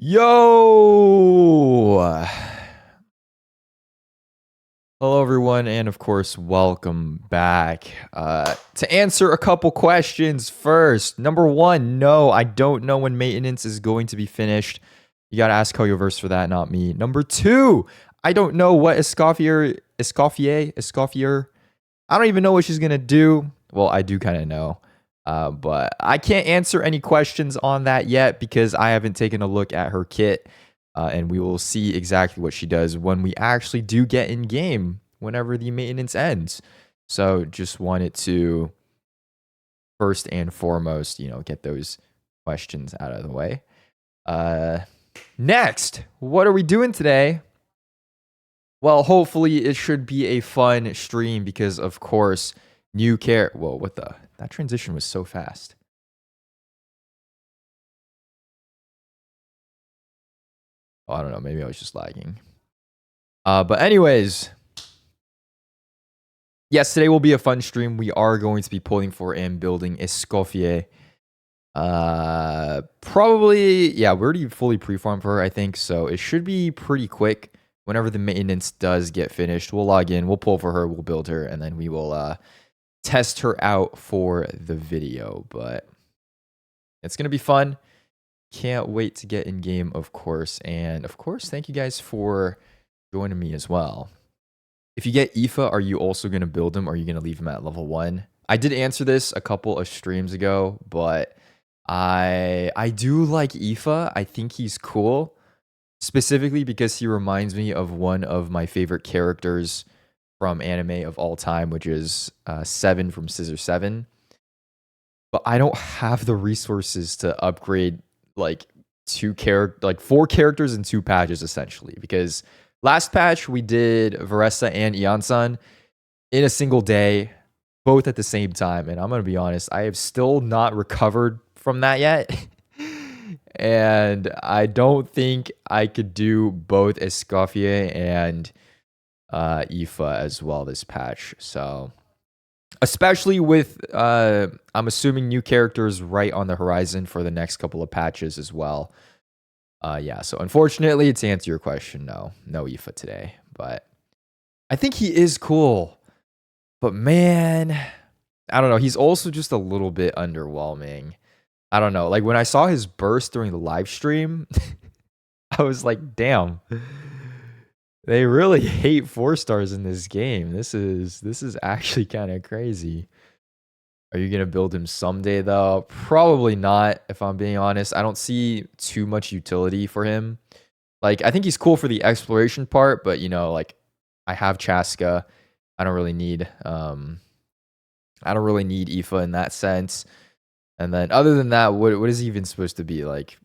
Yo! Hello, everyone, and of course, welcome back. To answer a couple questions first. Number one, no, I don't know when maintenance is going to be finished. You gotta ask Koyoverse for that, not me. Number two, I don't know what Escoffier. I don't even know what she's gonna do. Well, I do kind of know. But I can't answer any questions on that yet because I haven't taken a look at her kit. And we will see exactly what she does when we actually do get in game whenever the maintenance ends. So just wanted to first and foremost, get those questions out of the way. Next, what are we doing today? Well, hopefully it should be a fun stream because, of course, new care. Whoa, what the? That transition was so fast. Oh, I don't know. Maybe I was just lagging. But anyways, yes, today will be a fun stream. We are going to be pulling for and building Escoffier. Probably, yeah, we're already fully pre-farmed for her, I think. So it should be pretty quick. Whenever the maintenance does get finished, we'll log in, we'll pull for her, we'll build her, and then we will test her out for the video. But it's going to be fun. Can't wait to get in game, of course. And of course, thank you guys for joining me as well. If you get Aoife, are you also going to build him or are you going to leave him at level 1? I did answer this a couple of streams ago, but I do like Aoife. I think he's cool. Specifically because he reminds me of one of my favorite characters from anime of all time, which is Seven from Scissor 7. But I don't have the resources to upgrade like 4 characters in 2 patches essentially. Because last patch we did Varessa and Iansan in a single day, both at the same time. And I'm gonna be honest, I have still not recovered from that yet. And I don't think I could do both Escoffier and Aoife as well this patch. So, especially with, I'm assuming new characters right on the horizon for the next couple of patches as well. Yeah, so unfortunately, to answer your question, no Aoife today. But I think he is cool. But man, I don't know. He's also just a little bit underwhelming. I don't know. Like when I saw his burst during the live stream, I was like, damn. They really hate 4 stars in this game. This is actually kind of crazy. Are you going to build him someday though? Probably not, if I'm being honest. I don't see too much utility for him. Like I think he's cool for the exploration part, but like I have Chaska. I don't really need Aoife in that sense. And then other than that, what is he even supposed to be? Like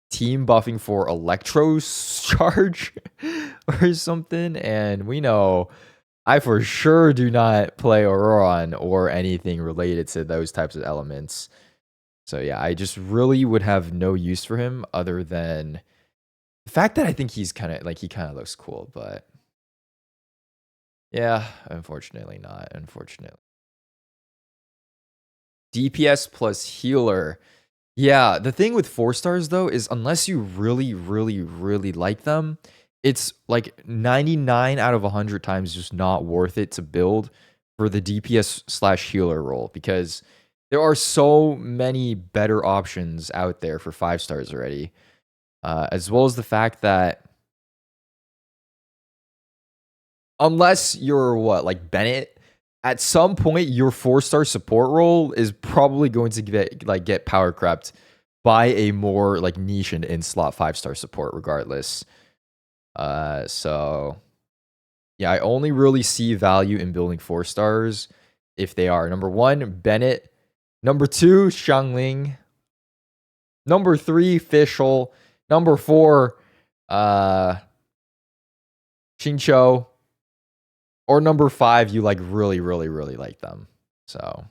team buffing for Electro charge or something? And we know I for sure do not play Auroron or anything related to those types of elements. So yeah, I just really would have no use for him other than the fact that I think he's kind of like he kind of looks cool, but yeah, unfortunately not. Unfortunately. DPS plus healer. Yeah, the thing with 4 stars though is unless you really, really, really like them, it's like 99 out of 100 times just not worth it to build for the DPS slash healer role because there are so many better options out there for 5 stars already. As well as the fact that unless you're like Bennett, at some point your 4-star support role is probably going to get power crept by a more like niche and in slot 5-star support regardless. So yeah, I only really see value in building 4 stars if they are number 1 Bennett, number 2 Xiangling, number 3 Fischl, number 4 Xingqiu, or number 5 you like really, really, really like them. So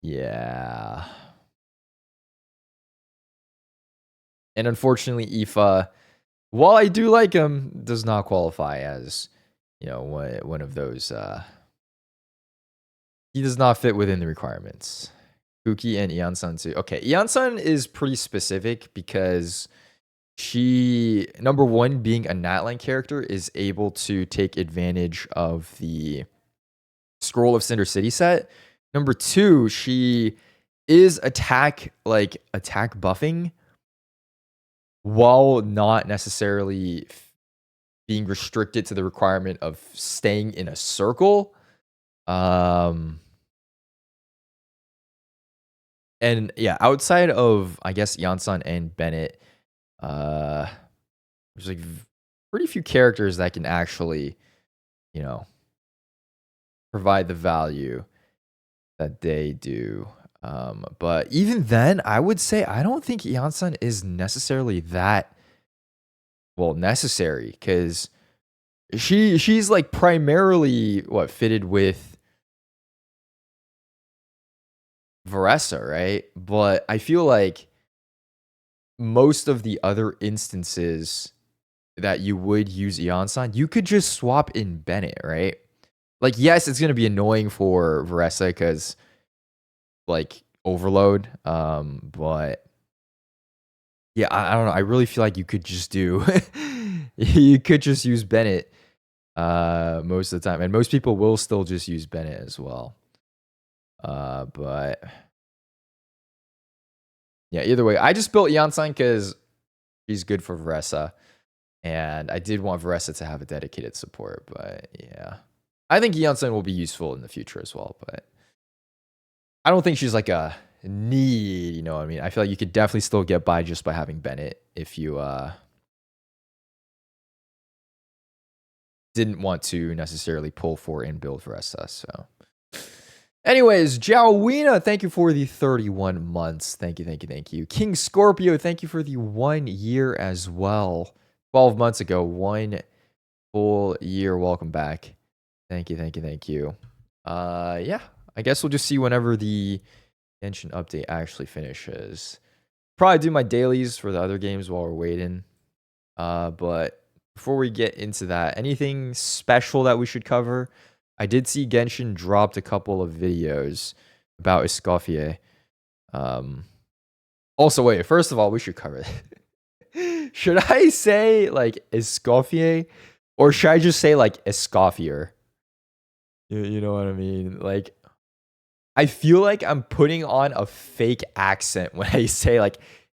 yeah. And unfortunately, Aoife, while I do like him, does not qualify as, one of those. He does not fit within the requirements. Kuki and Iansan too. Okay, Iansan is pretty specific because she, number one, being a Natlan character, is able to take advantage of the Scroll of Cinder City set. Number two, she is attack buffing while not necessarily being restricted to the requirement of staying in a circle. And yeah, outside of, I guess, Yansan and Bennett, there's like pretty few characters that can actually, you know, provide the value that they do. But even then, I would say I don't think Yansan is necessarily that necessary, because she's like primarily fitted with Varessa, right? But I feel like most of the other instances that you would use Yansan, you could just swap in Bennett, right? Like, yes, it's gonna be annoying for Varessa because like overload. But yeah, I don't know. I really feel like you could just do you could just use Bennett most of the time. And most people will still just use Bennett as well. But yeah, either way, I just built Yansan because she's good for Varessa. And I did want Varessa to have a dedicated support, but yeah. I think Yansan will be useful in the future as well, but I don't think she's like a need, you know what I mean? I feel like you could definitely still get by just by having Bennett if you didn't want to necessarily pull for and build Varessa. So anyways, Jowina, thank you for the 31 months. Thank you. King Scorpio, thank you for the 1 year as well. 12 months ago, 1 full year. Welcome back. Thank you. Yeah, I guess we'll just see whenever the Genshin update actually finishes. Probably do my dailies for the other games while we're waiting. But before we get into that, anything special that we should cover? I did see Genshin dropped a couple of videos about Escoffier. Also, wait, first of all, we should cover it. Should I say like Escoffier, or should I just say like Escoffier? You know what I mean? Like, I feel like I'm putting on a fake accent when I say like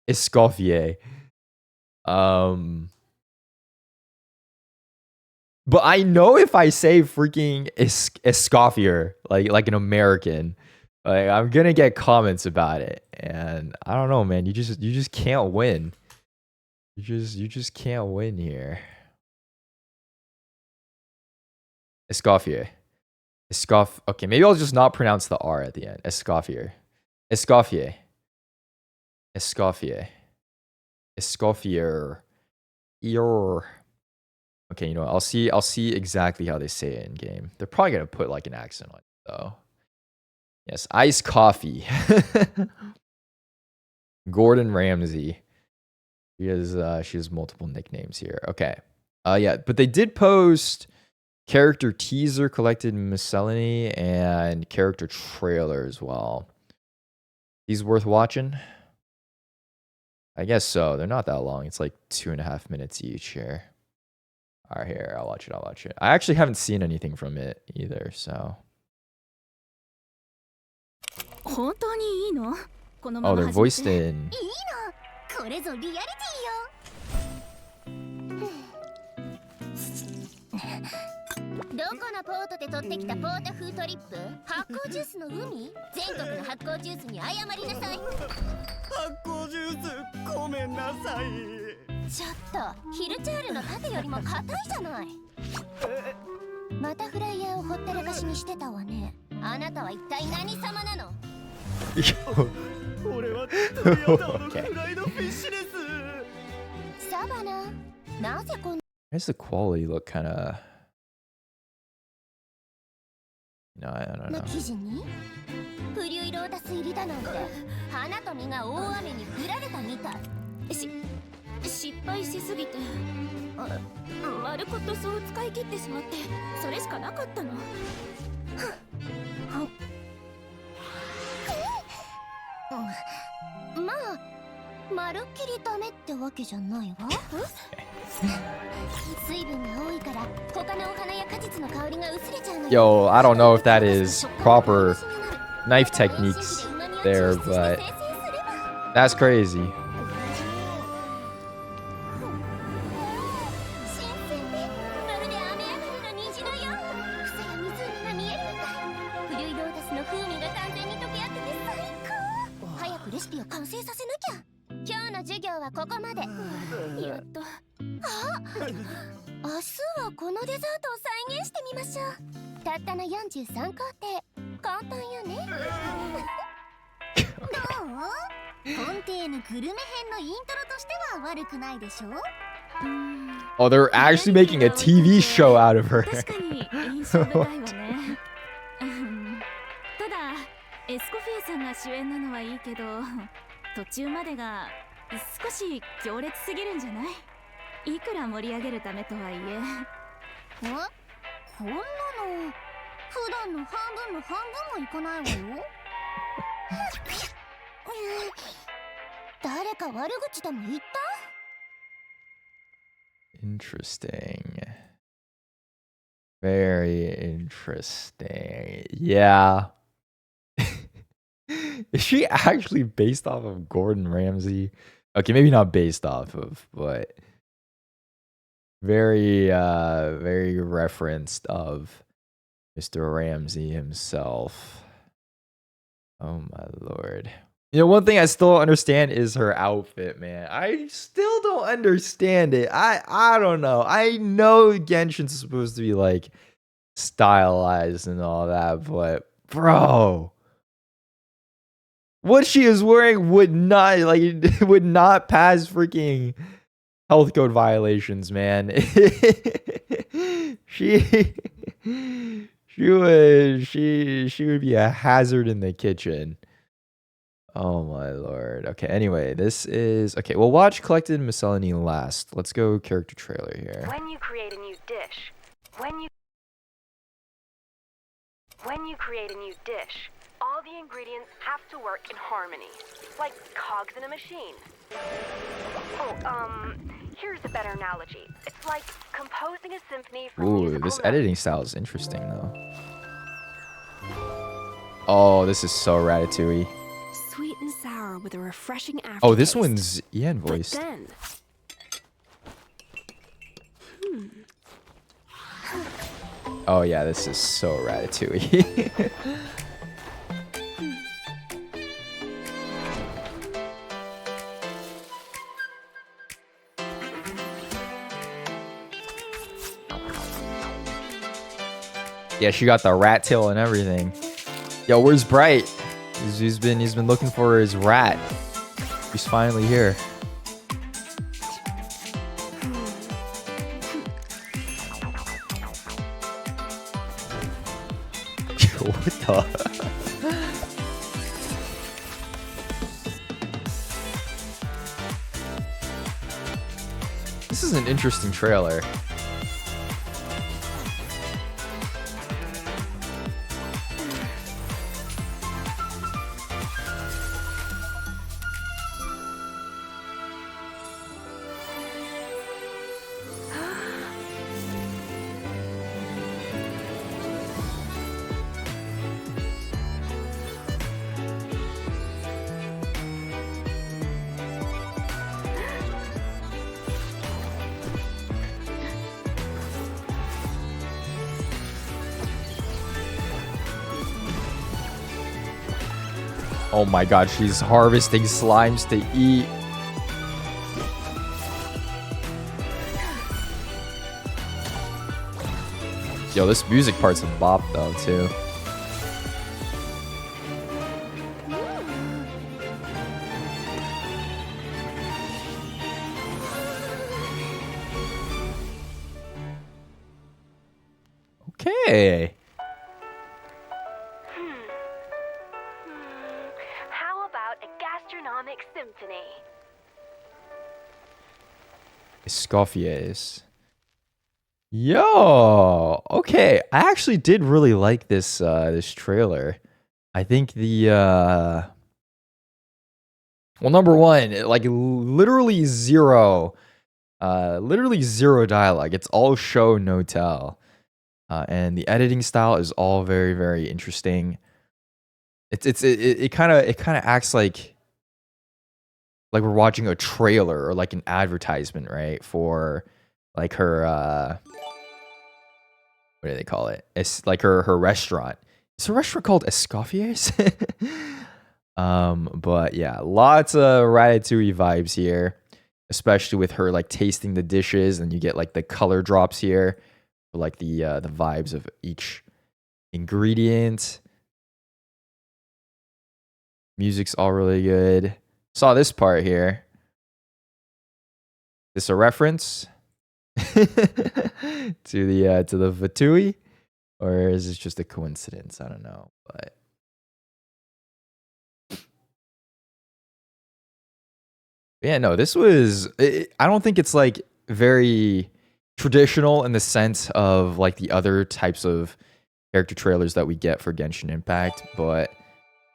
Escoffier. But I know if I say freaking Escoffier, like an American, like I'm gonna get comments about it, and I don't know, man. You just can't win. You just can't win here. Escoffier. Okay, maybe I'll just not pronounce the R at the end. Escoffier. Okay, you know what? I'll see exactly how they say it in game. They're probably gonna put like an accent on it though. Yes, iced coffee. Gordon Ramsay. She has multiple nicknames here. Okay. Yeah, but they did post character teaser, collected miscellany, and character trailer as well. These worth watching? I guess so. They're not that long. It's like 2.5 minutes each here. All right, here. I'll watch it. I actually haven't seen anything from it either, so. Oh, they're voiced in. どこのポートで取ってきたポータ風トリップ？発酵ジュースの海？全国の発酵ジュースに謝りなさい。発酵ジュース、ごめんなさい。ちょっと、ヒルチャールの盾よりも硬いじゃない。またフライヤーをほったらかしにしてたわね。あなたは一体何様なの？俺はトヨタのフライドフィッシュです。サバナ、なぜこんな Why does the quality look kind of... No, I don't know. 生地にプリュイロータス入りだなんて花と実が大雨に降られたみたい。失敗しすぎて丸ごとそう使い切ってしまってそれしかなかったの。まあまるっきりダメってわけじゃないわ。水分が多いから他のお花や果実の香りが薄れちゃうの。 Yo, I don't know if that is proper knife techniques there, but that's crazy. 新鮮でまるで雨上がりの虹のよう。草や湖が見えるみたい。フルイロータスの風味が完全に溶け合ってて最高。早くレシピを完成させなきゃ。今日の授業はここまで。やっと。あ、明日はこのデザートを再現してみましょう。たったの43工程。簡単よね。どう？フォンテーヌグルメ編のイントロとしては悪くないでしょ。Oh, they're actually making a TV show out of her. 確かに印象深いわね。ただエスコフィエさんが主演なのはいいけど、途中までが少し強烈すぎるんじゃない？いくら盛り上げるためとはいえ。こんなの普段の半分の半分もいかないわよ。誰か悪口でも言った？ Interesting. Very interesting. Yeah. Is she actually based off of Gordon Ramsay? Okay, maybe not based off of, but very referenced of Mr. Ramsay himself. Oh my lord. You know, one thing I still don't understand is her outfit, man. I still don't understand it. I don't know. I know Genshin's supposed to be like stylized and all that, but bro, what she is wearing would not pass freaking health code violations, man. she would be a hazard in the kitchen. Oh my lord. Okay, anyway, this is okay. We'll watch Collected Miscellany last. Let's go character trailer here. When you create a new dish, when you create a new dish, all the ingredients have to work in harmony, like cogs in a machine. Oh, here's a better analogy. It's like composing a symphony from Ooh, musical this notes. editing style is interesting though. Oh, this is so Ratatouille. Sweet and sour with a refreshing aftertaste. Oh, this one's Ian But voiced. then, Oh yeah, this is so Ratatouille. Yeah, she got the rat tail and everything. Yo, where's Bright? He's been looking for his rat. He's finally here. What the? This is an interesting trailer. Oh my god, she's harvesting slimes to eat. Yo, this music part's a bop though, too. Okay. how about a gastronomic symphony? Escoffiers. Yo, okay. I actually did really like this this trailer. I think the Well, number one, like literally zero dialogue. It's all show, no tell. And the editing style is all very, very interesting. It kind of acts like we're watching a trailer or like an advertisement, right? For like her what do they call it? It's like her restaurant. Is her restaurant called Escoffier's? But yeah, lots of Ratatouille vibes here, especially with her like tasting the dishes, and you get like the color drops here, for, like the vibes of each ingredient. Music's all really good. Saw this part here. This a reference to the Vatui, or is this just a coincidence? I don't know, but yeah, no, this was. I don't think it's like very traditional in the sense of like the other types of character trailers that we get for Genshin Impact, but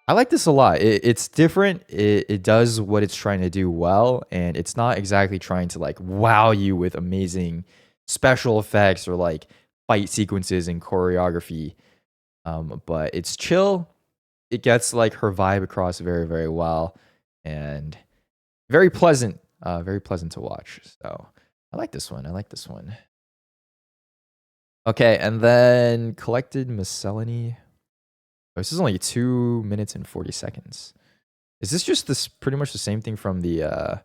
I like this a lot. It's different. It does what it's trying to do well, and it's not exactly trying to like wow you with amazing special effects or like fight sequences and choreography. But it's chill. It gets like her vibe across very, very well, and very pleasant to watch. So I like this one. Okay, and then collected miscellany. Oh, this is only 2 minutes and 40 seconds. Is this just pretty much the same thing from the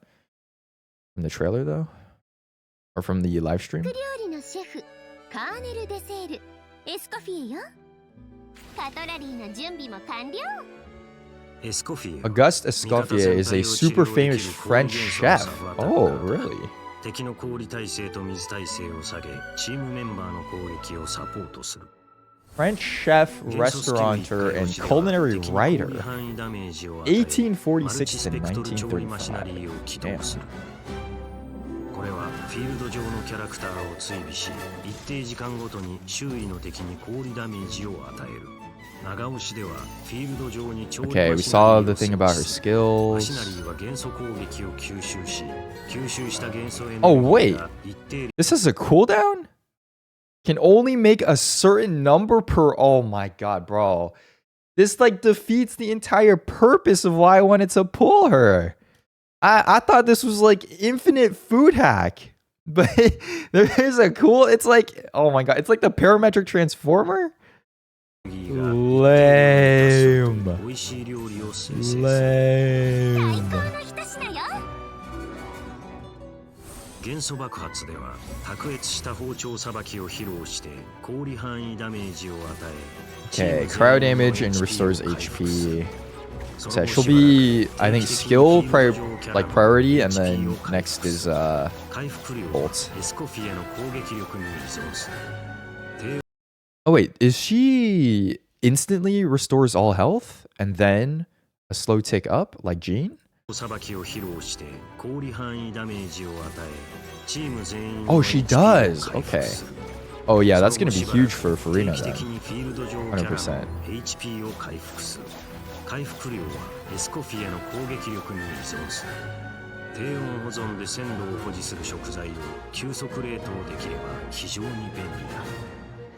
trailer though? Or from the live stream? 料理のシェフカーネル・デセールエスコフィエよカトラリーの準備も完了 Auguste Escoffier is a super famous French chef. Oh, really? 敵の氷耐性と水耐性を下げ、チームメンバーの攻撃をサポートする。 French chef, restaurateur, and culinary writer. 1846 to 1935. Damn. これはフィールド上のキャラクターを追尾し、一定時間ごとに周囲の敵に氷ダメージを与える。 Okay, we saw the thing about her skills. Oh wait, this is a cooldown? Can only make a certain number per... Oh my god, bro. This like defeats the entire purpose of why I wanted to pull her. I thought this was like infinite food hack. But there is a cool... It's like... Oh my god, it's like the parametric transformer? Lame. Lame. 元素爆発では卓越した包丁さばきを披露して氷範囲ダメージを与え Okay, cryo damage and restores HP. So she'll be, I think, skill priority, and then next is bolts. Oh wait, is she instantly restores all health and then a slow tick up like Jean? Oh, she does. Okay. Oh yeah, that's gonna be huge for Farina then. 100%. 回復量はエスコフィエの攻撃力に依存する。低温保存で鮮度を保持する食材を急速冷凍できれば非常に便利だ。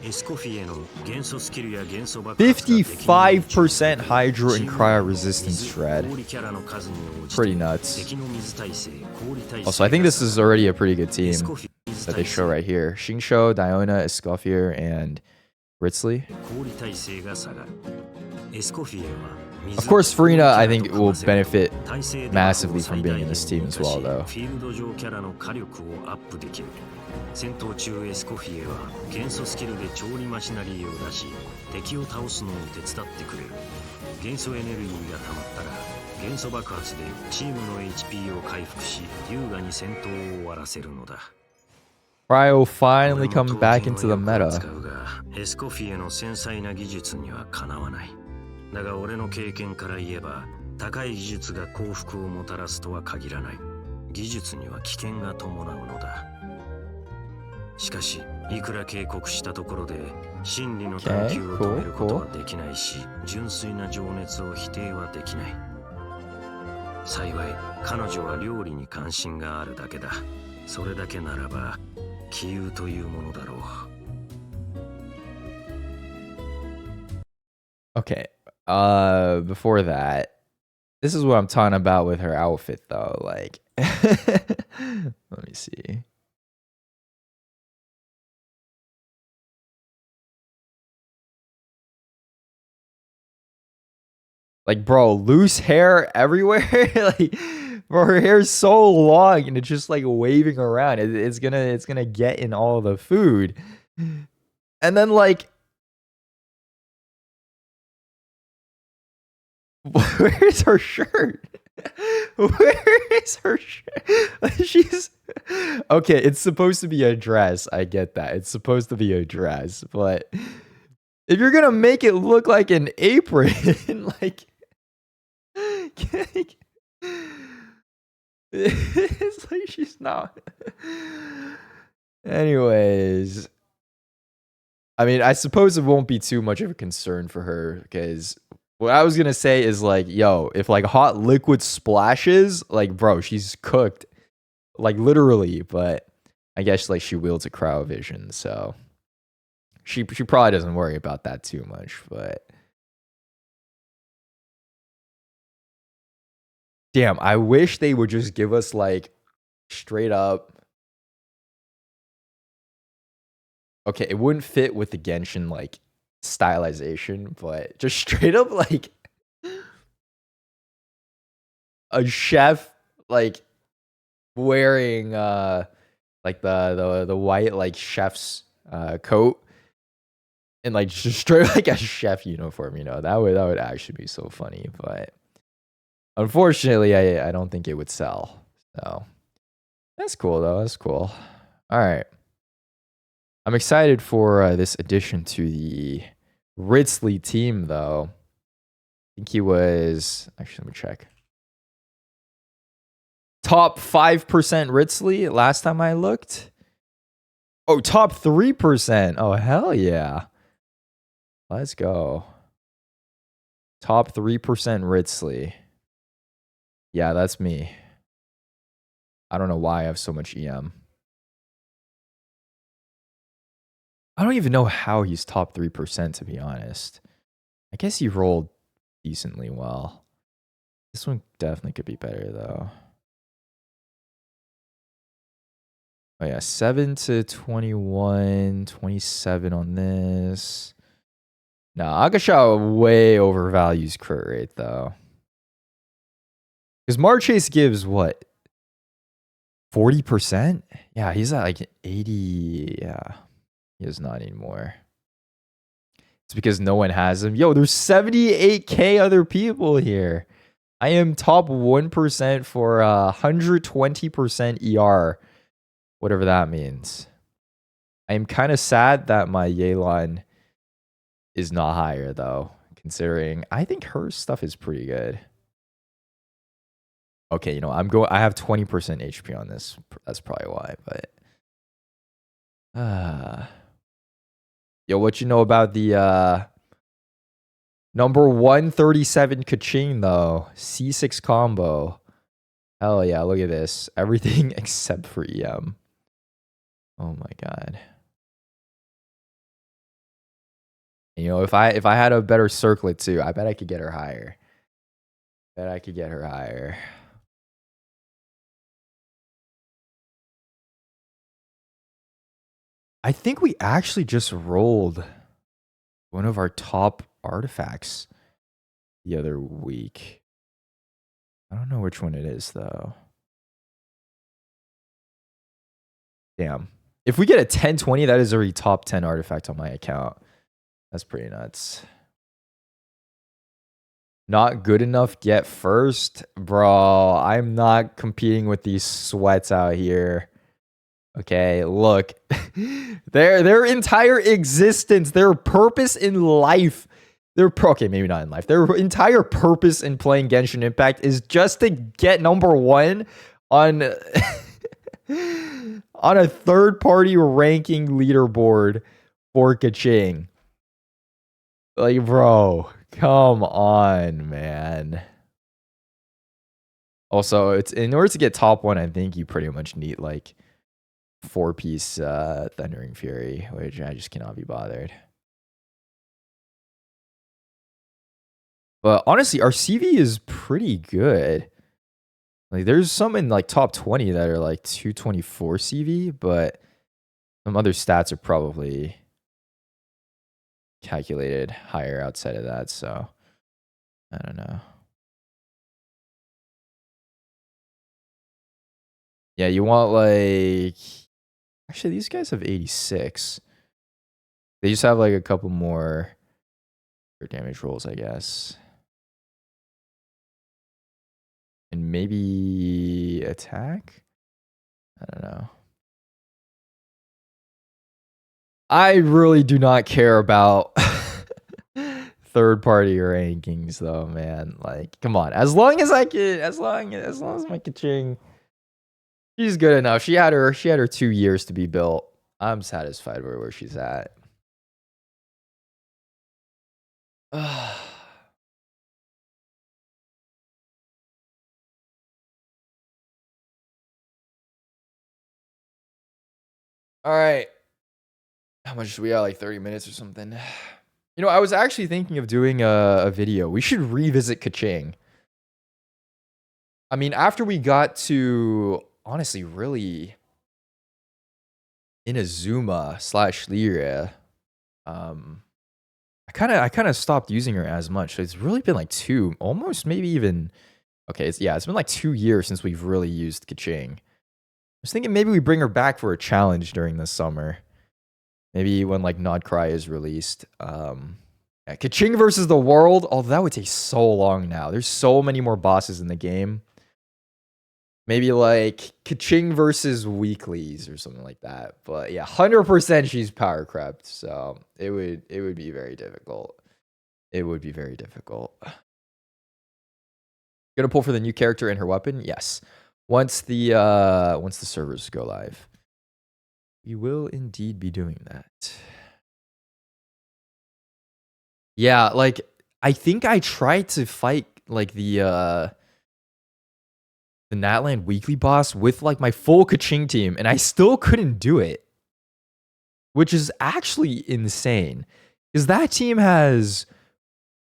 エスコフィエの元素スキルや元素爆発ができる。55% hydro and cryo resistance shred. Pretty nuts. Also, I think this is already a pretty good team that they show right here. Shinsho, Diona, Escoffier, and Ritzley. Of course, Farina, I think, will benefit massively from being in this team as well, though. 戦闘中エスコフィエは元素スキルで調理マシナリーを出し敵を倒すのを手伝ってくれる元素エネルギーが溜まったら元素爆発でチームの HP を回復し優雅に戦闘を終わらせるのだ Cryo finally comes back into the meta エスコフィエの繊細な技術にはかなわないだが俺の経験から言えば高い技術が幸福をもたらすとは限らない技術には危険が伴うのだしかしいくら警告したところで真理の探求を止めることはできないし純粋な情熱を否定はできない幸い彼女は料理に関心があるだけだ。それだけならば杞憂というものだろう。Okay. Before that, this is what I'm talking about with her outfit, though. Like, let me see. Like, bro, loose hair everywhere. Like, bro, her hair's so long and it's just like waving around. It's gonna get in all the food. And then like, where's her shirt? Where is her shirt? She's okay. It's supposed to be a dress. I get that. It's supposed to be a dress, but if you're gonna make it look like an apron, like, it's like she's not. Anyways, I mean, I suppose it won't be too much of a concern for her because what I was gonna say is like, yo, if like hot liquid splashes, like, bro, she's cooked, like literally. But I guess like she wields a cryovision, so she probably doesn't worry about that too much. But damn, I wish they would just give us like straight up. Okay, it wouldn't fit with the Genshin like stylization, but just straight up like a chef like wearing like the white like chef's coat and like just straight like a chef uniform, you know. That would actually be so funny, but unfortunately I don't think it would sell. So that's cool though. That's cool. All right. I'm excited for this addition to the Ritsley team, though. I think he was... Actually, let me check. Top 5% Ritsley last time I looked. Oh, top 3%. Oh, hell yeah. Let's go. Top 3% Ritsley. Yeah, that's me. I don't know why I have so much EM. I don't even know how he's top 3%, to be honest. I guess he rolled decently well. This one definitely could be better, though. Oh, yeah. 7 to 21, 27 on this. No, Akasha way overvalues crit rate, though. Because Marchase gives what? 40%? Yeah, he's at like 80. Yeah. He is not anymore. It's because no one has him. Yo, there's 78k other people here. I am top 1% for 120% ER. Whatever that means. I am kind of sad that my Yelan is not higher, though. Considering I think her stuff is pretty good. Okay, you know, I have 20% HP on this. That's probably why, but yo, what you know about the number 137 Kaching though? C6 combo. Hell yeah, look at this. Everything except for EM. Oh my god. You know, if I had a better circlet too, I bet I could get her higher. I think we actually just rolled one of our top artifacts the other week. I don't know which one it is, though. Damn. If we get a 1020, that is already top 10 artifact on my account. That's pretty nuts. Not good enough get first? Bro, I'm not competing with these sweats out here. Okay, look. Their entire existence, their purpose in life, okay, maybe not in life. Their entire purpose in playing Genshin Impact is just to get number 1 on on a third-party ranking leaderboard for Kaching. Like, bro, come on, man. Also, it's in order to get top 1, I think you pretty much need like 4-piece Thundering Fury, which I just cannot be bothered. But honestly, our CV is pretty good. Like, there's some in like top 20 that are like 224 CV, but some other stats are probably calculated higher outside of that. So I don't know. Yeah, you want like, actually these guys have 86. They just have like a couple more damage rolls, I guess. And maybe attack? I don't know. I really do not care about third-party rankings though, man. Like, come on. As long as my Kaching, she's good enough. She had her 2 years to be built. I'm satisfied with where she's at. All right. How much we got? Like 30 minutes or something. You know, I was actually thinking of doing a video. We should revisit Kaching. I mean, after we got to, honestly, really Inazuma/Lyria, I kind of stopped using her as much. It's really been like almost maybe even, okay, it's been like 2 years since we've really used Kaching. I was thinking maybe we bring her back for a challenge during the summer. Maybe when like Nodcry is released. Yeah, Kaching versus the world. Oh, that would take so long now. There's so many more bosses in the game. Maybe like Kaching versus weeklies or something like that. But yeah, 100% she's power crept. So it would be very difficult. It would be very difficult. Gonna pull for the new character and her weapon? Yes. Once the servers go live. We will indeed be doing that. Yeah, like I think I tried to fight like the Natland weekly boss with like my full Kaching team, and I still couldn't do it. Which is actually insane. Because that team has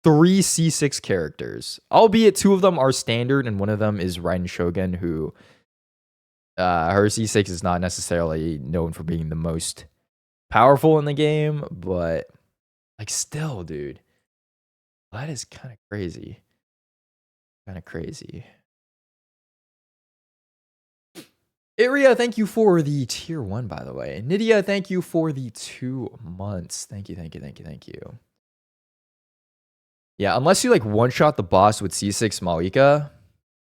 3 C6 characters. Albeit 2 of them are standard, and one of them is Raiden Shogun, who her C6 is not necessarily known for being the most powerful in the game, but like still, dude. That is kind of crazy. Kind of crazy. Iria, thank you for the tier 1, by the way. Nydia, thank you for the 2 months. Thank you. Yeah, unless you like one-shot the boss with C6 Malika,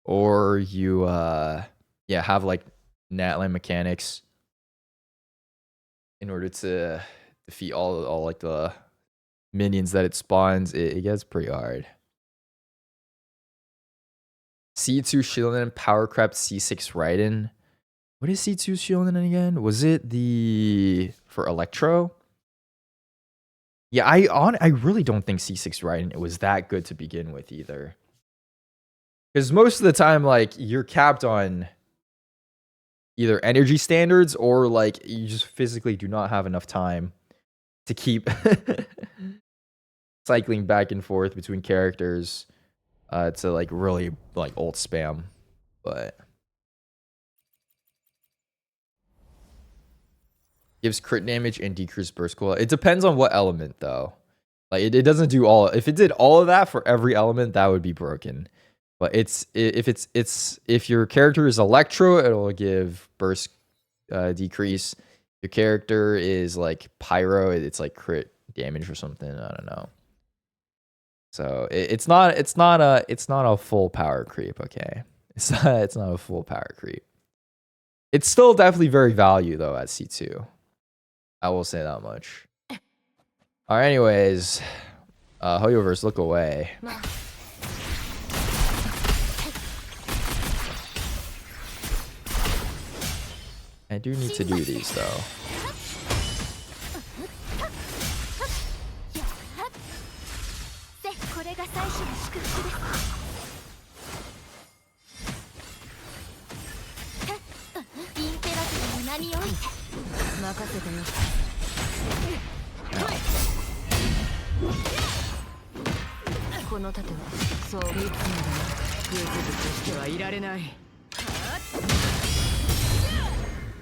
or you have like Natland mechanics in order to defeat all like the minions that it spawns, it gets pretty hard. C2 Shilin power crept C6 Raiden. What is C2 Shilin again? Was it for Electro? Yeah, I really don't think C6 Raiden was that good to begin with either. Because most of the time, like, you're capped on either energy standards or like you just physically do not have enough time to keep cycling back and forth between characters to like really like ult spam. But gives crit damage and decreased burst cooldown. It depends on what element though. Like it doesn't do all. If it did all of that for every element, that would be broken. But if your character is Electro, it'll give burst decrease. Your character is like Pyro, it's like crit damage or something. I don't know. So it's not a full power creep. Okay, it's not a full power creep. It's still definitely very value though at C2. I will say that much. All right, anyways, Hoyoverse, look away. I do need to do these though.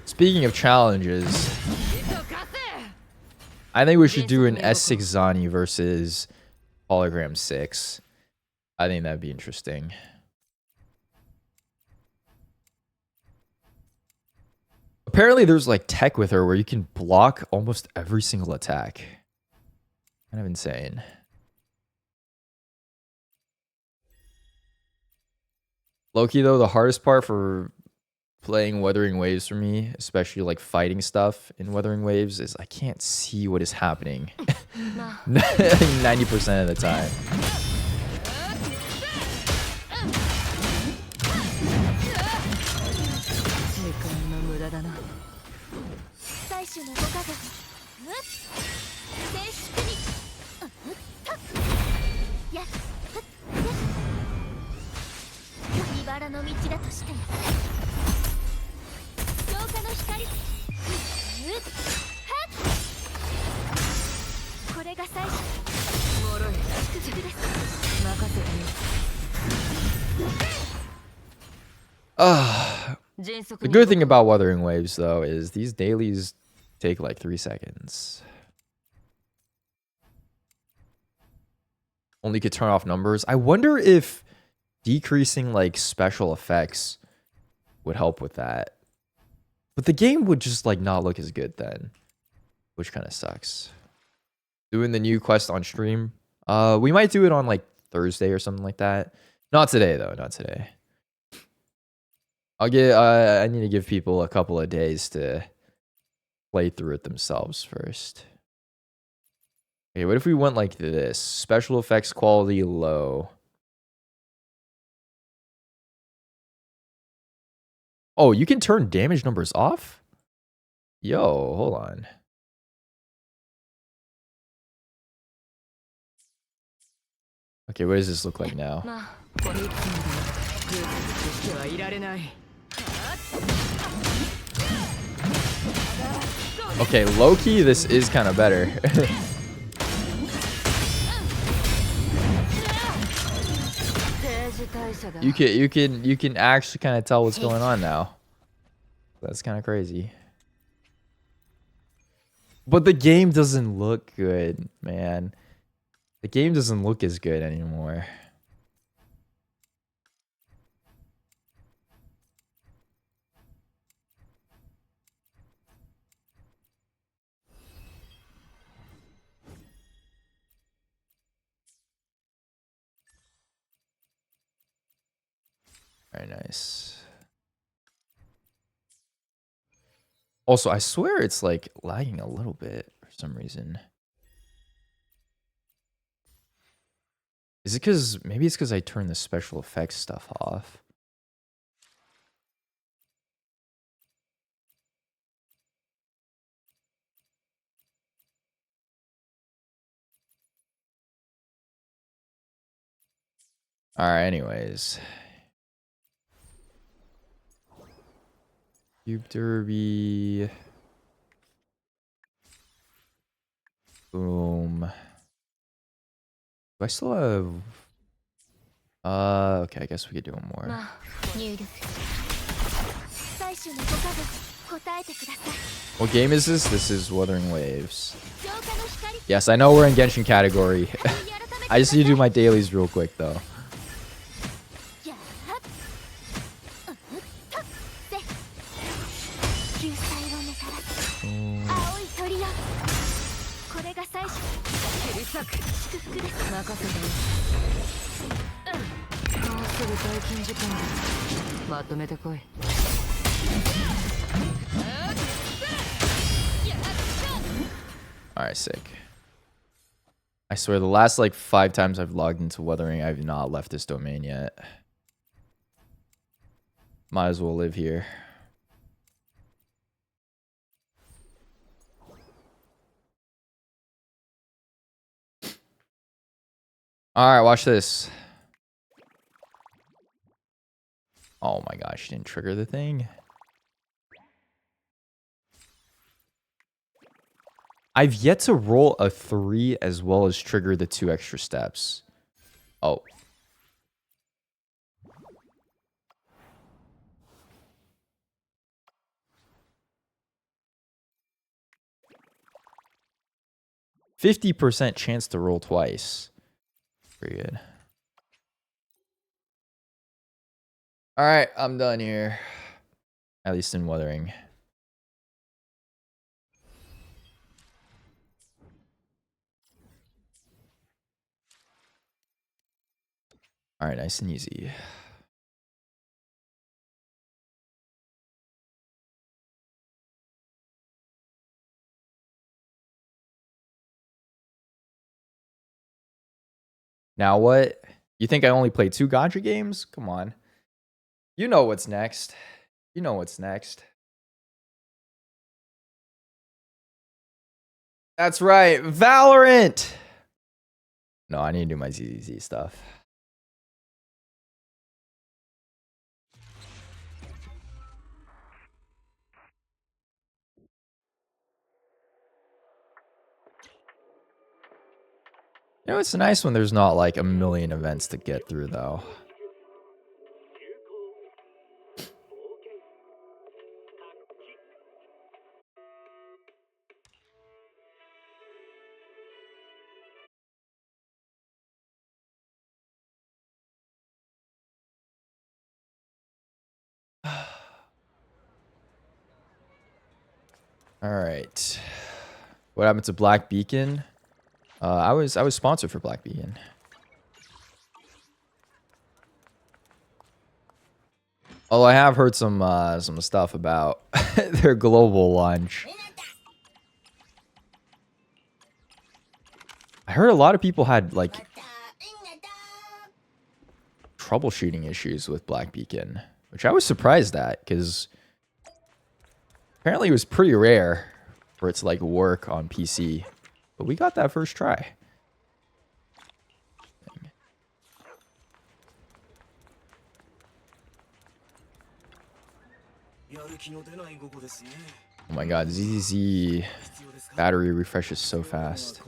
Speaking of challenges, I think we should do an S6 Zani versus Hologram 6. I think that'd be interesting. Apparently there's like tech with her where you can block almost every single attack. Kind of insane. Loki though, the hardest part for playing Wuthering Waves for me, especially like fighting stuff in Wuthering Waves, is I can't see what is happening 90% of the time. The good thing about Wuthering Waves, though, is these dailies take like 3 seconds. Only could turn off numbers. I wonder if decreasing like special effects would help with that. But the game would just like not look as good then, which kind of sucks. Doing the new quest on stream. We might do it on like Thursday or something like that. Not today though, not today. I need to give people a couple of days to play through it themselves first. Okay, what if we went like this? Special effects quality low. Oh, you can turn damage numbers off? Yo, hold on. Okay, what does this look like now? Okay, low-key, this is kind of better. you can actually kind of tell what's going on now. That's kind of crazy. But the game doesn't look good, man. The game doesn't look as good anymore. Very nice. Also, I swear it's like lagging a little bit for some reason. Is it because maybe it's because I turned the special effects stuff off? Alright, anyways. Cube Derby. Boom. Do I still have... okay, I guess we could do one more. What game is this? This is Wuthering Waves. Yes, I know we're in Genshin category. I just need to do my dailies real quick, though. Alright, sick. I swear the last like 5 times I've logged into Wuthering, I've not left this domain yet. Might as well live here. Alright, watch this. Oh my gosh, didn't trigger the thing. I've yet to roll a 3 as well as trigger the 2 extra steps. Oh. %50 chance to roll twice. Pretty good. All right, I'm done here. At least in weathering. All right, nice and easy. Now what? You think I only play 2 Gacha games? Come on. You know what's next. You know what's next. That's right, Valorant! No, I need to do my ZZZ stuff. You know, it's nice when there's not like a million events to get through, though. All right. What happened to Black Beacon? I was sponsored for Black Beacon. Although I have heard some stuff about their global launch. I heard a lot of people had like troubleshooting issues with Black Beacon, which I was surprised at because apparently it was pretty rare for it to like work on PC. But we got that first try. Oh my god, ZZZ battery refreshes so fast.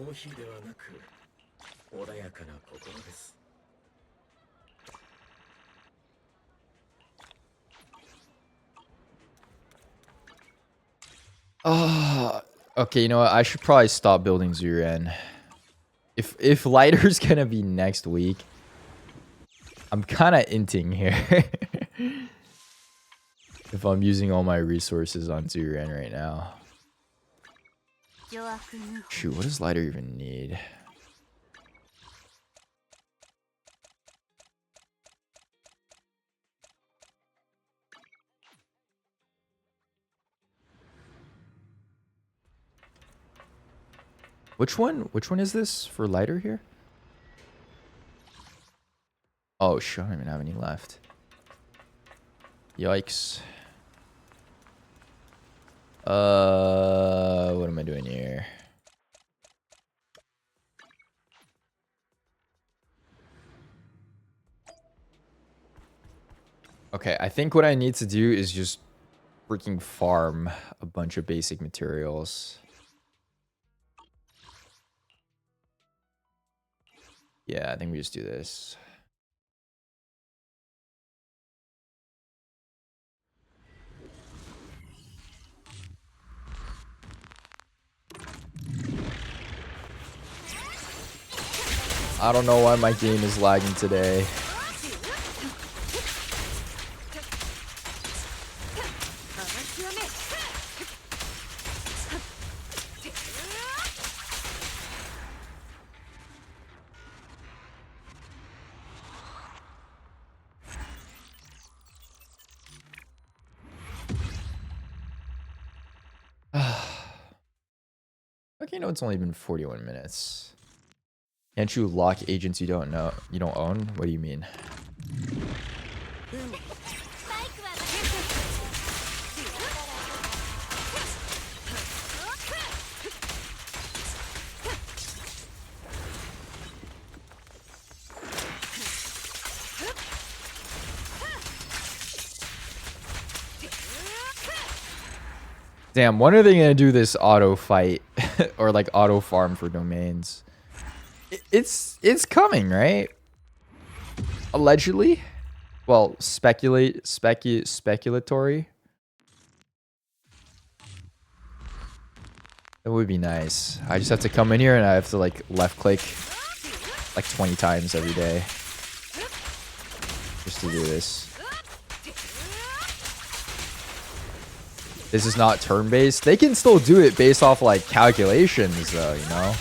Okay, you know what? I should probably stop building Zuren. If lighter's gonna be next week, I'm kind of inting here. If I'm using all my resources on Zuren right now. Shoot, what does lighter even need? Which one is this for lighter here? Oh, sure, I don't even have any left. Yikes. What am I doing here? Okay, I think what I need to do is just freaking farm a bunch of basic materials. Yeah, I think we just do this. I don't know why my game is lagging today. Okay, no, it's only been 41 minutes. Can't you lock agents you don't own? What do you mean? Damn, when are they gonna do this auto fight? or like auto farm for domains. It's coming, right? Allegedly. Well, speculatory. That would be nice. I just have to come in here and I have to like left click like 20 times every day just to do this. This is not turn-based. They can still do it based off like calculations though, you know?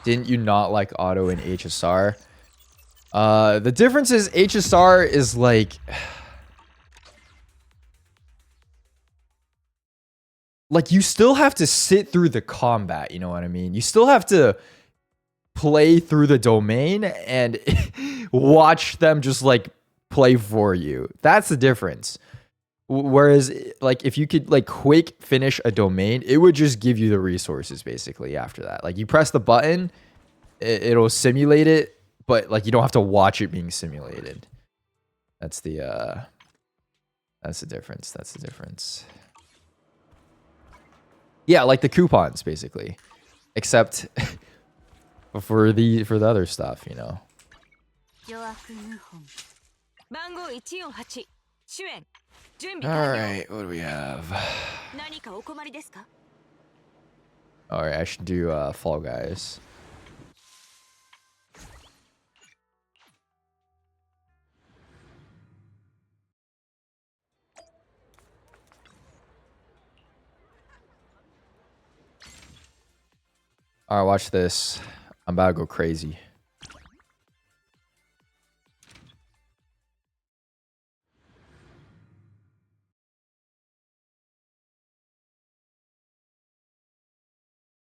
Didn't you not like auto in HSR? The difference is HSR is like you still have to sit through the combat, you know what I mean? You still have to play through the domain and watch them just like play for you. That's the difference. Whereas like if you could like quick finish a domain, it would just give you the resources basically after that. Like you press the button, it'll simulate it, but like you don't have to watch it being simulated. That's the difference. That's the difference. Yeah, like the coupons basically. Except for the other stuff, you know. Alright, what do we have? Alright, I should do Fall Guys. Alright, watch this. I'm about to go crazy.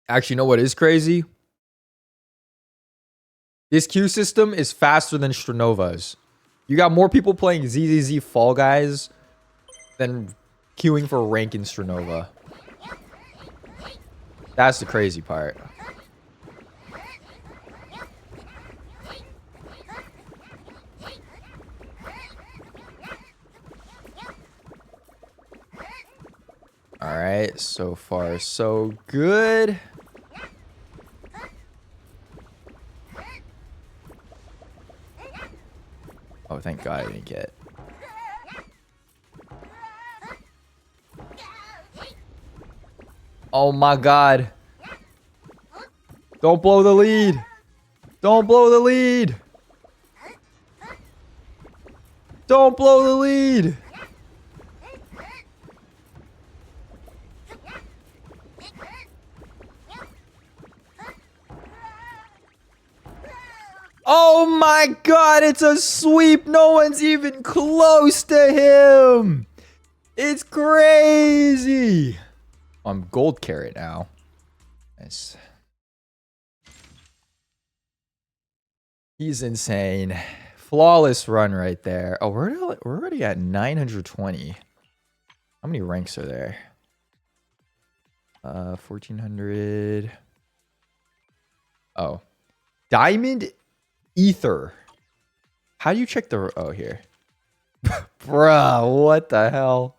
Actually, you know what is crazy? This queue system is faster than Stranova's. You got more people playing ZZZ Fall Guys than queuing for rank in Stranova. That's the crazy part. Alright, so far so good. Oh, thank God I didn't get. Oh my God. Don't blow the lead. Don't blow the lead. Don't blow the lead. Oh my God, it's a sweep. No one's even close to him. It's crazy. I'm gold carrot now. Nice. He's insane. Flawless run right there. Oh, we're already at 920. How many ranks are there? 1400. Oh. Diamond Ether. How do you check the... Oh, here. Bruh, what the hell?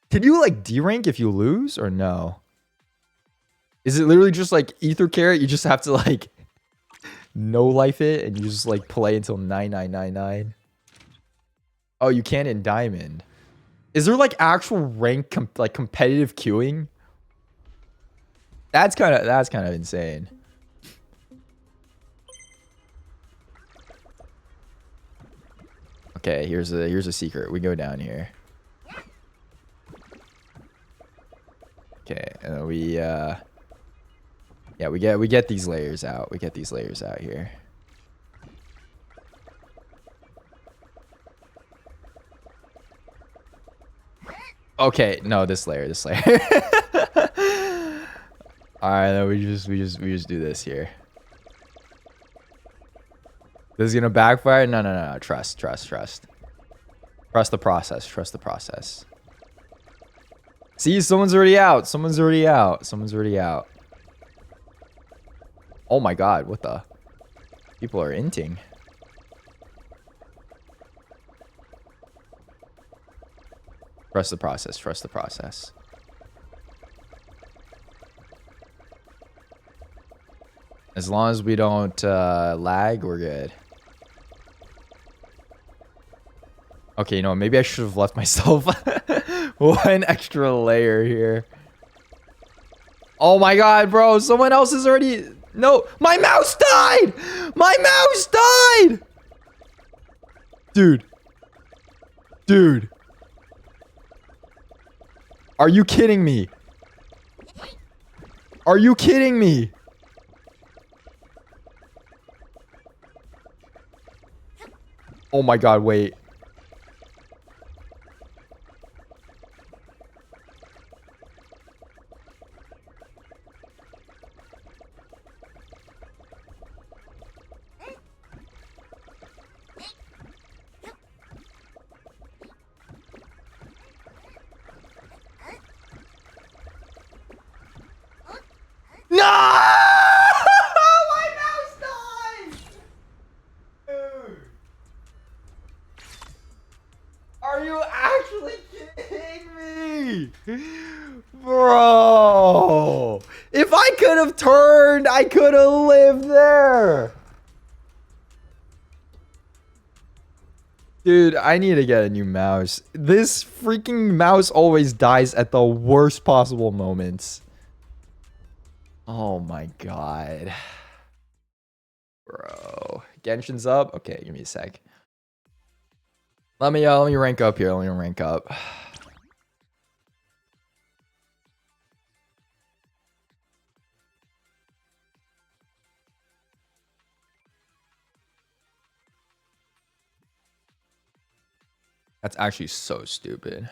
Can you, like, D-rank if you lose or no? Is it literally just, like, Ether Carrot? You just have to, like, no-life it and you just, like, play until 9999? Oh, you can in Diamond. Is there, like, actual rank, like, competitive queuing? That's kind of insane. Okay, here's a secret. We go down here. Okay, and we get these layers out. We get these layers out here. Okay, no, this layer. All right, then we just do this here. This is gonna backfire? No. Trust. Trust the process. Trust the process. See, someone's already out. Someone's already out. Oh my God, what the? People are inting. Trust the process. Trust the process. As long as we don't lag, we're good. Okay, you know, maybe I should have left myself one extra layer here. Oh my god, bro. Someone else is already... No, my mouse died! My mouse died! Dude. Dude. Are you kidding me? Are you kidding me? Oh my god, wait. No! My mouse died! Dude. Are you actually kidding me? Bro. If I could have turned, I could have lived there. Dude, I need to get a new mouse. This freaking mouse always dies at the worst possible moments. Oh my god. Bro. Genshin's up? Okay, give me a sec. Let me rank up here. Let me rank up. That's actually so stupid.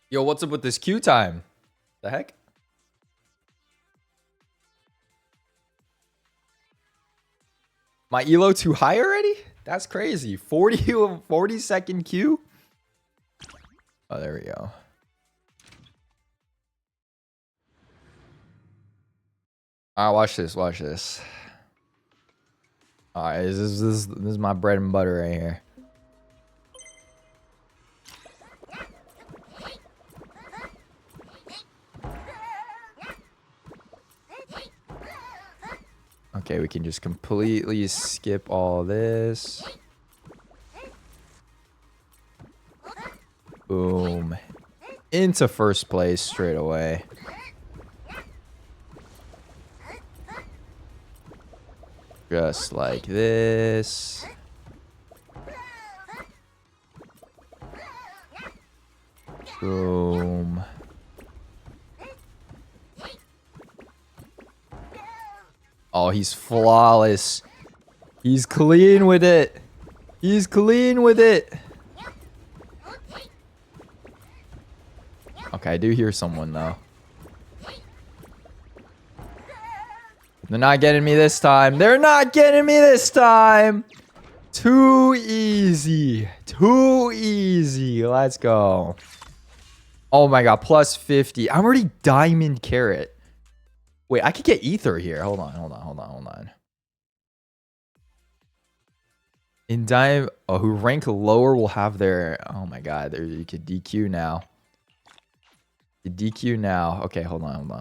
Yo, what's up with this queue time? The heck? My elo too high already? That's crazy. 40-second queue? Oh, there we go. Alright, watch this, watch this. Alright, this is my bread and butter right here. Okay, we can just completely skip all this. Boom. Into first place straight away. Just like this. Boom. Oh, he's flawless. He's clean with it. He's clean with it. Okay, I do hear someone though. They're not getting me this time. They're not getting me this time. Too easy. Too easy. Let's go. Oh my god, plus 50. I'm already diamond carrot. Wait, I could get ether here. Hold on. In dive, oh, who rank lower will have their. Oh my god, there you could DQ now. The DQ now. Okay, hold on.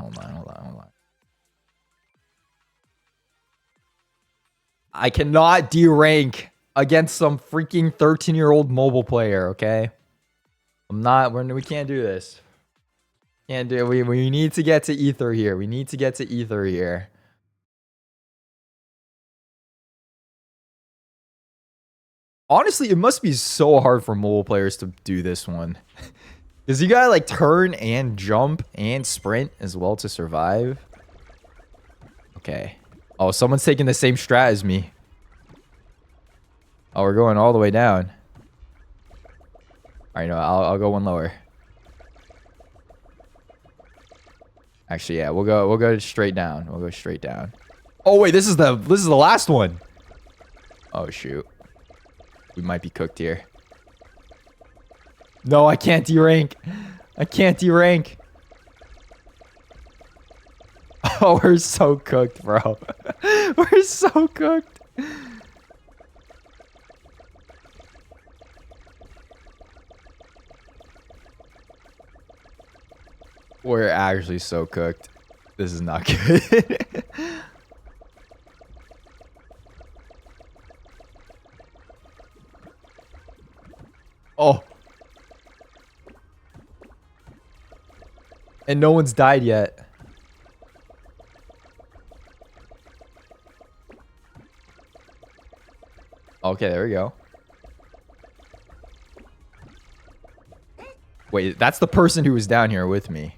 I cannot D-rank against some freaking 13-year-old mobile player. Okay, we can't do this. Can't do it. We need to get to ether here. We need to get to ether here. Honestly, it must be so hard for mobile players to do this one. Because you gotta like turn and jump and sprint as well to survive. Okay. Oh, someone's taking the same strat as me. Oh, we're going all the way down. Alright, no, I'll go one lower. Actually, yeah, we'll go straight down. We'll go straight down. Oh wait, this is the last one. Oh shoot. We might be cooked here. No, I can't derank. I can't derank. Oh, we're so cooked, bro. We're so cooked. We're actually so cooked. This is not good. Oh. And no one's died yet. Okay, there we go. Wait, that's the person who was down here with me.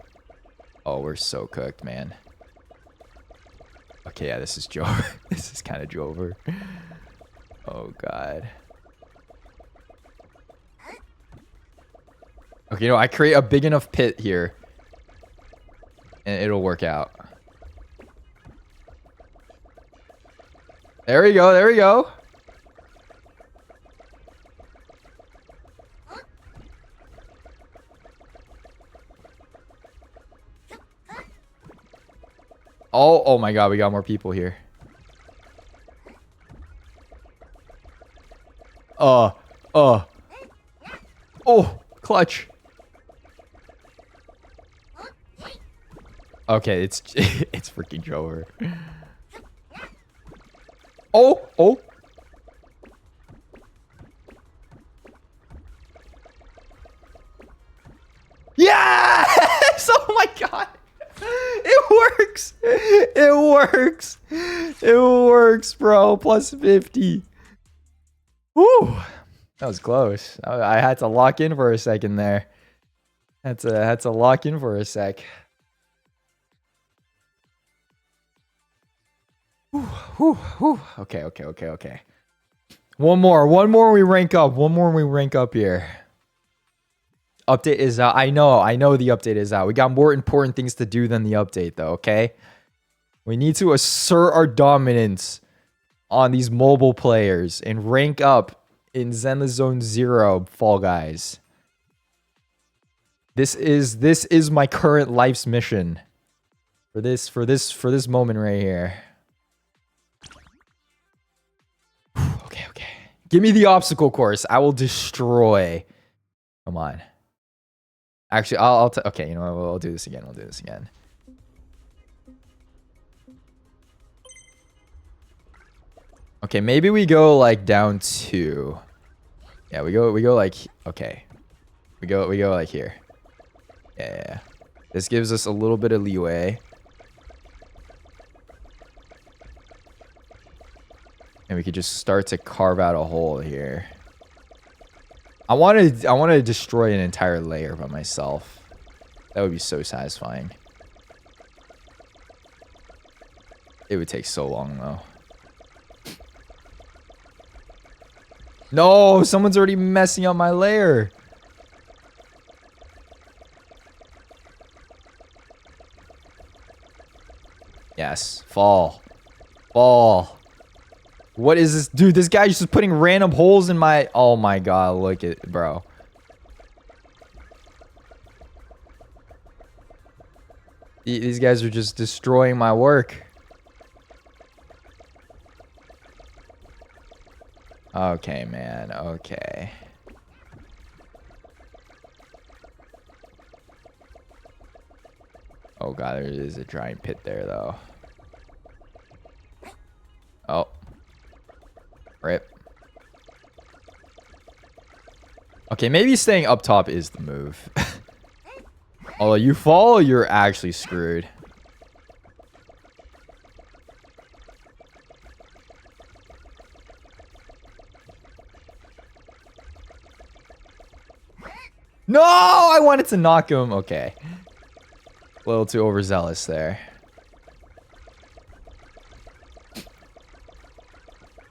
Oh, we're so cooked, man. Okay, yeah, this is Jover. This is kind of Jover. Oh, God. Okay, I create a big enough pit here. And it'll work out. There we go, there we go. Oh my god, we got more people here. Oh, clutch. Okay, it's it's freaking Jover. Oh. Yes! Oh my god. It works. It works. It works, bro. Plus 50. Woo. That was close. I had to lock in for a second there. Had to lock in for a sec. Whew. Okay. One more we rank up. One more we rank up here. Update is out. I know the update is out. We got more important things to do than the update, though, okay? We need to assert our dominance on these mobile players and rank up in Zenless Zone 0 Fall Guys. This is my current life's mission. For this moment right here. Okay. Give me the obstacle course. I will destroy. Come on. Actually, okay, you know what? We'll do this again. Okay, maybe we go like down 2. Yeah, we go like, okay. We go like here. Yeah. This gives us a little bit of leeway. And we could just start to carve out a hole here. I want to destroy an entire layer by myself. That would be so satisfying. It would take so long though. No, someone's already messing up my layer. Yes, fall. What is this? Dude, this guy's just putting random holes in my... Oh my god, look at... Bro. These guys are just destroying my work. Okay, man. Okay. Oh god, there is a giant pit there, though. Oh. Rip. Okay, maybe staying up top is the move. Although you fall, you're actually screwed. No! I wanted to knock him. Okay. A little too overzealous there.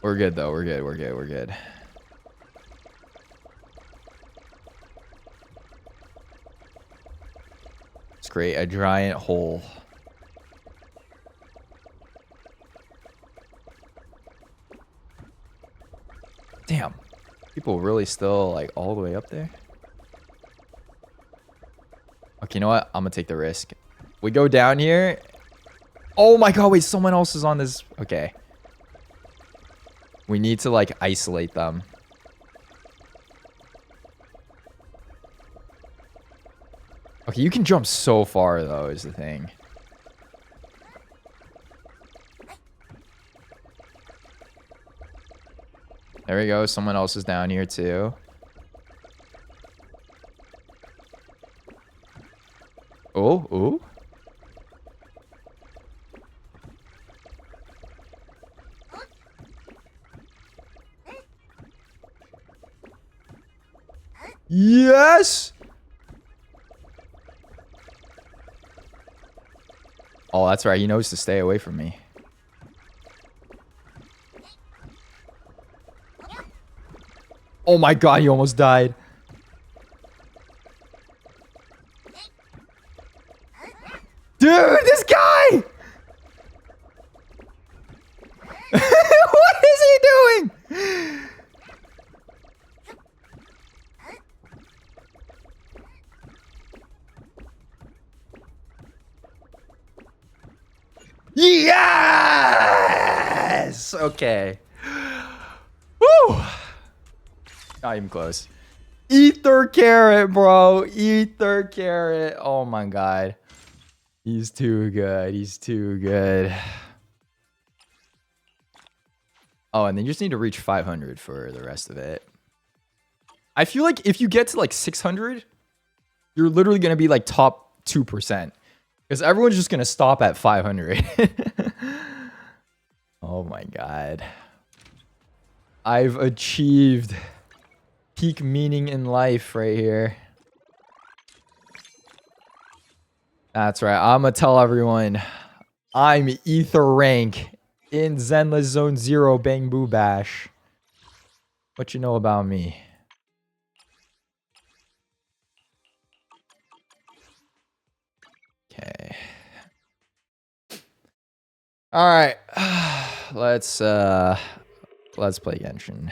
We're good, though. We're good. Let's create a giant hole. People really still like all the way up there? Okay, you know what? I'm gonna take the risk. We go down here. Oh my god, wait, someone else is on this. Okay. We need to like isolate them. Okay, you can jump so far though, is the thing. There we go. Someone else is down here too. Oh, oh. Yes! Oh, that's right. He knows to stay away from me. Oh my god, he almost died. Dude, this guy! What is he doing? Yes! Okay. Woo! Not even close. Ether carrot, bro. Ether carrot. Oh my god. He's too good. He's too good. Oh, and then you just need to reach 500 for the rest of it. I feel like if you get to like 600, you're literally going to be like top 2%. Because everyone's just going to stop at 500. Oh my god. I've achieved peak meaning in life right here. That's right. I'm going to tell everyone I'm Ether rank in Zenless Zone 0 Bang Boo Bash. What you know about me? Okay. All right. Let's play Genshin.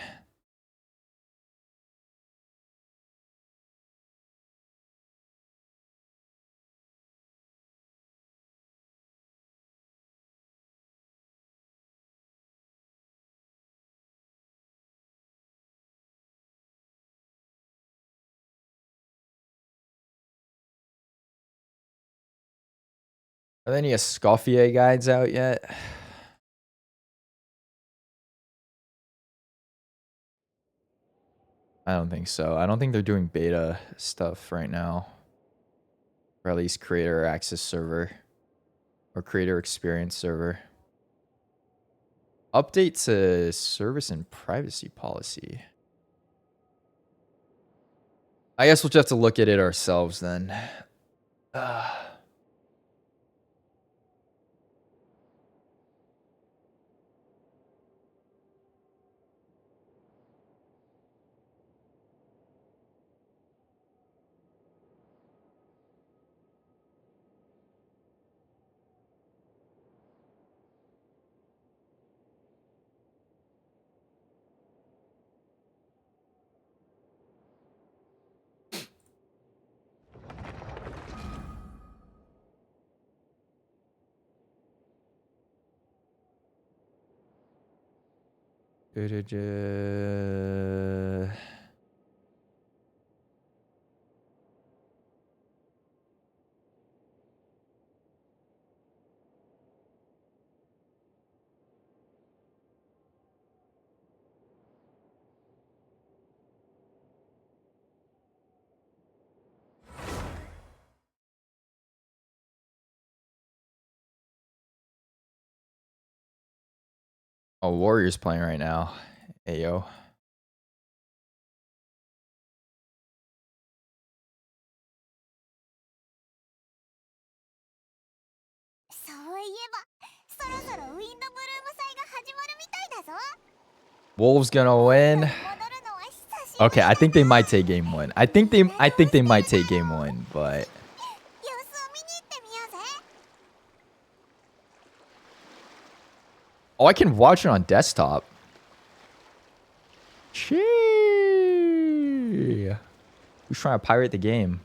Are there any Escoffier guides out yet? I don't think so. I don't think they're doing beta stuff right now. Or at least creator access server. Or creator experience server. Update to service and privacy policy. I guess we'll just have to look at it ourselves then. Oh, Warriors playing right now. Ayo. Wolves gonna win. Okay, I think they might take game one. I think they might take game one, but oh, I can watch it on desktop. Chee. Who's trying to pirate the game?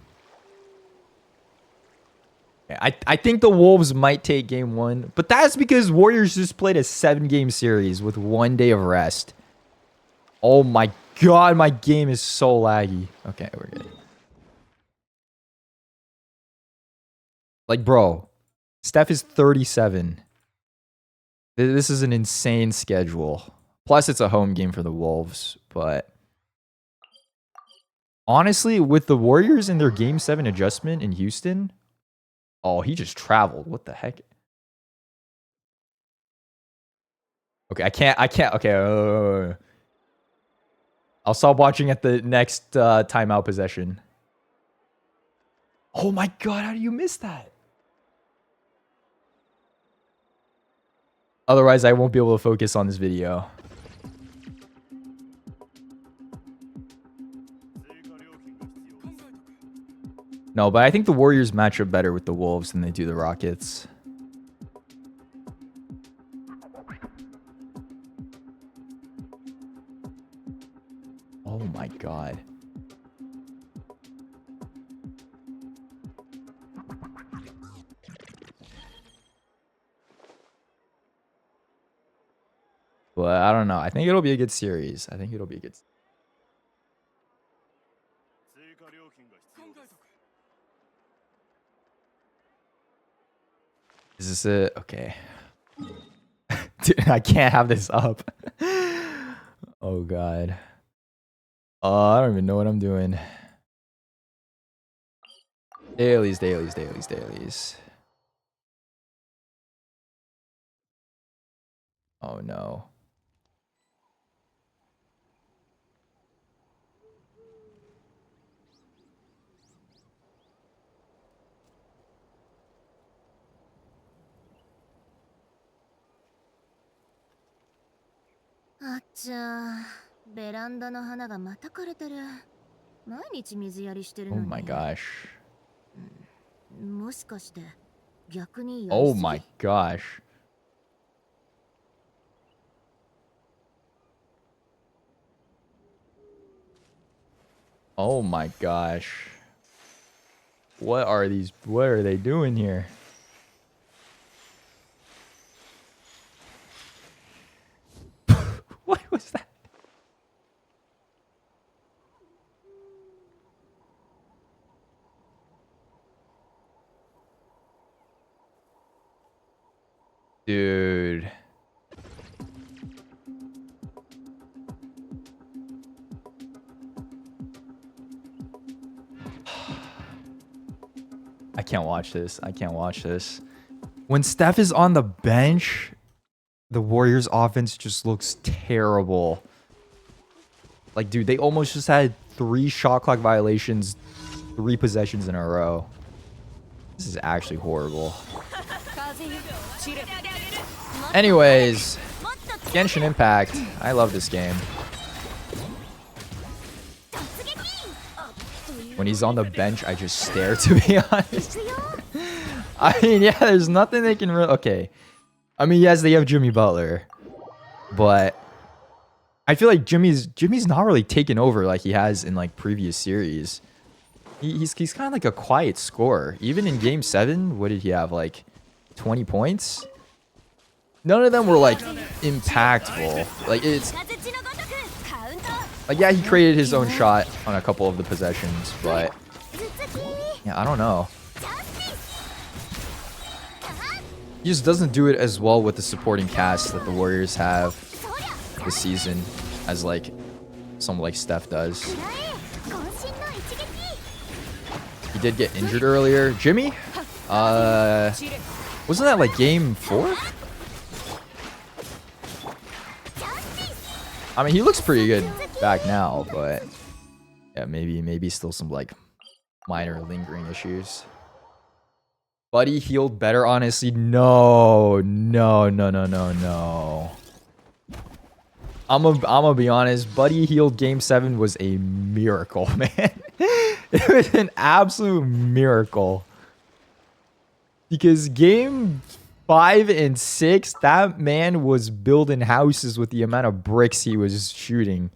I think the Wolves might take game 1, but that's because Warriors just played a 7-game series with 1 day of rest. Oh my god, my game is so laggy. Okay, we're good. Like, bro, Steph is 37. This is an insane schedule. Plus, it's a home game for the Wolves, but honestly, with the Warriors and their game 7 adjustment in Houston, oh, he just traveled. What the heck? Okay, I can't. Okay, I'll stop watching at the next timeout possession. Oh my god, how do you miss that? Otherwise, I won't be able to focus on this video. No, but I think the Warriors match up better with the Wolves than they do the Rockets. Oh my god. But I don't know. I think it'll be a good series. Is this it? Okay. Dude, I can't have this up. Oh god. I don't even know what I'm doing. Dailies. Oh no.あっちゃベランダの花がまた枯れてる。毎日水やりしてるの Oh に。 my gosh. もしかして逆にやりすぎ。 Oh my gosh. Oh my gosh. What are they doing here? What was that? Dude. I can't watch this. When Steph is on the bench, the Warriors offense just looks terrible. Like, dude, they almost just had 3 shot clock violations, 3 possessions in a row. This is actually horrible. Anyways, Genshin Impact. I love this game. When he's on the bench, I just stare, to be honest. I mean, yeah, there's nothing they can really... Okay. I mean, yes, they have Jimmy Butler. But I feel like Jimmy's not really taken over like he has in like previous series. He's kind of like a quiet scorer. Even in game 7, what did he have? Like 20 points? None of them were like impactful. Like it's like, yeah, he created his own shot on a couple of the possessions, but yeah, I don't know. He just doesn't do it as well with the supporting cast that the Warriors have this season as like someone like Steph does. He did get injured earlier. Jimmy? Wasn't that like game 4? I mean, he looks pretty good back now, but yeah, maybe still some like minor lingering issues. Buddy healed better, honestly. No. I'm gonna be honest. Buddy healed game 7 was a miracle, man. It was an absolute miracle. Because game 5 and 6, that man was building houses with the amount of bricks he was shooting.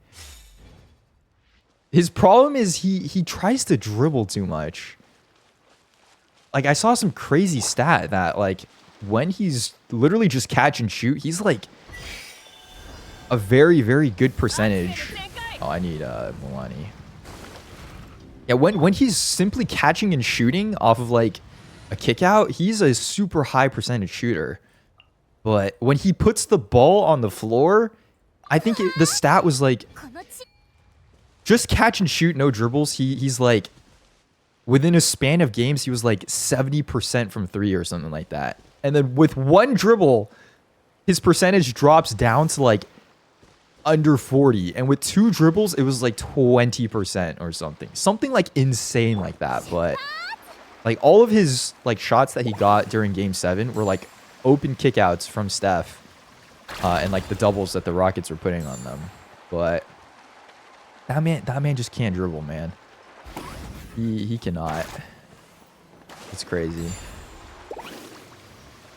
His problem is he tries to dribble too much. Like, I saw some crazy stat that, like, when he's literally just catch and shoot, he's, like, a very, very good percentage. Oh, I need, Milani. Yeah, when he's simply catching and shooting off of, like, a kick out, he's a super high percentage shooter. But when he puts the ball on the floor, I think the stat was, like, just catch and shoot, no dribbles. He's, like, within a span of games, he was like 70% from 3 or something like that. And then with one dribble, his percentage drops down to like under 40. And with 2 dribbles, it was like 20% or something. Something like insane like that. But like all of his like shots that he got during game 7 were like open kickouts from Steph. And like the doubles that the Rockets were putting on them. But that man just can't dribble, man. He cannot. It's crazy.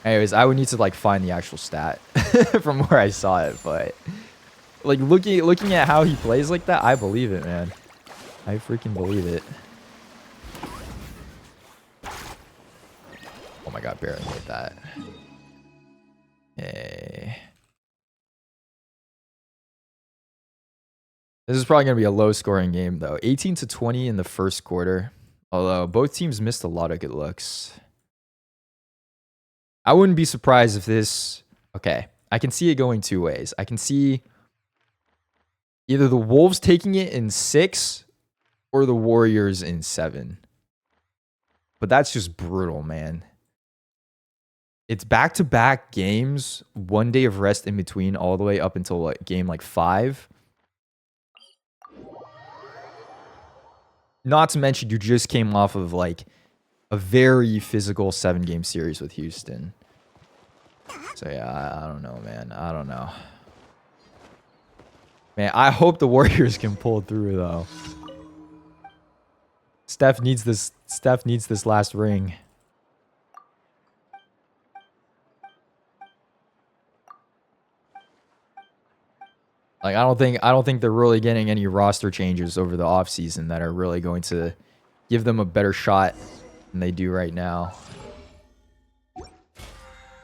Anyways, I would need to like find the actual stat from where I saw it, but like looking at how he plays like that, I believe it, man. I freaking believe it. Oh my god, barely made that. Hey. This is probably going to be a low-scoring game, though. 18-20 in the first quarter. Although, both teams missed a lot of good looks. I wouldn't be surprised if this... Okay, I can see it going 2 ways. I can see either the Wolves taking it in 6 or the Warriors in 7. But that's just brutal, man. It's back-to-back games, 1 day of rest in between, all the way up until like, game like 5. Not to mention, you just came off of like a very physical 7-game series with Houston. So yeah, I don't know, man. I don't know. Man, I hope the Warriors can pull through though. Steph needs this last ring. Like I don't think they're really getting any roster changes over the offseason that are really going to give them a better shot than they do right now.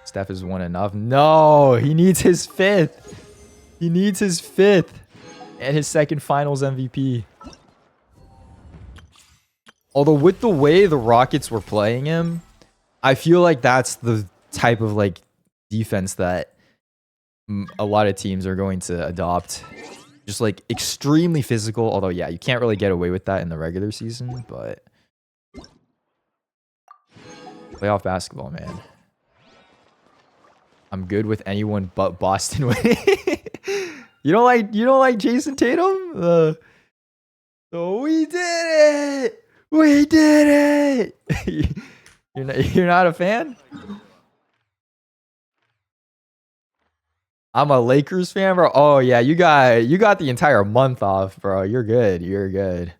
Steph has won enough. No, he needs his 5th. He needs his 5th and his 2nd finals MVP. Although with the way the Rockets were playing him, I feel like that's the type of like defense that a lot of teams are going to adopt. Just like extremely physical. Although, yeah, you can't really get away with that in the regular season, but playoff basketball, man. I'm good with anyone but Boston winning. You don't like Jason Tatum? Oh, we did it! We did it! You're not a fan? I'm a Lakers fan, bro. Oh yeah, you got the entire month off, bro. You're good. You're good.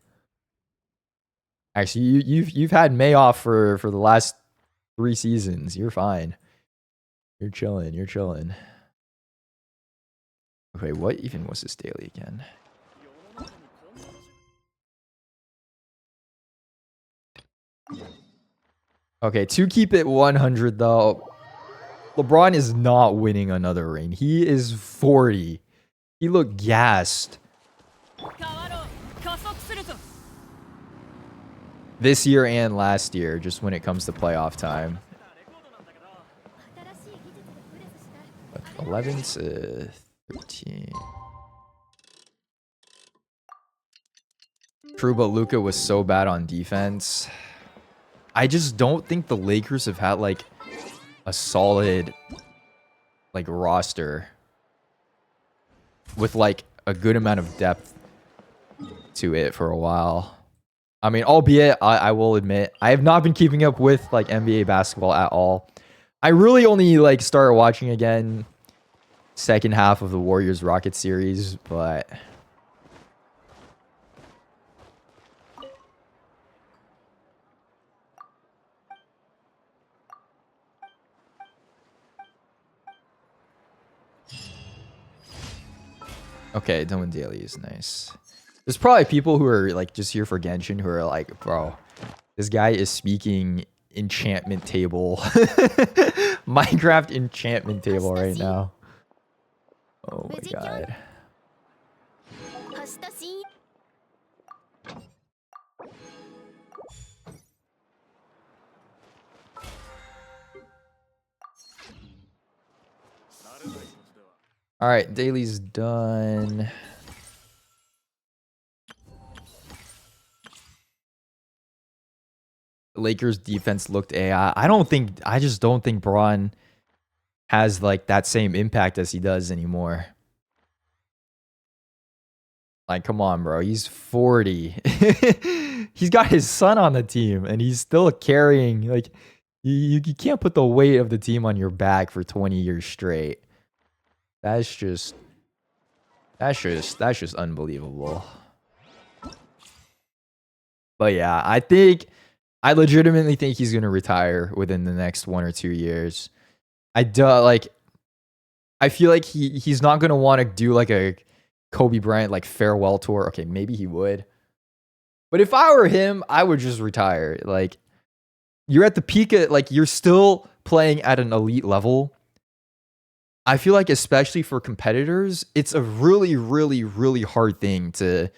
Actually, you've had May off for the last 3 seasons. You're fine. You're chilling. You're chilling. Okay, what even was this daily again? Okay, to keep it 100 though, LeBron is not winning another ring. He is 40. He looked gassed. This year and last year, just when it comes to playoff time. 11 to 13. True, but Luka was so bad on defense. I just don't think the Lakers have had like a solid like roster with like a good amount of depth to it for a while. I mean, albeit I will admit I have not been keeping up with like NBA basketball at all. I really only like started watching again second half of the Warriors Rockets series, but okay, done with daily is nice. There's probably people who are like just here for Genshin who are like, bro, this guy is speaking enchantment table. Minecraft enchantment table right now. Oh my god. All right, daily's done. Lakers defense looked AI. I just don't think Braun has like that same impact as he does anymore. Like, come on, bro. He's 40. He's got his son on the team and he's still carrying, like, you can't put the weight of the team on your back for 20 years straight. That's just unbelievable. But yeah, I legitimately think he's gonna retire within the next 1 or 2 years. I feel like he's not gonna want to do like a Kobe Bryant like farewell tour. Okay, maybe he would. But if I were him, I would just retire. Like, you're at the peak of, like, you're still playing at an elite level. I feel like especially for competitors, it's a really, really, really hard thing to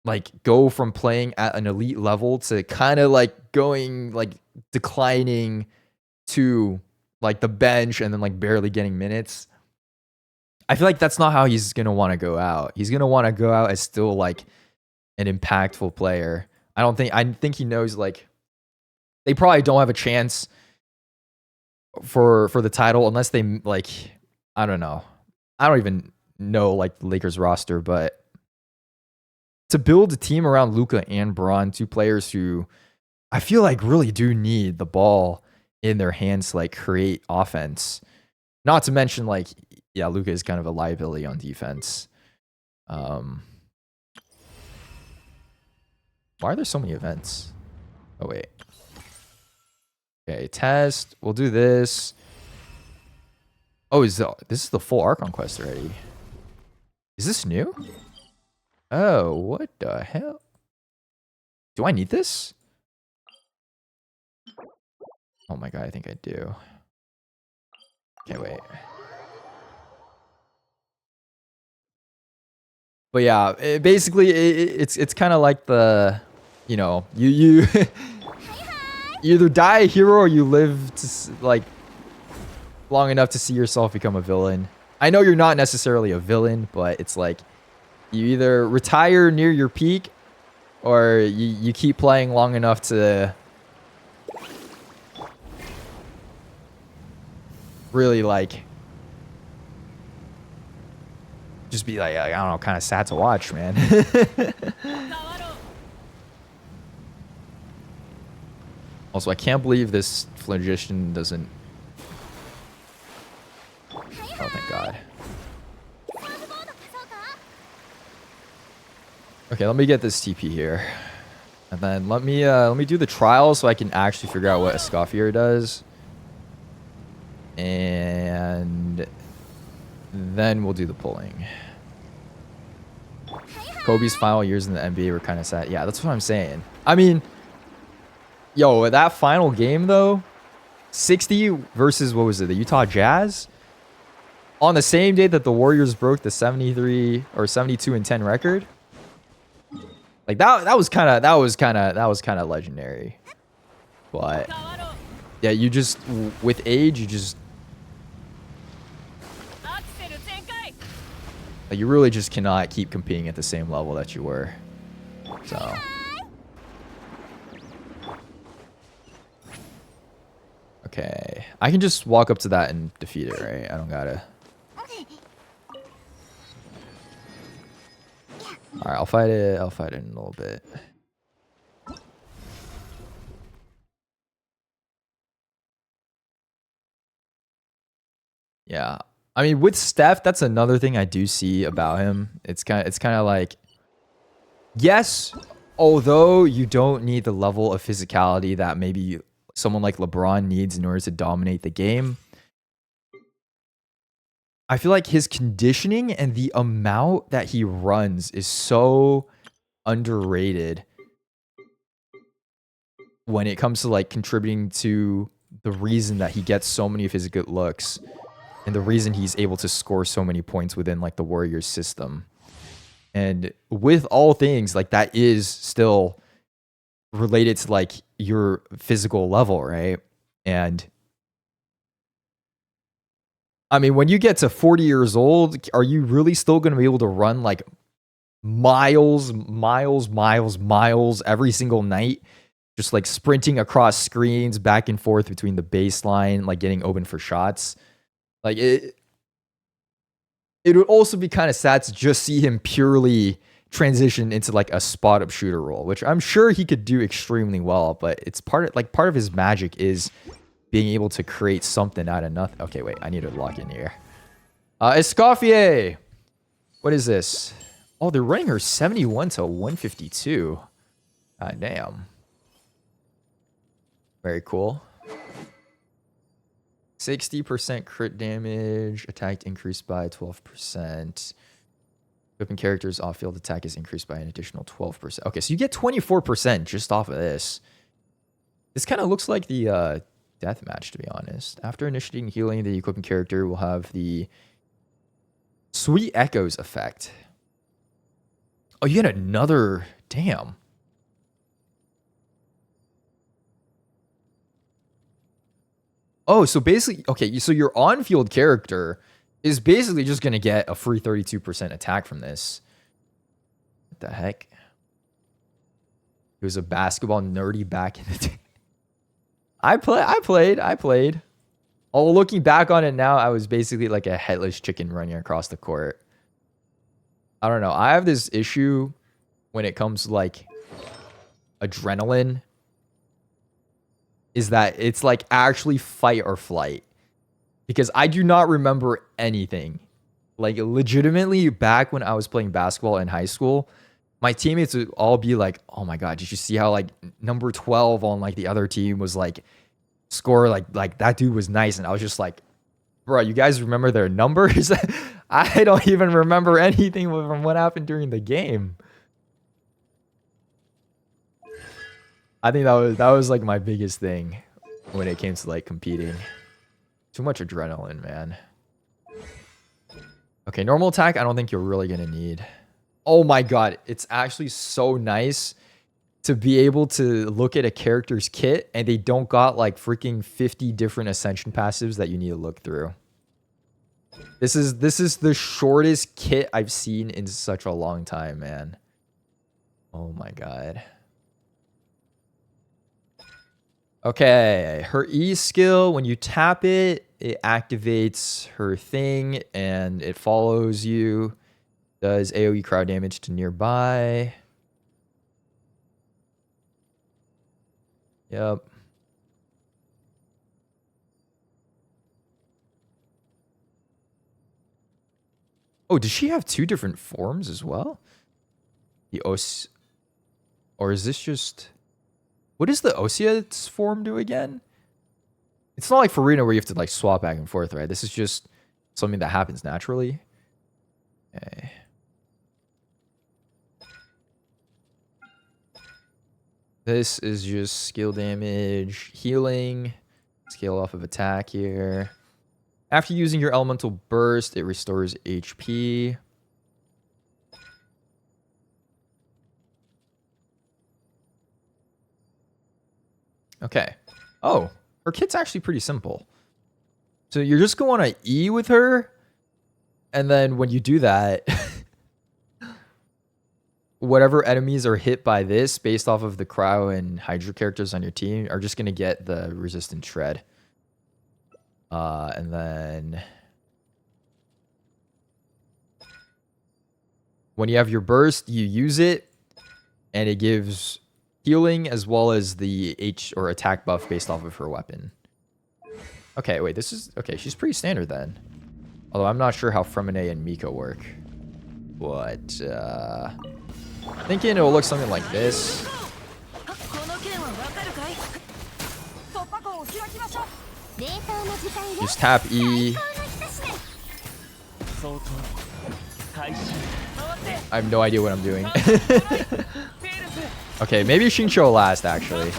like go from playing at an elite level to kind of like going like declining to like the bench and then like barely getting minutes. I feel like that's not how he's going to want to go out. He's going to want to go out as still like an impactful player. I think he knows like they probably don't have a chance for the title unless they like, I don't know. I don't even know like the Lakers roster, but to build a team around Luka and Braun, two players who I feel like really do need the ball in their hands to like create offense. Not to mention like, yeah, Luka is kind of a liability on defense. Why are there so many events? Oh wait. Okay, test. We'll do this. Oh, this is the full Archon quest already. Is this new? Oh, what the hell? Do I need this? Oh my god, I think I do. Okay, wait. But yeah, it's kind of like the, you know, you you either die a hero or you live to like long enough to see yourself become a villain. I know you're not necessarily a villain, but it's like you either retire near your peak or you keep playing long enough to really like just be like, I don't know, kind of sad to watch, man. Also, I can't believe this phlogiston doesn't... Oh, thank God. Okay, let me get this TP here. And then let me do the trial so I can actually figure out what Escoffier does. And then we'll do the pulling. Kobe's final years in the NBA were kind of sad. Yeah, that's what I'm saying. I mean, yo, that final game though, 60 versus what was it, the Utah Jazz? On the same day that the Warriors broke the 73 or 72-10 record. Like that was kind of legendary. But yeah, you just with age, you just like, you really just cannot keep competing at the same level that you were. So okay, I can just walk up to that and defeat it, right? I don't gotta. All right, I'll fight it. I'll fight it in a little bit. Yeah, I mean, with Steph, that's another thing I do see about him. It's kind of like, yes, although you don't need the level of physicality that maybe someone like LeBron needs in order to dominate the game, I feel like his conditioning and the amount that he runs is so underrated when it comes to like contributing to the reason that he gets so many of his good looks and the reason he's able to score so many points within like the Warriors system. And with all things, like that is still related to like your physical level, right? And I mean, when you get to 40 years old, are you really still going to be able to run like miles every single night? Just like sprinting across screens back and forth between the baseline, like getting open for shots. Like it would also be kind of sad to just see him purely transition into like a spot up shooter role, which I'm sure he could do extremely well, but it's part of his magic is being able to create something out of nothing. Okay, wait, I need to lock in here. Escoffier! What is this? Oh, they're running her 71 to 152. God damn. Very cool. 60% crit damage. Attack increased by 12%. Equipping characters off-field attack is increased by an additional 12%. Okay, so you get 24% just off of this. This kind of looks like the death match, to be honest. After initiating healing, the equipping character will have the Sweet Echoes effect. Oh, you get another... Damn. Oh, so basically... Okay, so your on-field character is basically just going to get a free 32% attack from this. What the heck? He was a basketball nerdy back in the day. I played. Oh, looking back on it now, I was basically like a headless chicken running across the court. I don't know. I have this issue when it comes to like adrenaline. Is that it's like actually fight or flight. Because I do not remember anything. Like legitimately back when I was playing basketball in high school, my teammates would all be like, oh my God, did you see how like number 12 on like the other team was like score like that dude was nice. And I was just like, bro, you guys remember their numbers? I don't even remember anything from what happened during the game. I think that was like my biggest thing when it came to like competing. Too much adrenaline, man. Okay, normal attack, I don't think you're really going to need. Oh my God, it's actually so nice to be able to look at a character's kit and they don't got like freaking 50 different ascension passives that you need to look through. This is the shortest kit I've seen in such a long time, man. Oh my God. Okay, her E skill, when you tap it, it activates her thing and it follows you. Does AoE crowd damage to nearby. Yep. Oh, does she have two different forms as well? The Os... Or is this just... What does the Osia's form do again? It's not like Farina where you have to like swap back and forth, right? This is just something that happens naturally. Okay. This is just skill damage, healing, scale off of attack here. After using your elemental burst, it restores HP. Okay. Oh, her kit's actually pretty simple. So you're just going to E with her. And then when you do that, whatever enemies are hit by this based off of the Cryo and Hydra characters on your team are just going to get the resistant shred. And then when you have your burst, you use it and it gives healing as well as the H or attack buff based off of her weapon. Okay, wait, this is... Okay, she's pretty standard then. Although I'm not sure how Fremine and Miko work. But, thinking it will look something like this. Just tap E. I have no idea what I'm doing. Okay, maybe Shincho last, actually.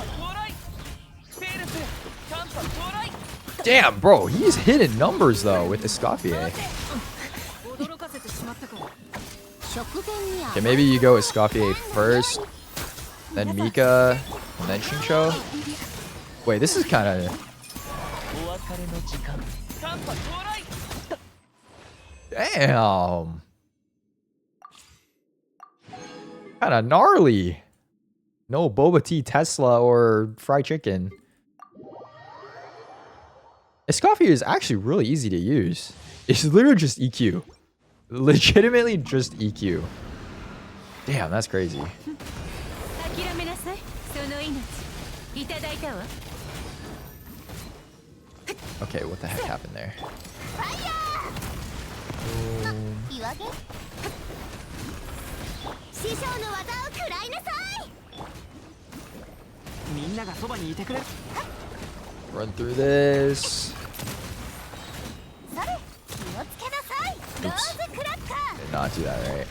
Damn, bro, he's hitting numbers, though, with Escoffier. Okay, maybe you go Escoffier first, then Mika, and then Shincho. Wait, this is kind of... Damn. Kind of gnarly. No boba tea, Tesla, or fried chicken. Escoffier is actually really easy to use. It's literally just EQ. Legitimately just EQ. Damn, that's crazy. Okay, what the heck happened there? Run through this. Oops. Did not do that right.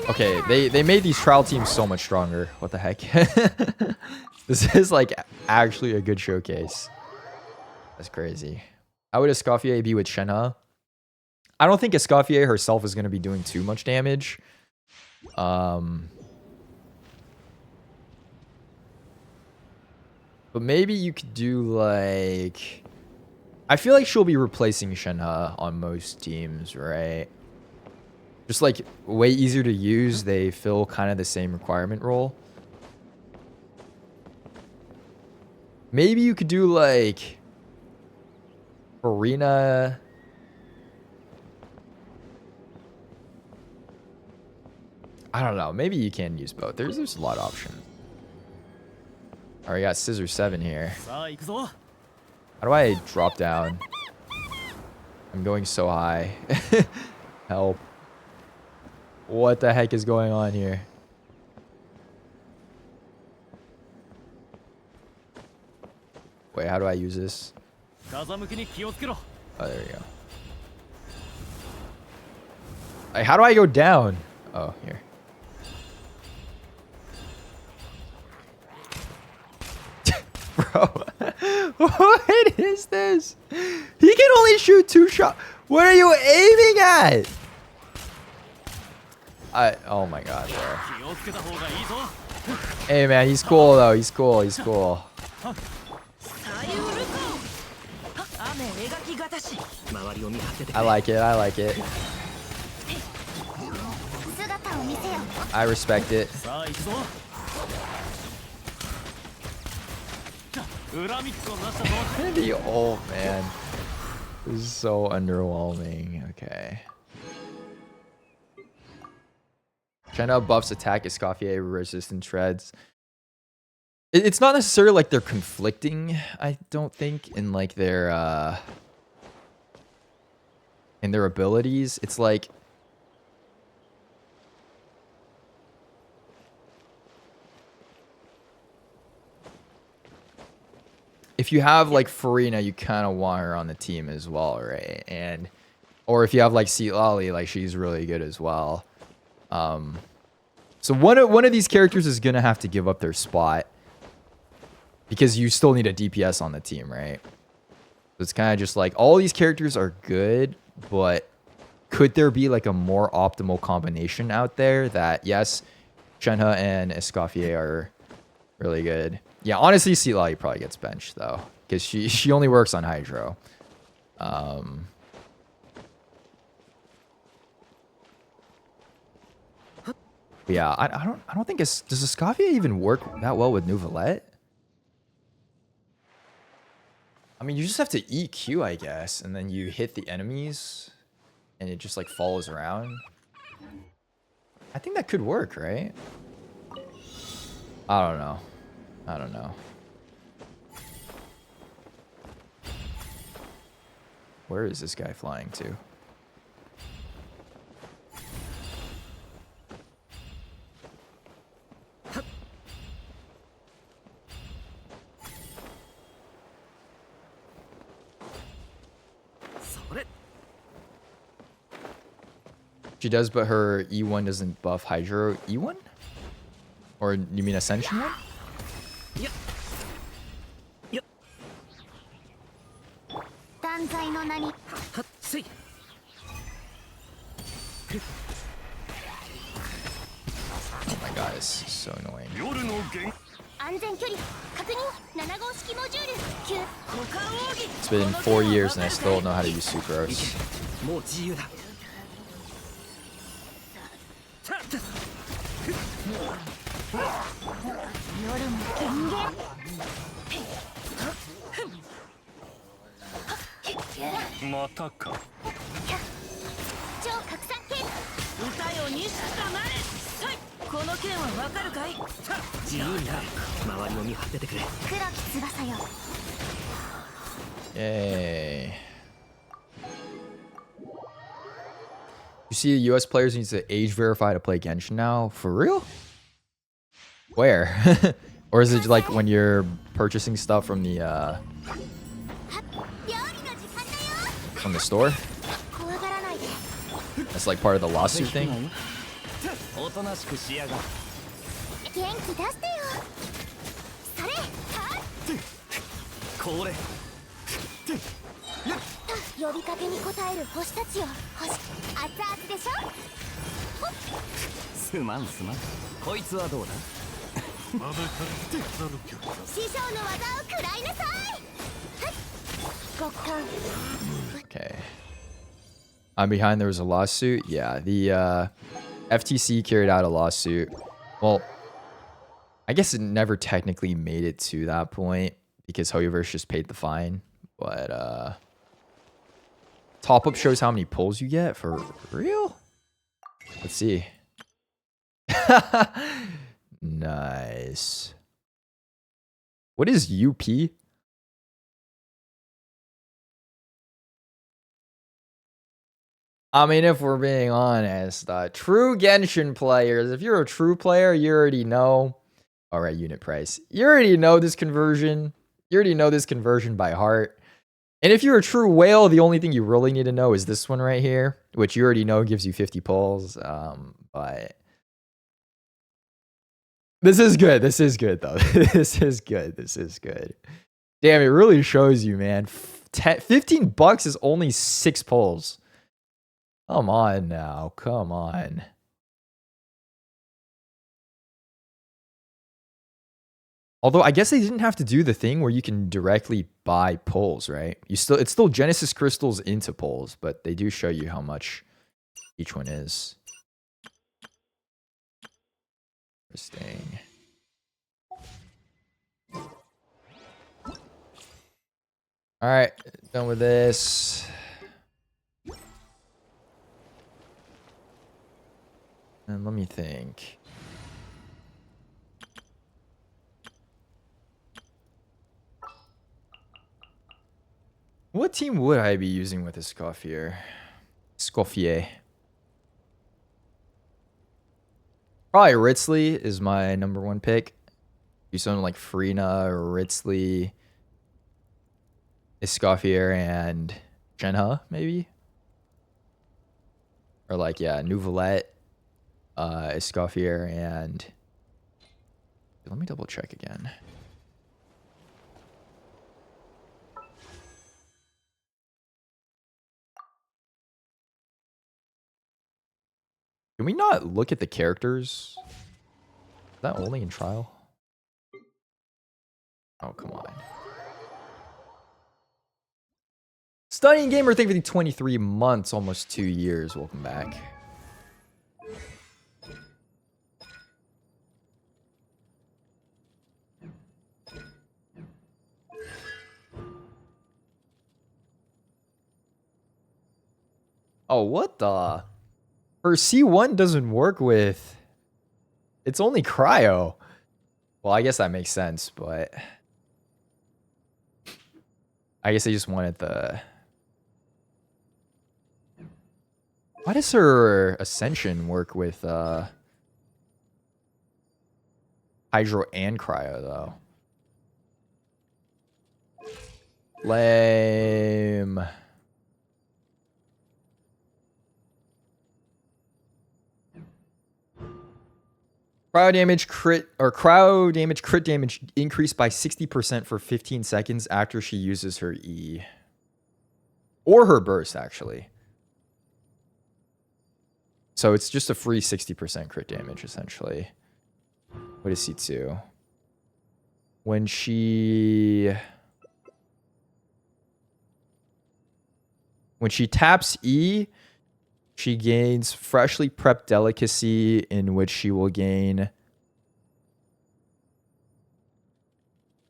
Okay, they made these trial teams so much stronger. What the heck? This is like actually a good showcase. That's crazy. How would Escoffier be with Shenhe? I don't think Escoffier herself is going to be doing too much damage. But maybe you could do like... I feel like she'll be replacing Shenhe on most teams, right? Just like way easier to use. They fill kind of the same requirement role. Maybe you could do like... Arena... I don't know. Maybe you can use both. There's a lot of options. Alright, got Scissor 7 here. How do I drop down? I'm going so high. Help. What the heck is going on here? Wait, how do I use this? Oh, there we go. Like, how do I go down? Oh, here. Bro, what is this? He can only shoot 2 shots. What are you aiming at? Oh my god, bro. Hey man, he's cool though. He's cool. He's cool. I like it. I like it. I respect it. The old man. This is so underwhelming. Okay. Shenhe buffs attack, Escoffier resistant shreds. It's not necessarily like they're conflicting, I don't think, in like their abilities. It's like if you have like Farina, you kind of want her on the team as well, right? And or if you have like Lali, like she's really good as well. So one of these characters is gonna have to give up their spot because you still need a DPS on the team, right? So it's kind of just like all these characters are good, but could there be like a more optimal combination out there that yes, Shenhe and Escoffier are really good. Yeah, honestly, Lali probably gets benched though because she only works on Hydro. Yeah, I don't think does Escoffier even work that well with Neuvillette? I mean, you just have to EQ, I guess, and then you hit the enemies, and it just like follows around. I think that could work, right? I don't know. I don't know. Where is this guy flying to? She does, but her E1 doesn't buff Hydro E1? Or you mean Ascension 1? Yep. Yep. 断罪の名に はっせい Oh my god, this is so annoying. 夜の限安全距離確認7号式モジュール9 It's been 4 years and I still don't know how to use Sucrose. もう自由だ夜の権限またか超拡散剣歌よにしかなれこの剣はわかるかい自由になれ周りを見張っててくれ黒き翼よ Yay. You see, US players need to age verify to play Genshin now? For real? Where? Or is it like when you're purchasing stuff from the 料理の時間だよ from the store? 怖がらないで That's like part of the lawsuit thing? おとなしくしやが元気出してよそれはこれ呼びかけに応える星たちよ星熱々でしょすまんすまんこいつはどうだ師匠の技を食らいなさい極寒 Okay. I'm behind. There was a lawsuit. Yeah, the FTC carried out a lawsuit. Well, I guess it never technically made it to that point because Hoyoverse just paid the fine. But top up shows how many pulls you get for real. Let's see. Nice. What is UP? I mean, if we're being honest, true Genshin players, if you're a true player, you already know. All right, unit price. You already know this conversion. You already know this conversion by heart. And if you're a true whale, the only thing you really need to know is this one right here, which you already know gives you 50 pulls. But this is good. This is good, though. This is good. This is good. Damn, it really shows you, man. 15 bucks is only 6 pulls. Come on now. Come on. Although I guess they didn't have to do the thing where you can directly buy pulls, right? It's still Genesis crystals into pulls, but they do show you how much each one is. Interesting. All right, done with this. And let me think. What team would I be using with Escoffier? Escoffier. Probably Ritzley is my #1 pick. Do something like Freena or Ritzley, Escoffier, and Shenhe, maybe? Or like, yeah, Nouvelette, Escoffier, and... Let me double check again. Can we not look at the characters? Is that only in trial? Oh, come on. Stunning Gamer, thank you for the 23 months, almost 2 years. Welcome back. Oh, what the? Her C1 doesn't work with... It's only cryo. Well, I guess that makes sense, but... I guess I just wanted the... Why does her Ascension work with Hydro and Cryo, though? Lame. Cryo damage crit damage increased by 60% for 15 seconds after she uses her E. Or her burst, actually. So it's just a free 60% crit damage, essentially. What is C2? When she taps E, she gains freshly prepped delicacy, in which she will gain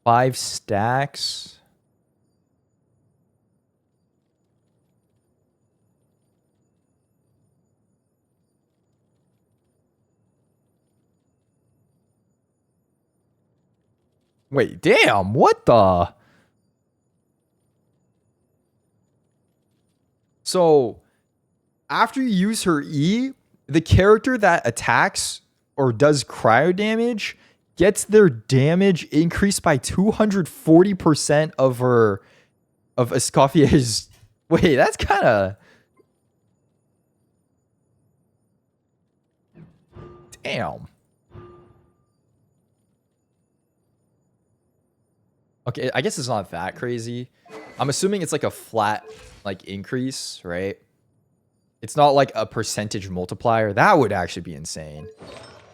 5 stacks. Wait, damn, what the? So, after you use her E, the character that attacks or does cryo damage gets their damage increased by 240% of Escoffier's. Wait, that's kind of. Damn. Okay, I guess it's not that crazy. I'm assuming it's like a flat like increase, right? It's not like a percentage multiplier. That would actually be insane.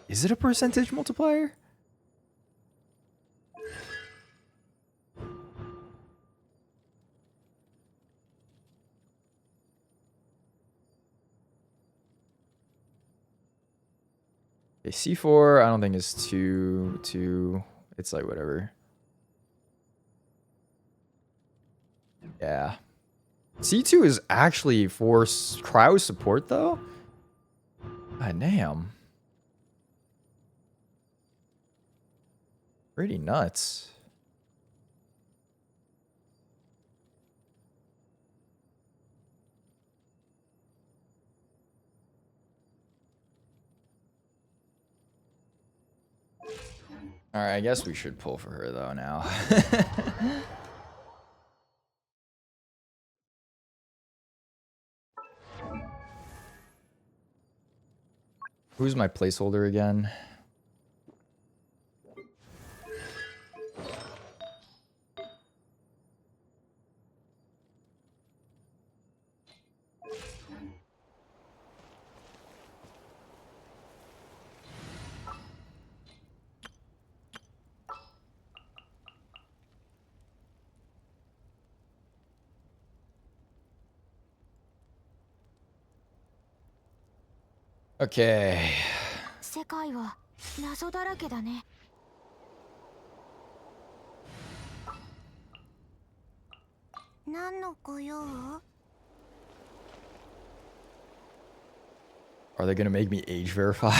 Is it a percentage multiplier? Okay, C4, I don't think is too. It's like whatever. Yeah. C2 is actually for cryo support though? God damn. Pretty nuts. Alright, I guess we should pull for her though now. Who's my placeholder again? Okay. 世界は謎だらけだね。何の御用？ Are they gonna make me age verify?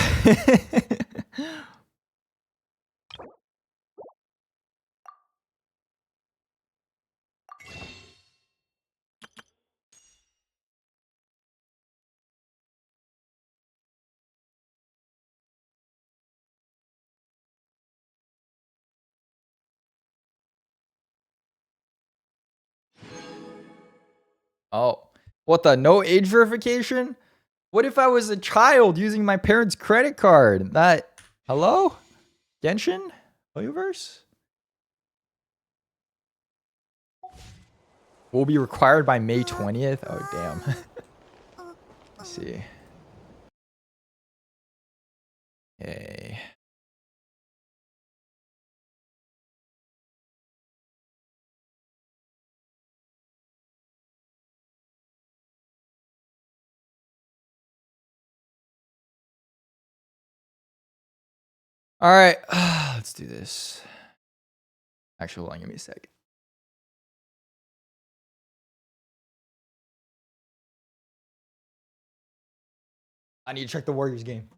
Oh, what the? No age verification? What if I was a child using my parents' credit card? That, hello? Genshin? Universe? Will be required by May 20th? Oh, damn. Let's see. Okay. All right, let's do this. Actually, hold on, give me a sec. I need to check the Warriors game.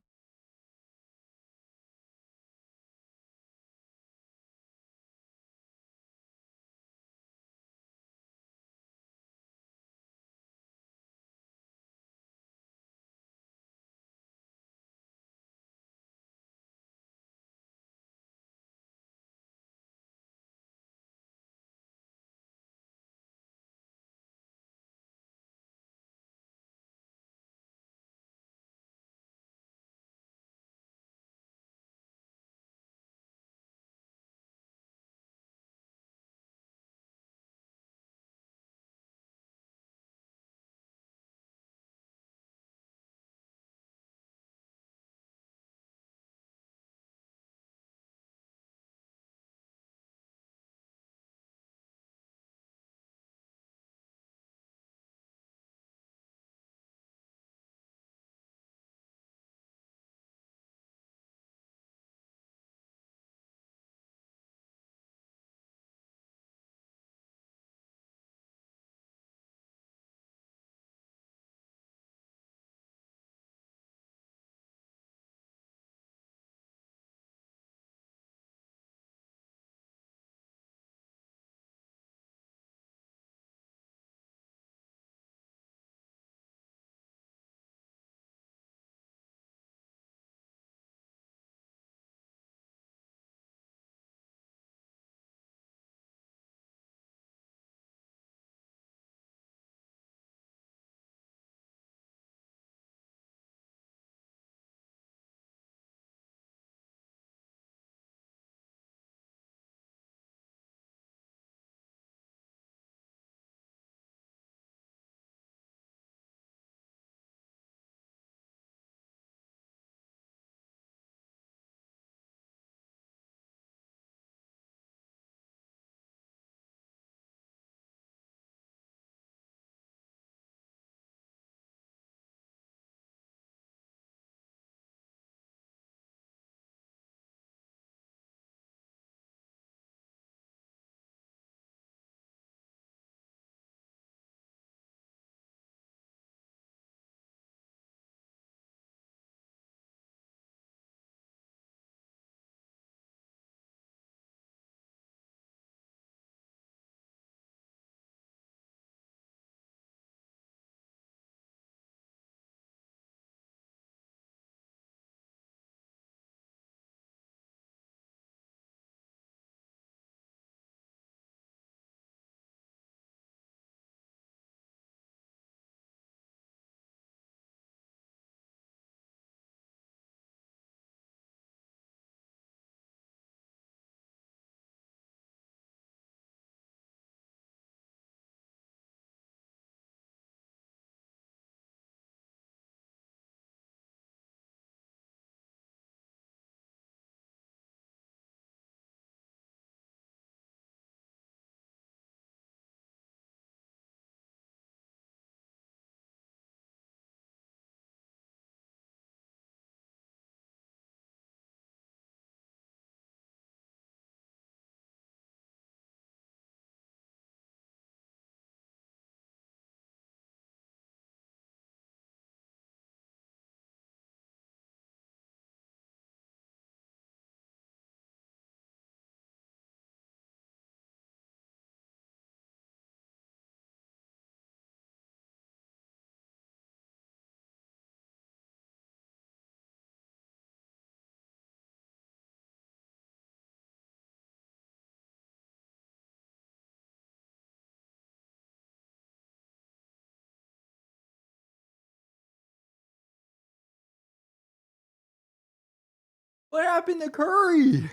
What happened to Curry?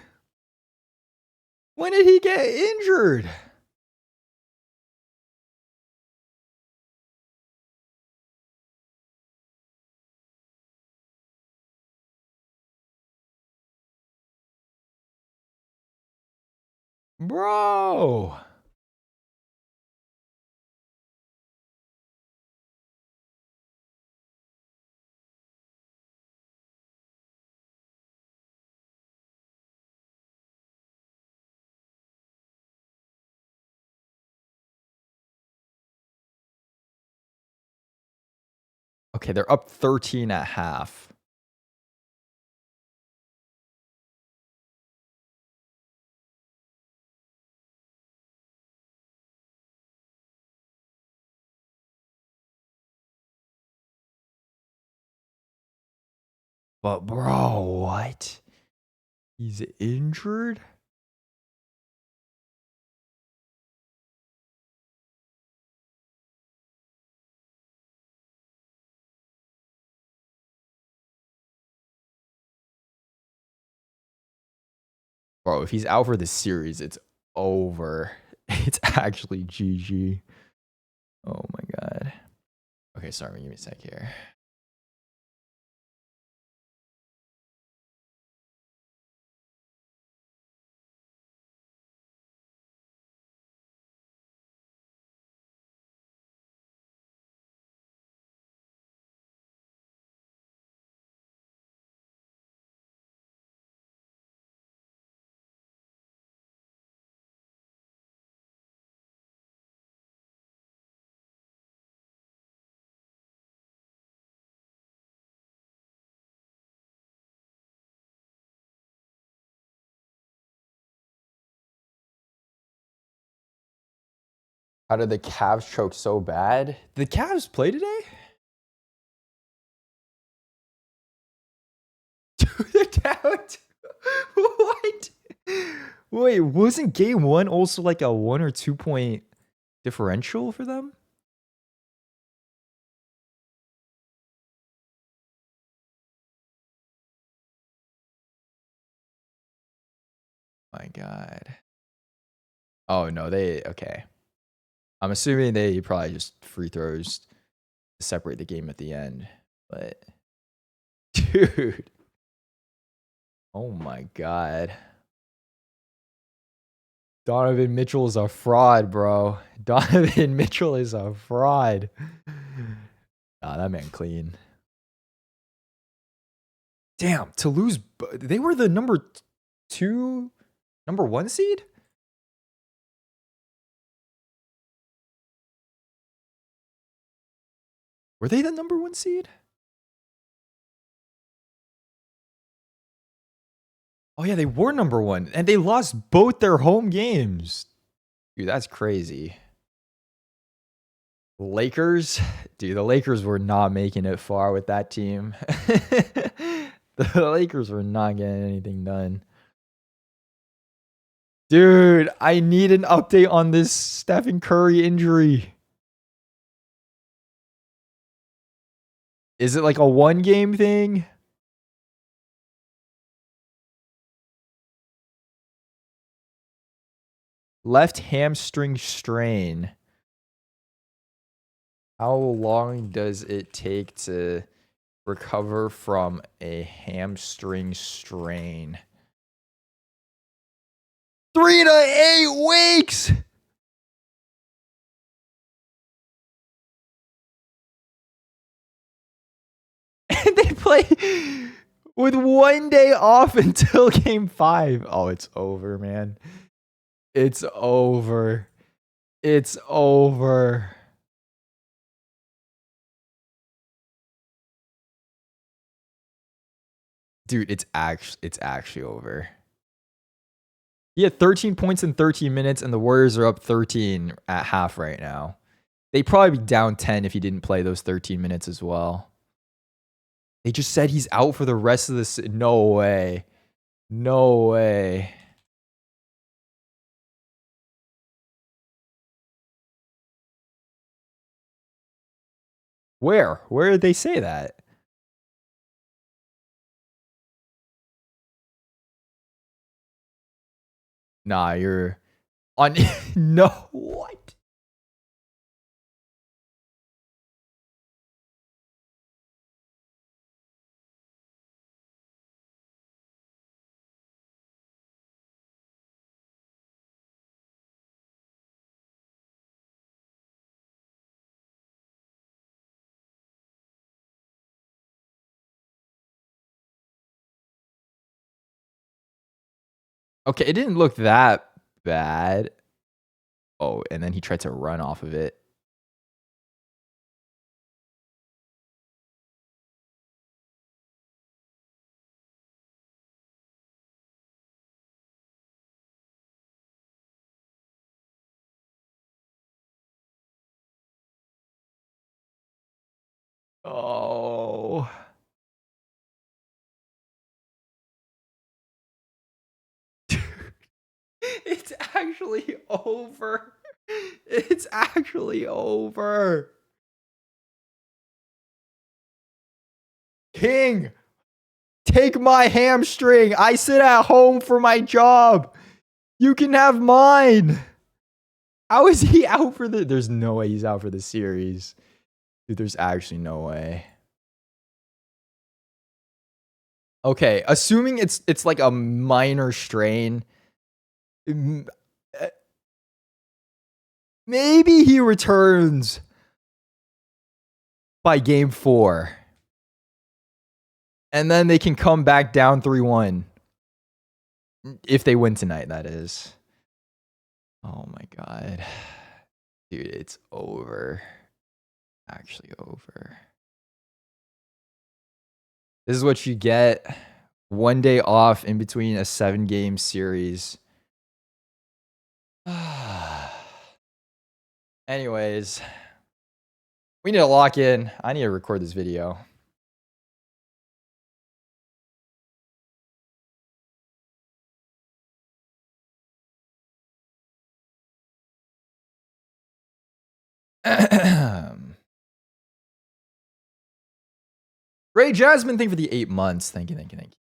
When did he get injured? Bro. Okay, they're up 13 at half. But bro, what? He's injured? Bro, if he's out for the series, it's over. It's actually GG. Oh my god. Okay, sorry, give me a sec here. How did the Cavs choke so bad? Did the Cavs play today? Dude, they're down. What? Wait, wasn't game one also like a 1 or 2 point differential for them? My god. Oh no, okay. I'm assuming they probably just free throws to separate the game at the end. But dude. Oh my god. Donovan Mitchell is a fraud, bro. Donovan Mitchell is a fraud. Nah, that man clean. Damn, to lose, they were the number 1 seed? Were they the number 1 seed? Oh yeah, they were number 1, and they lost both their home games. Dude, that's crazy. Lakers? Dude, the Lakers were not making it far with that team. The Lakers were not getting anything done. Dude, I need an update on this Stephen Curry injury. Is it like a 1-game thing? Left hamstring strain. How long does it take to recover from a hamstring strain? 3 to 8 weeks! And they play with 1 day off until game 5. Oh, it's over, man. It's over. It's over. Dude, it's actually over. He had 13 points in 13 minutes, and the Warriors are up 13 at half right now. They'd probably be down 10 if he didn't play those 13 minutes as well. They just said he's out for the rest of this. No way. No way. Where? Where did they say that? Nah, you're on. No, what? Okay, it didn't look that bad. Oh, and then he tried to run off of it. Oh. It's actually over. It's actually over. King, take my hamstring. I sit at home for my job. You can have mine. How is he out for the... There's no way he's out for the series. Dude, there's actually no way. Okay, assuming it's like a minor strain. Maybe he returns by game 4. And then they can come back down 3-1. If they win tonight, that is. Oh my god. Dude, it's over. Actually over. This is what you get. 1 day off in between a 7-game series. Anyways. We need to lock in. I need to record this video. Ray Jasmine, thank you for the 8 months. Thank you, thank you, thank you.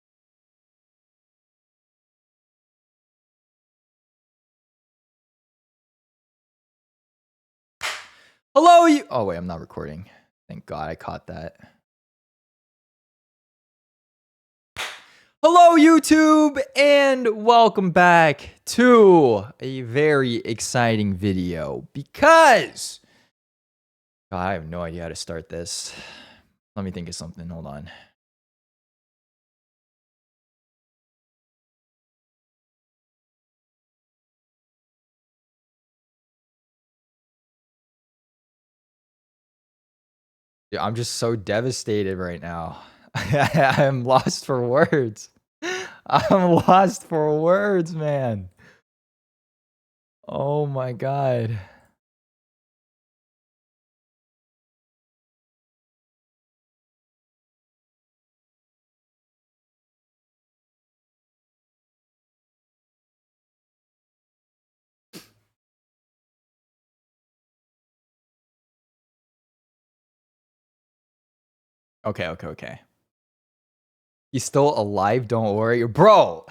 Hello, you. Oh, wait, I'm not recording. Thank God I caught that. Hello, YouTube, and welcome back to a very exciting video because God, I have no idea how to start this. Let me think of something. Hold on. Dude, I'm just so devastated right now. I'm lost for words. I'm lost for words, man. Oh my God. Okay. He's still alive, don't worry. Bro!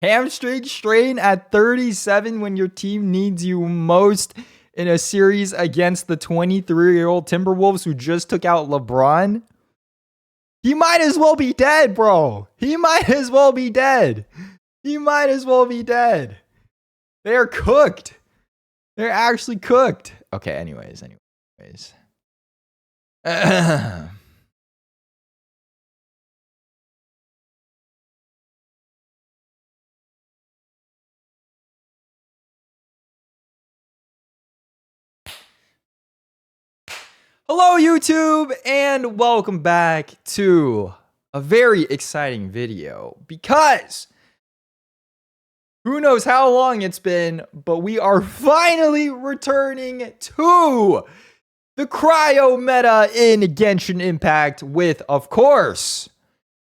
Hamstring strain at 37 when your team needs you most in a series against the 23-year-old Timberwolves who just took out LeBron? He might as well be dead, bro. He might as well be dead. He might as well be dead. They're cooked. They're actually cooked. Okay, anyways. Hello, YouTube, and welcome back to a very exciting video because who knows how long it's been, but we are finally returning to the cryo meta in Genshin Impact with, of course,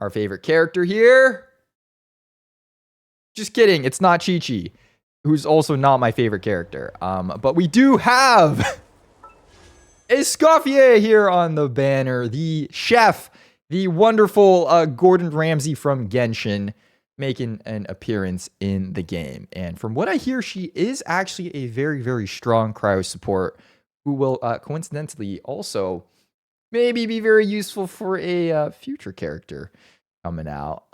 our favorite character here. Just kidding, it's not Chi-Chi, who's also not my favorite character. But we do have Escoffier here on the banner, the chef, the wonderful Gordon Ramsay from Genshin. making an appearance in the game. And from what I hear, she is actually a very, very strong cryo support who will coincidentally also maybe be very useful for a future character coming out.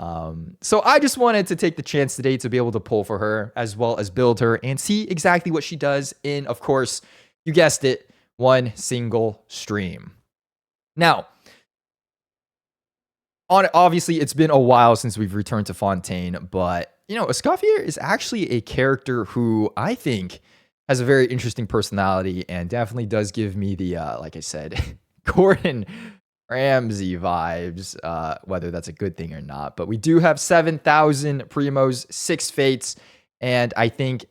So I just wanted to take the chance today to be able to pull for her as well as build her and see exactly what she does in, of course, you guessed it, one single stream. Now, obviously, it's been a while since we've returned to Fontaine, but, Escoffier is actually a character who I think has a very interesting personality and definitely does give me the, like I said, Gordon Ramsay vibes, whether that's a good thing or not. But we do have 7,000 Primos, 6 Fates, and I think,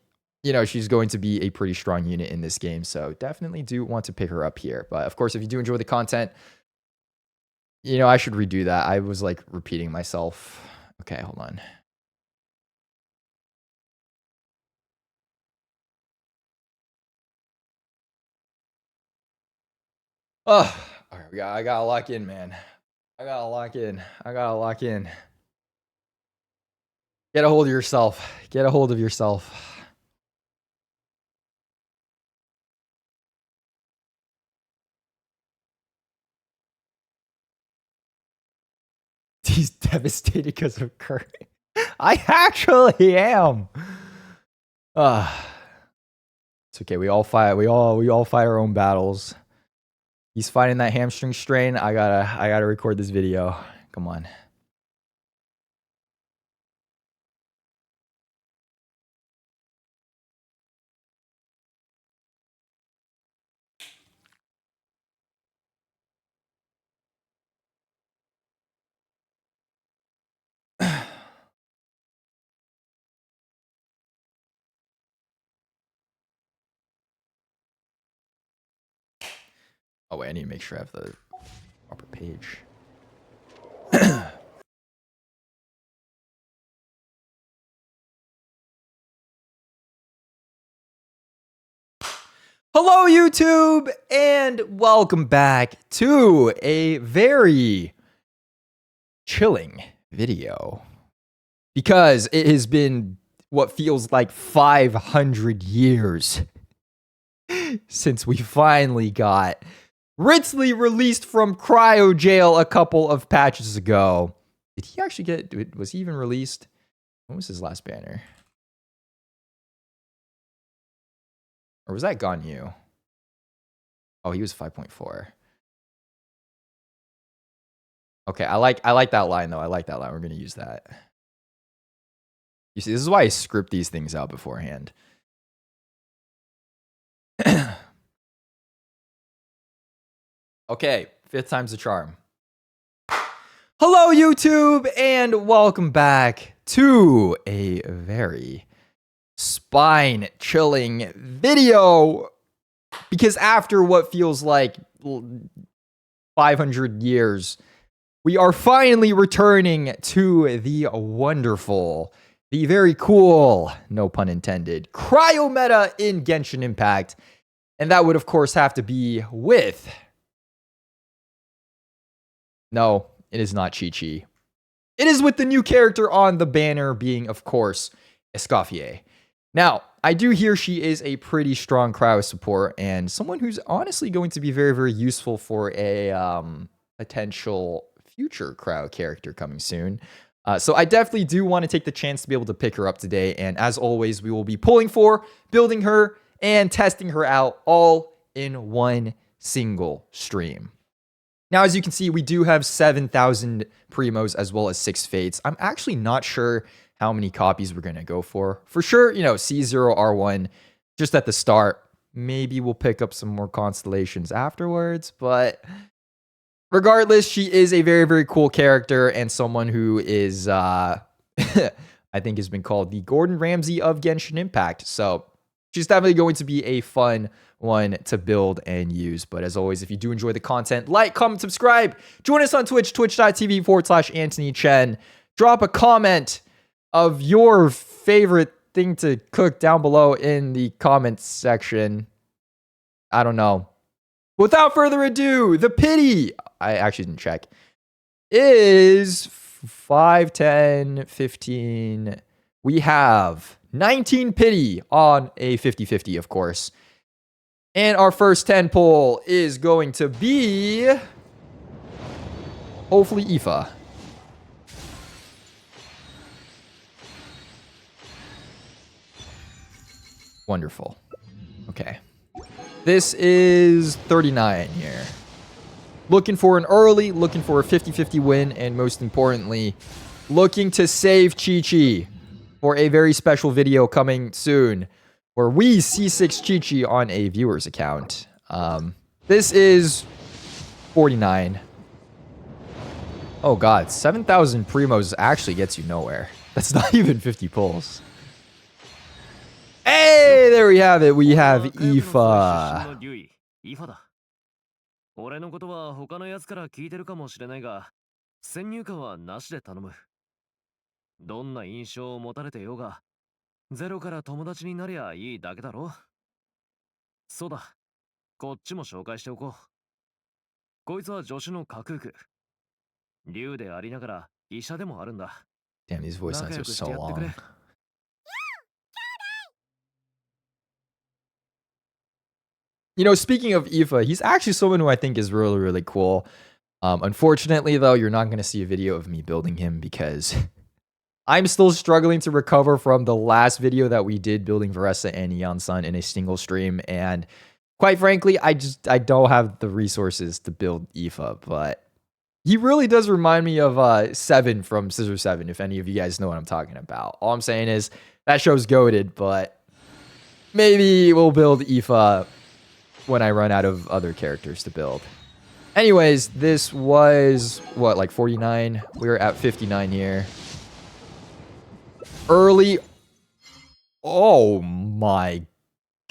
she's going to be a pretty strong unit in this game. So definitely do want to pick her up here. But of course, if you do enjoy the content, I should redo that. I was like repeating myself. Okay, hold on. Oh, all right, I gotta lock in, man. I gotta lock in. Get a hold of yourself. Get a hold of yourself. He's devastated because of Kurt. I actually am. It's okay. We all fight. We all fight our own battles. He's fighting that hamstring strain. I gotta record this video. Come on. Oh wait, I need to make sure I have the proper page. Hello, YouTube, and welcome back to a very chilling video. Because it has been what feels like 500 years since we finally got Ritsley released from cryo jail a couple of patches ago. Did he actually was he even released? When was his last banner? Or was that Ganyu? Oh, he was 5.4. Okay, I like that line though. I like that line. We're gonna use that. You see, this is why I script these things out beforehand. Okay, 5th time's the charm. Hello, YouTube, and welcome back to a very spine-chilling video. Because after what feels like 500 years, we are finally returning to the wonderful, the very cool, no pun intended, cryo meta in Genshin Impact. And that would, of course, have to be with... No, it is not Chi-Chi. It is with the new character on the banner being, of course, Escoffier. Now, I do hear she is a pretty strong cryo support and someone who's honestly going to be very, very useful for a potential future cryo character coming soon. So I definitely do want to take the chance to be able to pick her up today. And as always, we will be pulling for, building her, and testing her out all in one single stream. Now, as you can see, we do have 7,000 Primos as well as 6 Fates. I'm actually not sure how many copies we're going to go for. For sure, C0R1 just at the start. Maybe we'll pick up some more constellations afterwards. But regardless, she is a very, very cool character and someone who is, I think has been called the Gordon Ramsay of Genshin Impact. So she's definitely going to be a fun one to build and use. But as always, if you do enjoy the content, like, comment, subscribe. Join us on Twitch, twitch.tv/antonychenn. Drop a comment of your favorite thing to cook down below in the comments section. I don't know. Without further ado, the pity, I actually didn't check, is 5, 10, 15. We have 19 pity on a 50-50, of course. And our first 10 pull is going to be... hopefully Aoife. Wonderful. Okay. This is 39 here. Looking for an early, looking for a 50-50 win, and most importantly, looking to save Chi-Chi for a very special video coming soon, where we C6 Chi-Chi on a viewer's account. This is 49. Oh god, 7,000 primos actually gets you nowhere. That's not even 50 pulls. Hey, there we have it. We have Aoife. 俺のことは他のやつから聞いてるかもしれないが、先入観はなしで頼む。どんな印象を持たれてようが、ゼロから友達になりゃいいだけだろ。そうだ、こっちも紹介しておこう。こいつは助手のカクーク。竜でありながら医者でもあるんだ。Damn, these voice lines are so long. You know, speaking of Aoife, he's actually someone who I think is really, really cool. Unfortunately, though, you're not going to see a video of me building him because I'm still struggling to recover from the last video that we did building Varessa and Neon Sun in a single stream. And quite frankly, I don't have the resources to build Aoife, but he really does remind me of 7 from Scissor 7, if any of you guys know what I'm talking about. All I'm saying is that show's goated, but maybe we'll build Aoife when I run out of other characters to build. Anyways, this was, what, like 49? We're at 59 here. Early. Oh my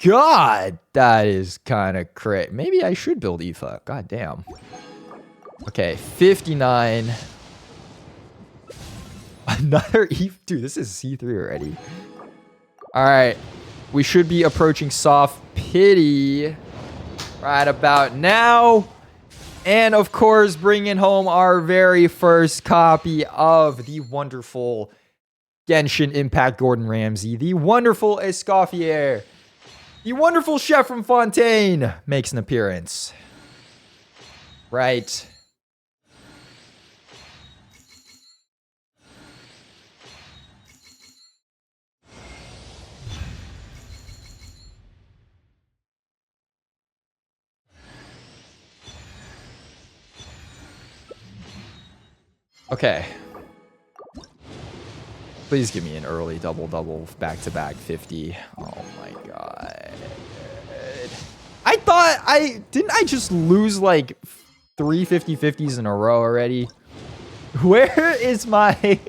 god. That is kind of crazy. Maybe I should build Aoife. God damn. Okay, 59. Another Aoife. Dude, this is C3 already. Alright. We should be approaching soft pity right about now. And of course, bringing home our very first copy of the wonderful Genshin Impact Gordon Ramsay, the wonderful Escoffier, the wonderful chef from Fontaine makes an appearance. Right. Okay. Please give me an early double-double back-to-back 50. Oh my god. I thought didn't I just lose like 3 50-50s in a row already? Where is my...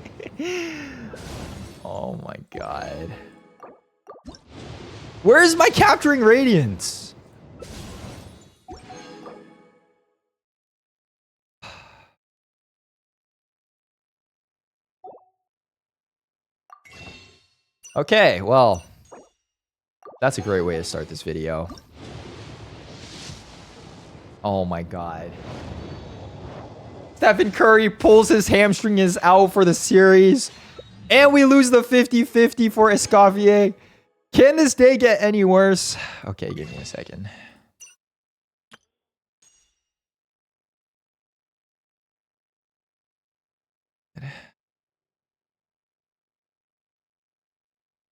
Oh my god. Where is my capturing radiance? Okay, well, that's a great way to start this video. Oh my god. Stephen Curry pulls his hamstring is out for the series. And we lose the 50-50 for Escoffier. Can this day get any worse? Okay, give me a second.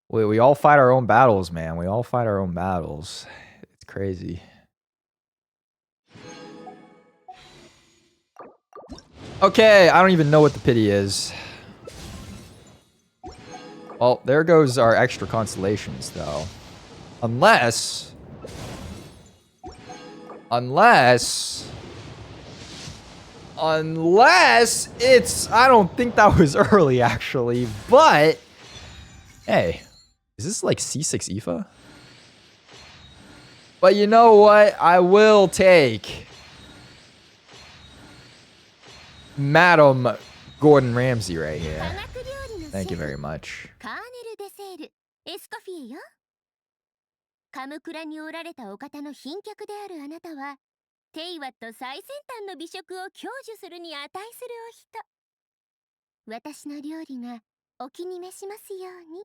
We all fight our own battles, man. We all fight our own battles. It's crazy. Okay, I don't even know what the pity is. Well, there goes our extra constellations, though. Unless it's... I don't think that was early, actually. But, hey, is this like C6 Aoife? But you know what? I will take Madam Gordon Ramsay right here. Thank you very much. カムクラにおられたお方の賓客であるあなたは、テイワット最先端の美食を享受するに値するお人。私の料理がお気に召しますように。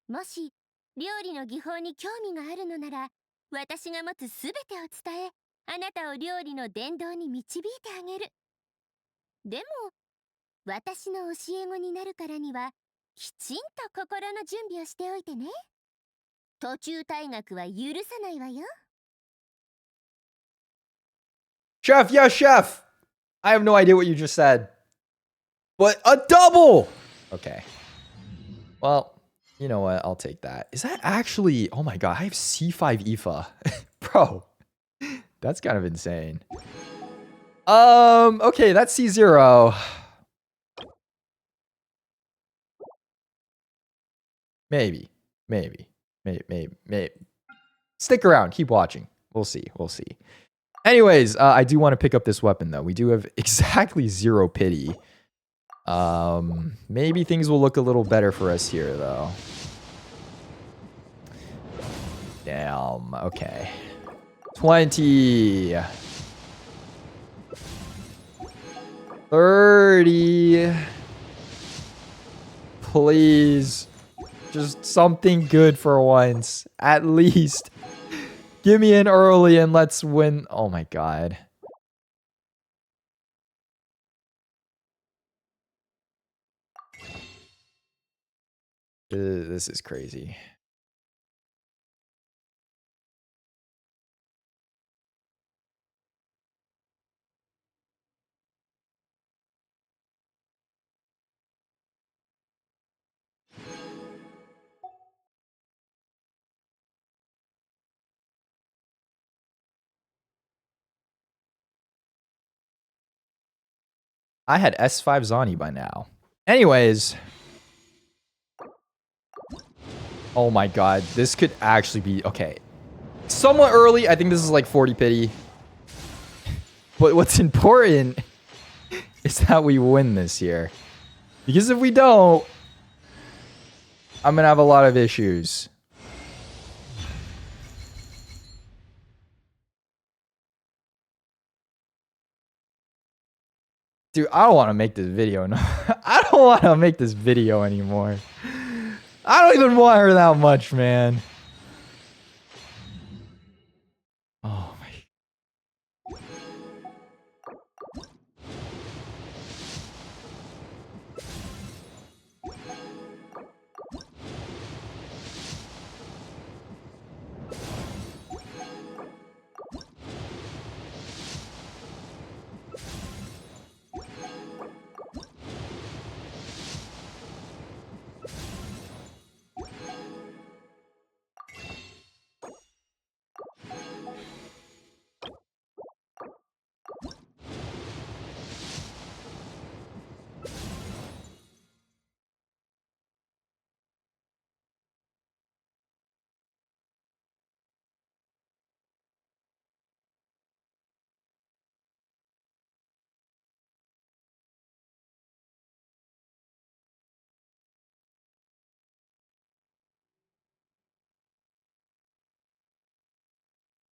もし料理の技法に興味があるのなら、私が持つすべてを伝え、あなたを料理の殿堂に導いてあげる。でも私の教え子になるからにはきちんと心の準備をしておいてね。途中退学は許さないわよ。 Chef, yes, chef. I have no idea what you just said. But a double! Okay. Well, you know what? I'll take that. Is that actually... Oh my god, I have C5 IFA. Bro. That's kind of insane. Okay, that's C0. Maybe. Stick around. Keep watching. We'll see. Anyways, I do want to pick up this weapon, though. We do have exactly 0 pity. Maybe things will look a little better for us here, though. Damn. Okay. 20. 30. Please. Just something good for once. At least. Give me an early and let's win. Oh my god. This is crazy. I had S5 Zani by now. Anyways. Oh my god. This could actually be... Okay. Somewhat early. I think this is like 40 pity. But what's important is that we win this year. Because if we don't, I'm going to have a lot of issues. Dude, I don't want to make this video. No. I don't want to make this video anymore. I don't even want her that much, man. Oh my.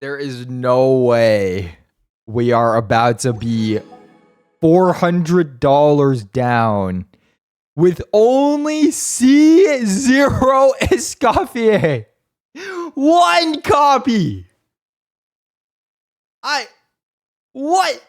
There is no way we are about to be $400 down with only C0 Escoffier. 1 copy. What?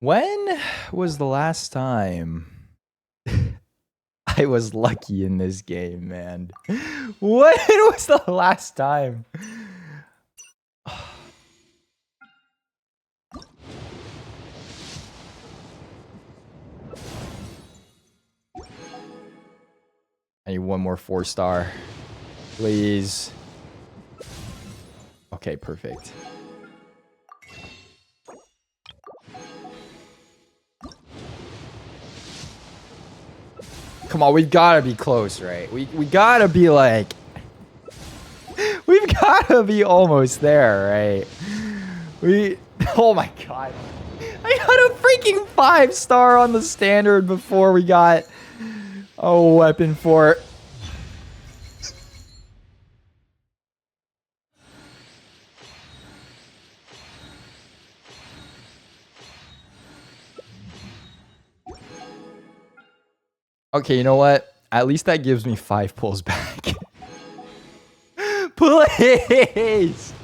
When was the last time I was lucky in this game, man? When was the last time? I need one more 4-star. Please. Okay, perfect. Come on, we've gotta be close, right? We gotta be like... We've gotta be almost there, right? Oh my god. I got a freaking 5-star on the standard before we got a weapon for it. Okay, you know what? At least that gives me 5 pulls back. Please!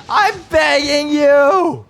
I'm begging you!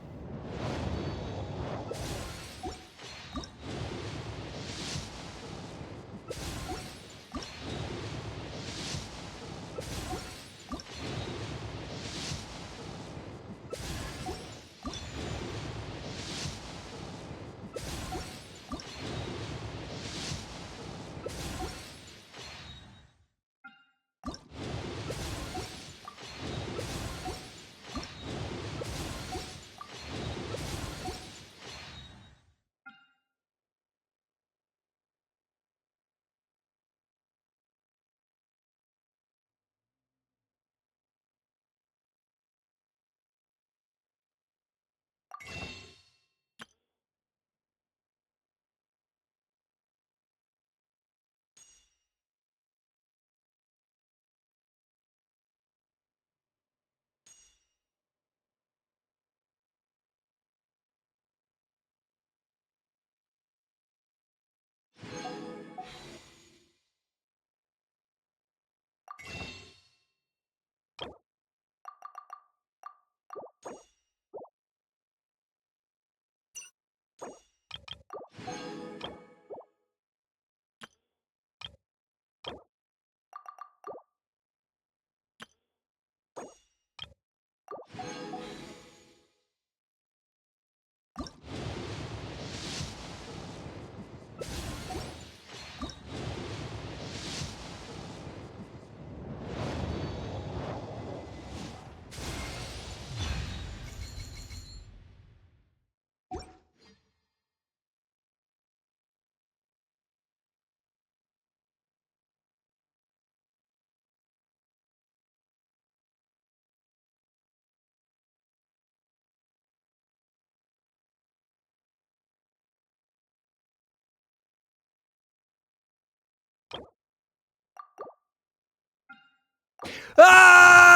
Ah!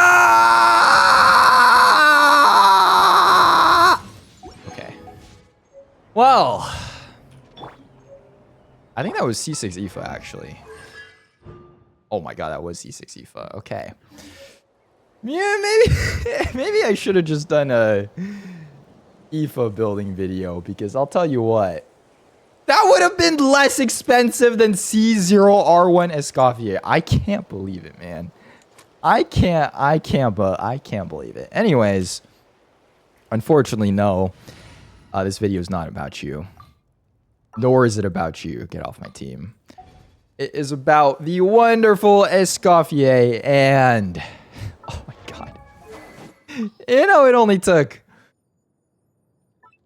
Okay. Well, I think that was C6 IFA actually. Oh my god, that was C6 IFA. Okay. Yeah, maybe I should have just done a IFA building video because I'll tell you what. That would have been less expensive than C0R1 Escoffier. I can't believe it, man. I can't believe it. Anyways, unfortunately, no. This video is not about you. Nor is it about you. Get off my team. It is about the wonderful Escoffier and... Oh my god. You know, it only took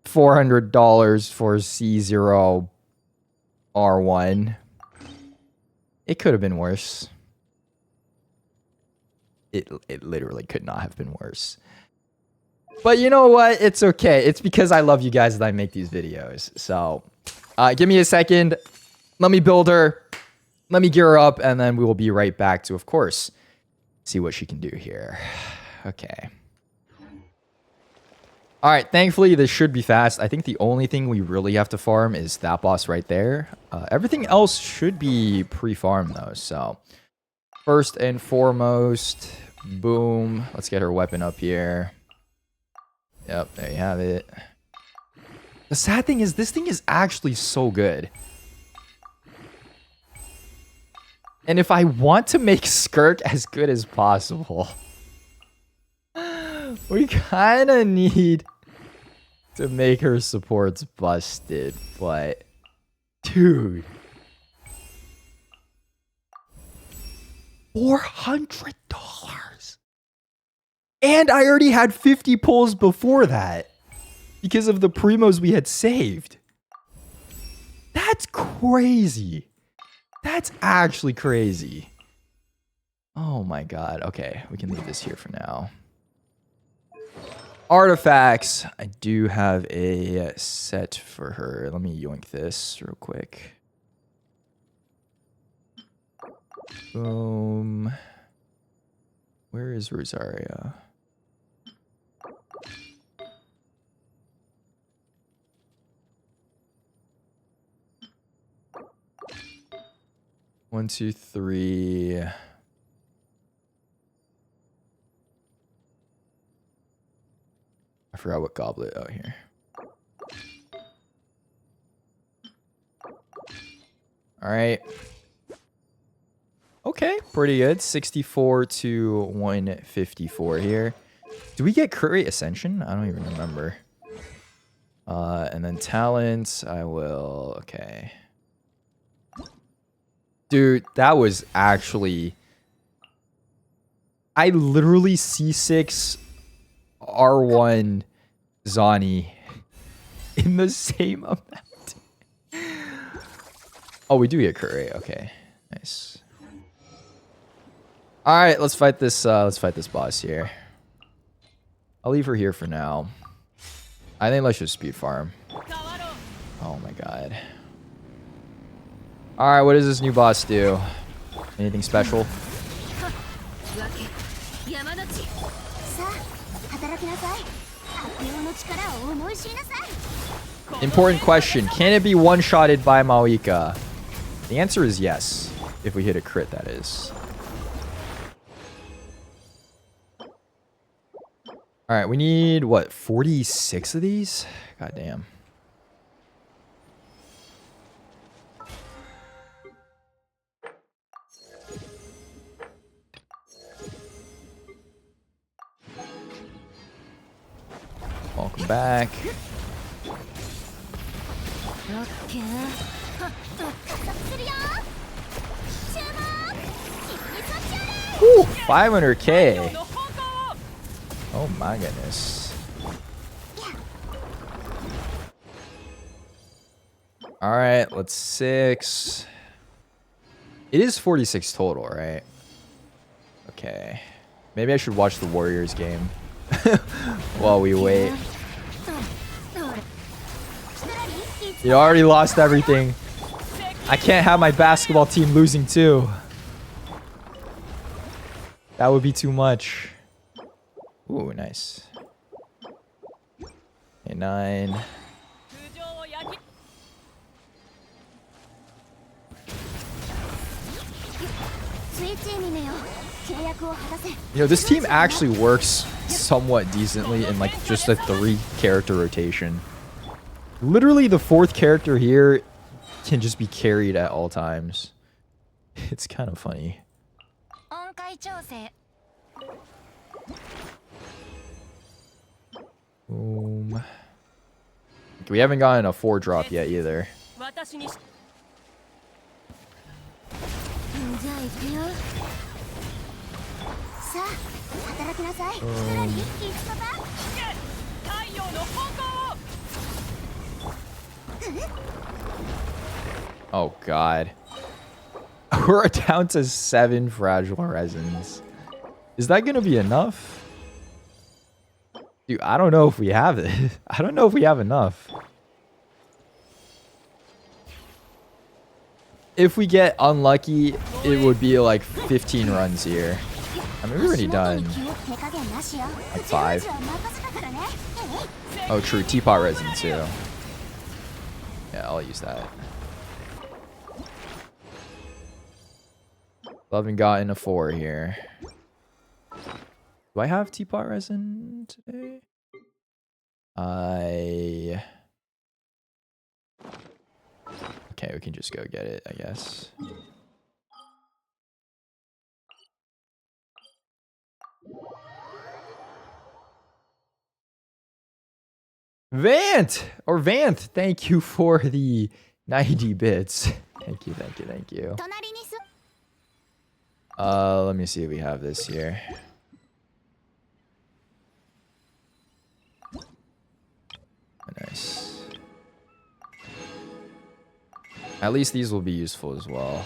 $400 for C0R1. It could have been worse. It literally could not have been worse. But you know what? It's okay. It's because I love you guys that I make these videos. So, give me a second. Let me build her. Let me gear her up. And then we will be right back to, of course, see what she can do here. Okay. All right. Thankfully, this should be fast. I think the only thing we really have to farm is that boss right there. Everything else should be pre-farmed, though. So, first and foremost, boom. Let's get her weapon up here. Yep, there you have it. The sad thing is, this thing is actually so good. And if I want to make Skirk as good as possible, we kind of need to make her supports busted. But, dude. $400. And I already had 50 pulls before that. Because of the primos we had saved. That's crazy. That's actually crazy. Oh my god. Okay, we can leave this here for now. Artifacts. I do have a set for her. Let me yoink this real quick. Boom. Where is Rosaria? One, two, three. I forgot what goblet out here. All right. Okay, pretty good. 64 to 154 here. Do we get Curry Ascension? I don't even remember. And then talents, I will. Okay. Dude, that was actually... I literally C6 R1 Zani in the same amount. Oh, we do get Curry. Okay, nice. All right, let's fight this boss here. I'll leave her here for now. I think let's just speed farm. Oh my god. All right, what does this new boss do? Anything special? Important question. Can it be one-shotted by Maoika? The answer is yes. If we hit a crit, that is. Alright, we need, what, 46 of these? God damn. Welcome back. Ooh, 500k. Oh my goodness. All right, let's 6. It is 46 total, right? Okay. Maybe I should watch the Warriors game while we wait. You already lost everything. I can't have my basketball team losing too. That would be too much. Ooh, nice. Okay, 9. You know, this team actually works somewhat decently in like just a 3-character rotation. Literally the 4th character here can just be carried at all times. It's kind of funny. Boom. We haven't gotten a 4-drop yet either. Oh god. We're down to 7 fragile resins. Is that gonna be enough? Dude, I don't know if we have it. I don't know if we have enough. If we get unlucky, it would be like 15 runs here. I mean, we're already done. Like 5. Oh, true. Teapot resin too. Yeah, I'll use that. 11 gotten a 4 here. Do I have teapot resin today? Okay, we can just go get it, I guess. Vant! Or Vanth, thank you for the 90 bits. Thank you, thank you, thank you. 隣にす Let me see if we have this here. Nice. At least these will be useful as well.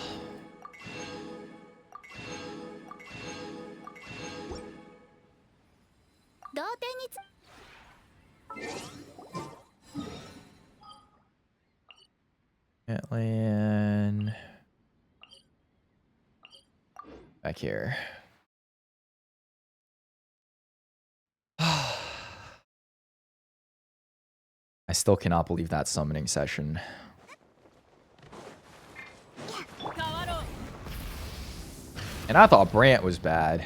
Can't land back here. I still cannot believe that summoning session. And I thought Brant was bad.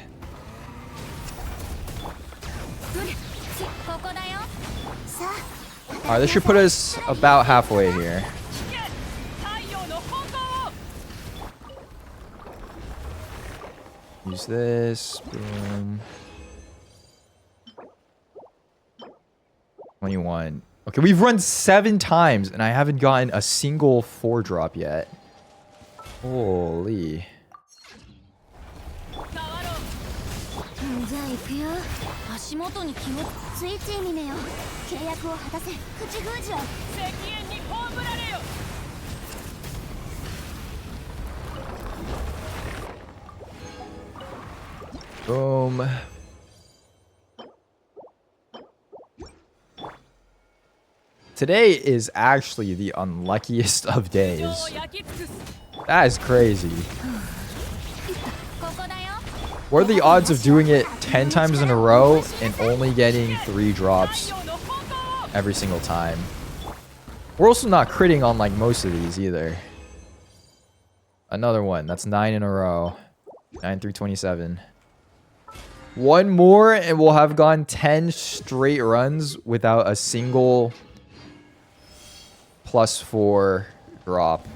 Alright, this should put us about halfway here. Use this. Boom. 21. Okay, we've run 7 times and I haven't gotten a single 4-drop yet. Holy. じゃあ行くよ足元に気をついつい見めよ契約を果たせ口封じを石煙に葬られよ Boom. Today is actually the unluckiest of days. That is crazy. What are the odds of doing it 10 times in a row and only getting 3 drops every single time? We're also not critting on like most of these either. Another one. That's 9 in a row. 9 through 27. One more and we'll have gone 10 straight runs without a single +4 drop.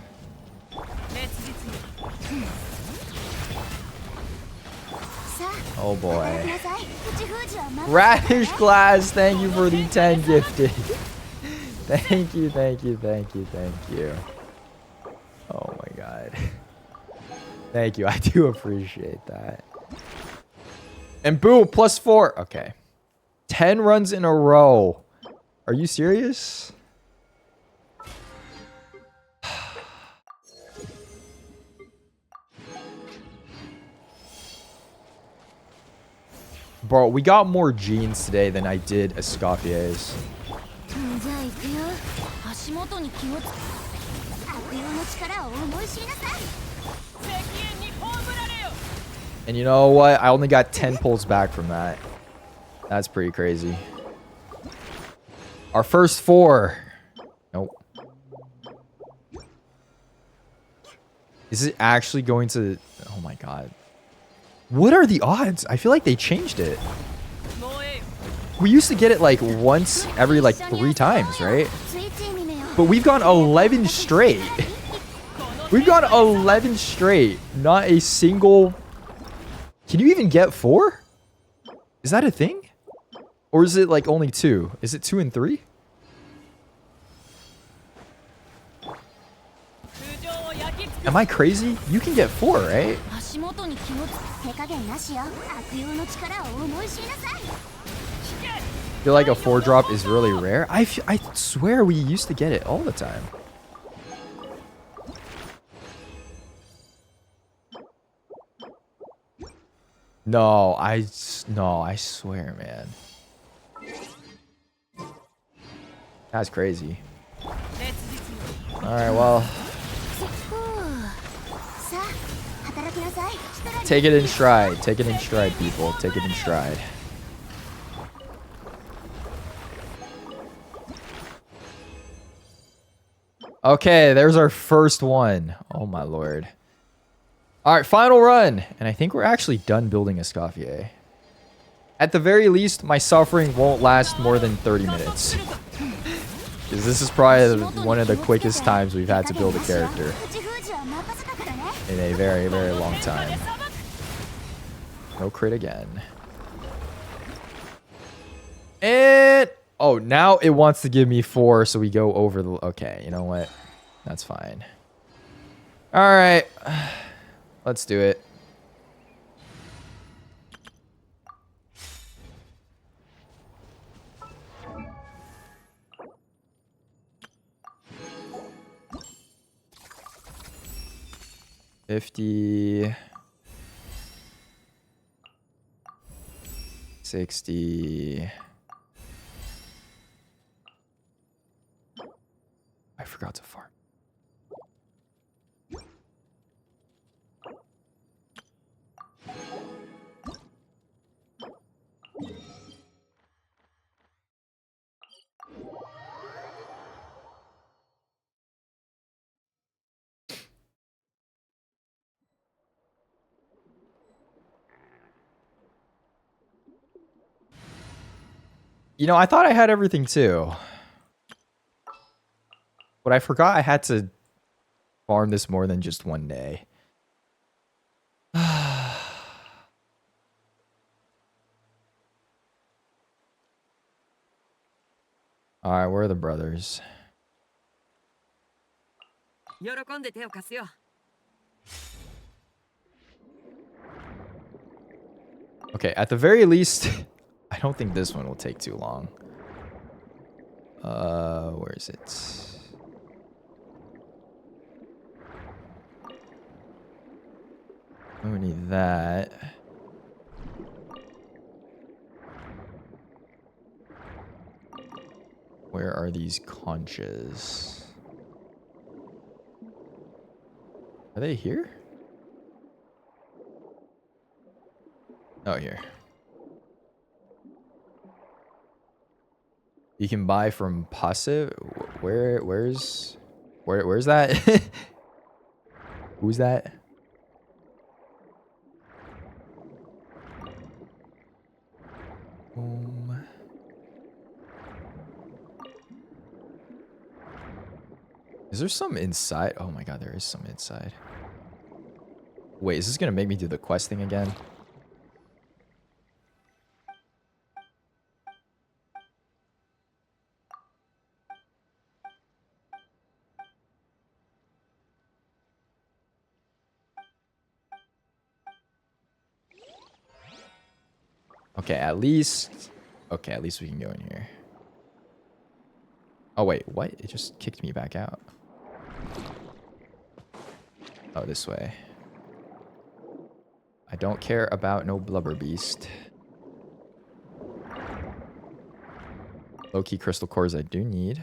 Oh boy. Radish Glass, thank you for the 10 gifted. Thank you, thank you, thank you, thank you. Oh my god. Thank you, I do appreciate that. And boom, +4. Okay. 10 runs in a row. Are you serious? Bro, we got more jeans today than I did Escoffier's. And you know what? I only got 10 pulls back from that. That's pretty crazy. Our first 4. Nope. Is it actually going to... Oh my god. What are the odds? I feel like they changed it. We used to get it like once every like 3 times, right? But we've gone 11 straight. We've gone 11 straight. Not a single... Can you even get 4? Is that a thing? Or is it like only 2? Is it 2 and 3? Am I crazy? You can get 4, right? Feel like a 4-drop is really rare. I swear we used to get it all the time. No, I swear, man. That's crazy. Alright, well. Take it in stride. Take it in stride, people. Take it in stride. Okay, there's our first one. Oh my lord. Alright, final run. And I think we're actually done building Escoffier. At the very least, my suffering won't last more than 30 minutes. Because this is probably one of the quickest times we've had to build a character in a very, very long time. No crit again. And oh, now it wants to give me 4, so we go over the... Okay, you know what? That's fine. All right. Let's do it. $50, 60. I forgot to farm. You know, I thought I had everything too. But I forgot I had to farm this more than just one day. Alright, where are the brothers? Okay, at the very least, I don't think this one will take too long. Where is it? Oh, we need that. Where are these conches? Are they here? Oh, here. You can buy from passive. Where's that? Who's that? Is there some inside? Oh my god, there is some inside. Wait, is this gonna make me do the quest thing again? Okay, at least... Okay, at least we can go in here. Oh, wait, what? It just kicked me back out. Oh, this way. I don't care about no blubber beast. Low-key crystal cores I do need.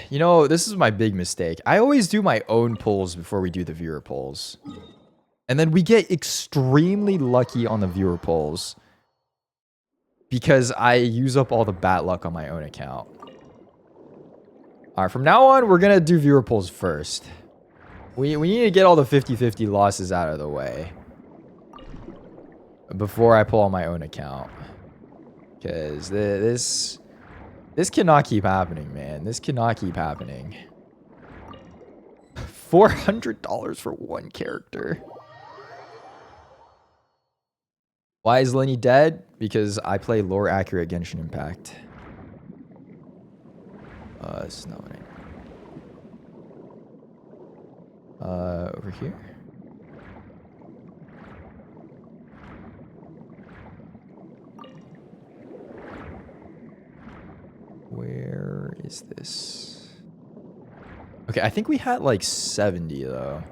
You know, this is my big mistake. I always do my own pulls before we do the viewer pulls. And then we get extremely lucky on the viewer pulls. Because I use up all the bad luck on my own account. Alright, from now on, we're going to do viewer pulls first. We need to get all the 50-50 losses out of the way. Before I pull on my own account. Because this cannot keep happening, man. This cannot keep happening. $400 for one character. Why is Lenny dead? Because I play lore accurate Genshin Impact. This is not what I... over here? Where is this? Okay, I think we had like 70 though.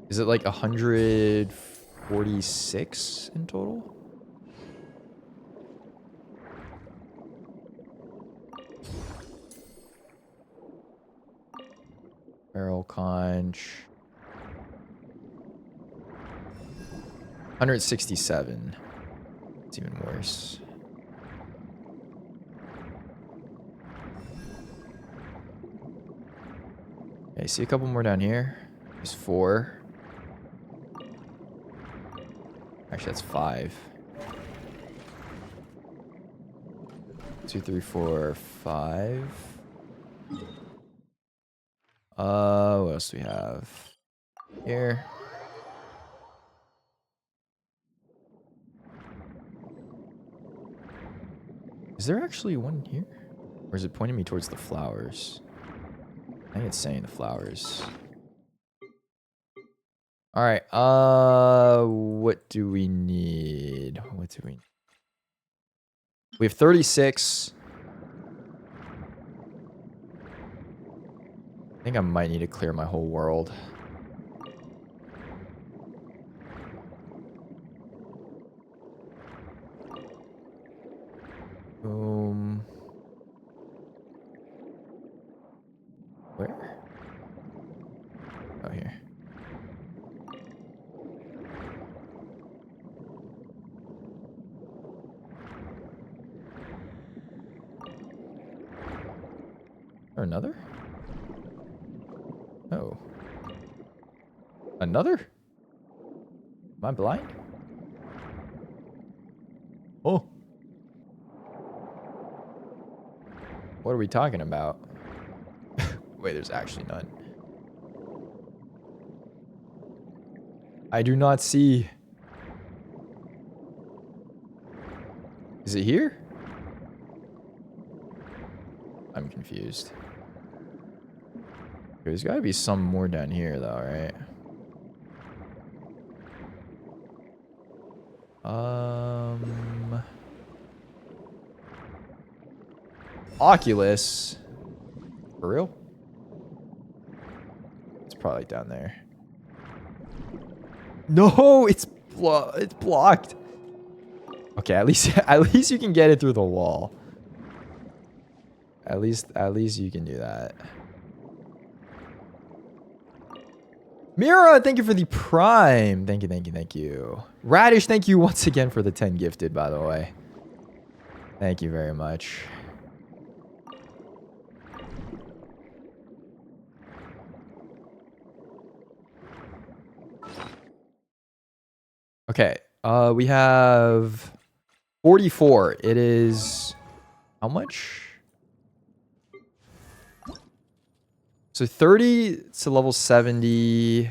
Is it like 146 in total? Barrel conch. 167. It's even worse. Okay, see a couple more down here. There's 4. Actually, that's 5. 2, 3, 4, 5. What else do we have here? Is there actually one here? Or is it pointing me towards the flowers? I think it's saying the flowers. All right. What do we need? What do we need? We have 36. I think I might need to clear my whole world. Boom. Where? Oh, here. Or another? Oh. Another? Am I blind? Oh. What are we talking about? Wait, there's actually none. I do not see. Is it here? I'm confused. There's got to be some more down here, though, right? Oculus. For real? It's probably down there. No, it's blocked. Okay, at least you can get it through the wall. At least you can do that. Mira, thank you for the prime. Thank you. Radish, thank you once again for the 10 gifted, by the way. Thank you very much. Okay, we have 44. It is how much? So 30 to level 70.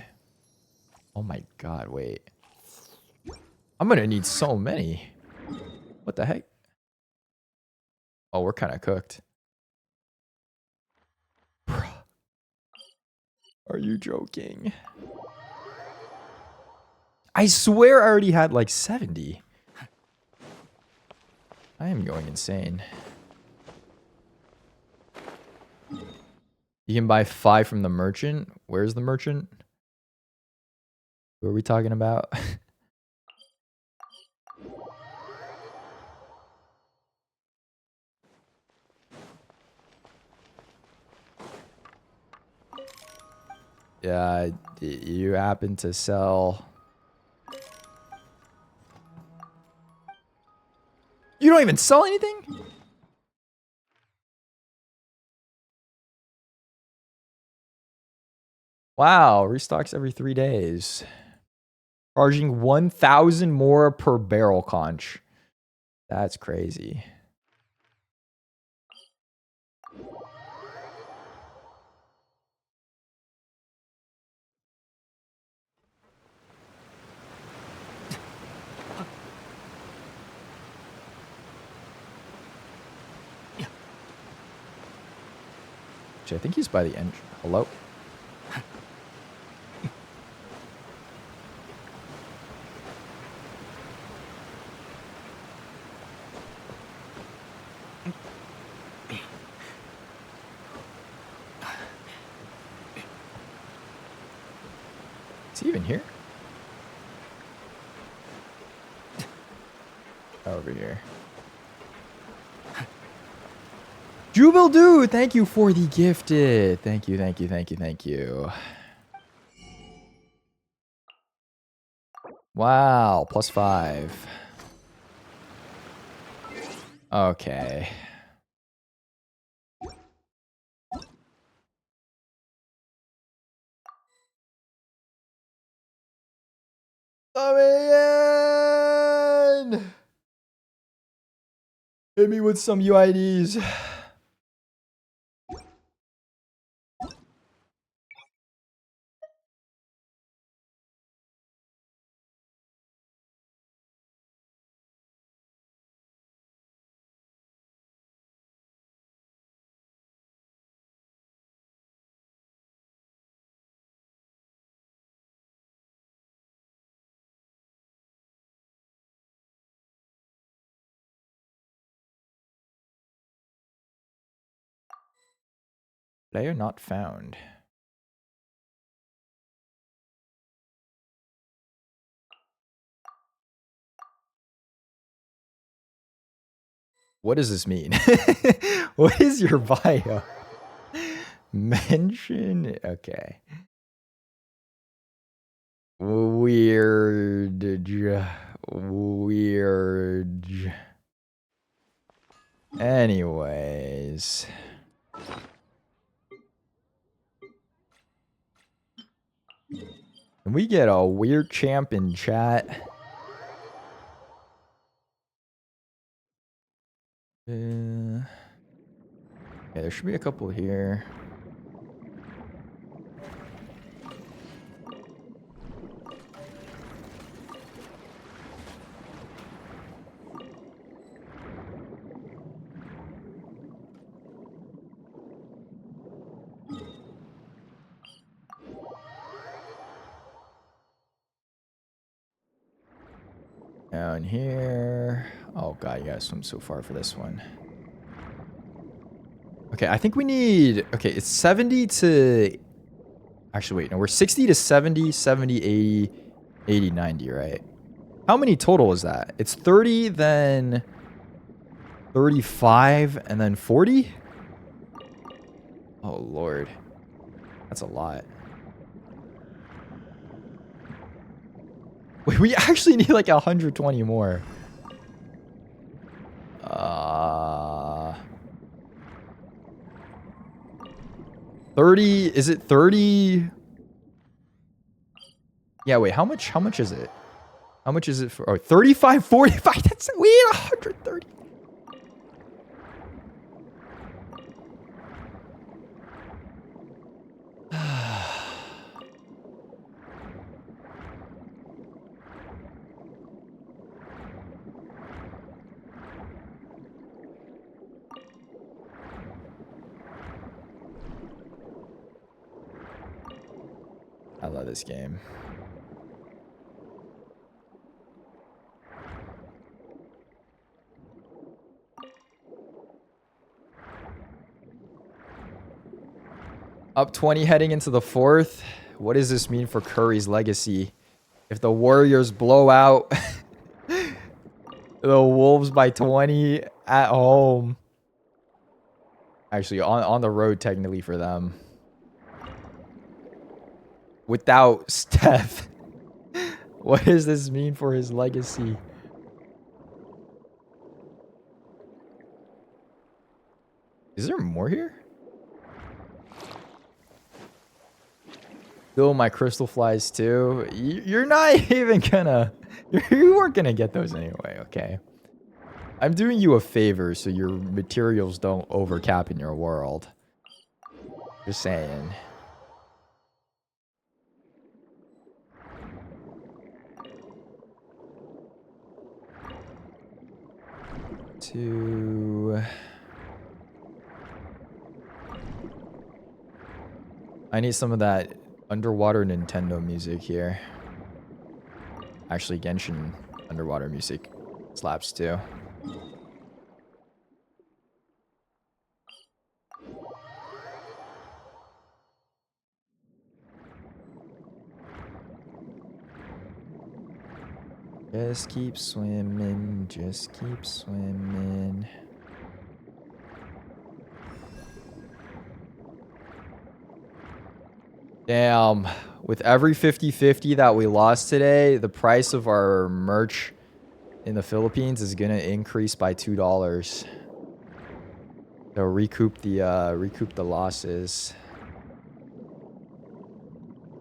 Oh my god, wait. I'm gonna need so many. What the heck? Oh, we're kind of cooked. Bruh. Are you joking? I swear I already had like 70. I am going insane. You can buy 5 from the merchant. Where's the merchant? Who are we talking about? Yeah, you happen to sell. You don't even sell anything? Wow, restocks every 3 days. Charging 1,000 more per barrel conch. That's crazy. Actually, I think he's by the end. Hello? Is he even here? Over here. Jubil Dude, thank you for the gifted. Thank you. Wow, +5. Okay. Coming in! Hit me with some UIDs. Player not found. What does this mean? What is your bio? Mention? Okay. Weird. Weird. Anyways. Can we get a weird champ in chat? Okay, there should be a couple here. Down here. Oh god, you gotta swim so far for this one. Okay, I think we need... Okay, it's 70 to... Actually, wait, no, we're 60 to 70, 70, 80, 80, 90, right? How many total is that? It's 30, then 35, and then 40? Oh, Lord. That's a lot. Wait, we actually need like 120 more. 30, is it 30? Yeah, wait, how much is it? How much is it for? Oh, 35, 45. That's, we need 130. I love this game. Up 20 heading into the fourth. What does this mean for Curry's legacy? If the Warriors blow out the Wolves by 20 at home. Actually, on the road technically for them. Without Steph. What does this mean for his legacy? Is there more here? Still my crystal flies too. You're not even gonna... You weren't gonna get those anyway, okay? I'm doing you a favor so your materials don't overcap in your world. Just saying. I need some of that underwater Nintendo music here. Actually, Genshin underwater music slaps too. Just keep swimming, just keep swimming. Damn, with every 50-50 that we lost today, the price of our merch in the Philippines is gonna increase by $2. So recoup the losses.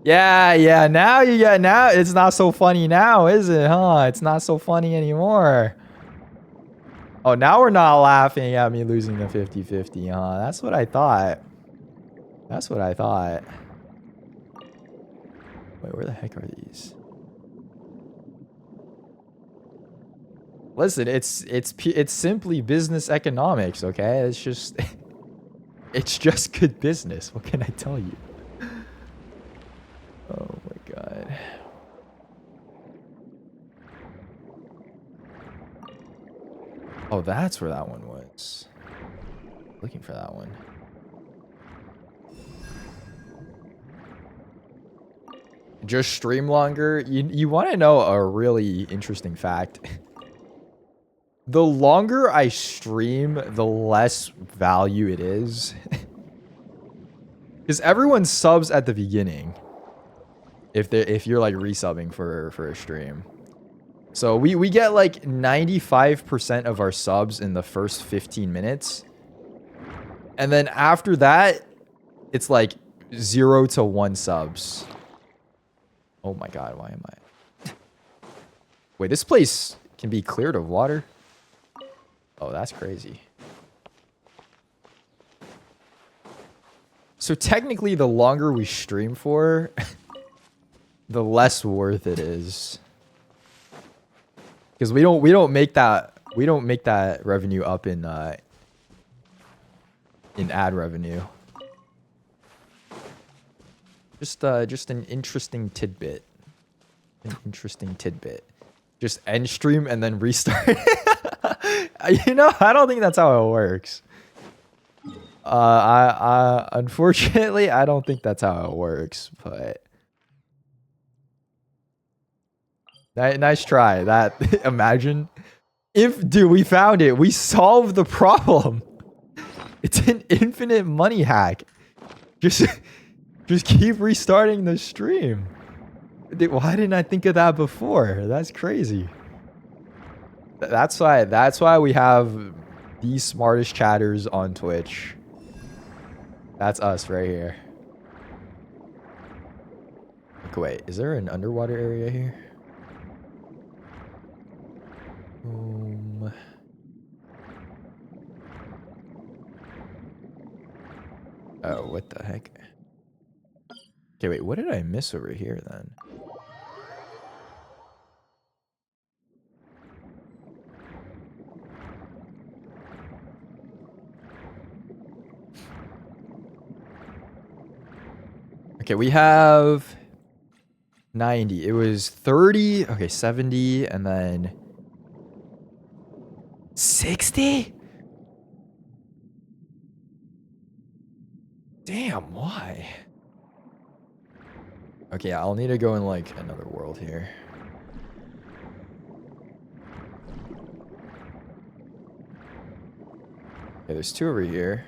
Yeah, now it's not so funny now, is it, huh? It's not so funny anymore. Oh, now we're not laughing at me losing the 50-50, huh? That's what I thought. That's what I thought. Wait, where the heck are these? Listen, it's simply business economics, okay? It's just it's just good business. What can I tell you? Oh my god. Oh, that's where that one was. Looking for that one. Just stream longer. You want to know a really interesting fact? The longer I stream, the less value it is. Because everyone subs at the beginning. If you're like resubbing for a stream. So we get like 95% of our subs in the first 15 minutes. And then after that, it's like 0 to 1 subs. Oh my god, why am I? Wait, this place can be cleared of water? Oh, that's crazy. So technically, the longer we stream for, the less worth it is. Because we don't make that revenue up in ad revenue. Just an interesting tidbit. An interesting tidbit. Just end stream and then restart. You know, I don't think that's how it works. Unfortunately, I don't think that's how it works, but nice try. That imagine if, dude, we found it. We solved the problem. It's an infinite money hack. Just keep restarting the stream. Why didn't I think of that before? That's crazy. That's why we have the smartest chatters on Twitch. That's us right here. Okay, wait, is there an underwater area here? Oh, what the heck? Okay, wait, what did I miss over here then? Okay, we have 90. It was 30. Okay, 70 and then 60? Damn, why? Okay, I'll need to go in like another world here. Okay, there's 2 over here.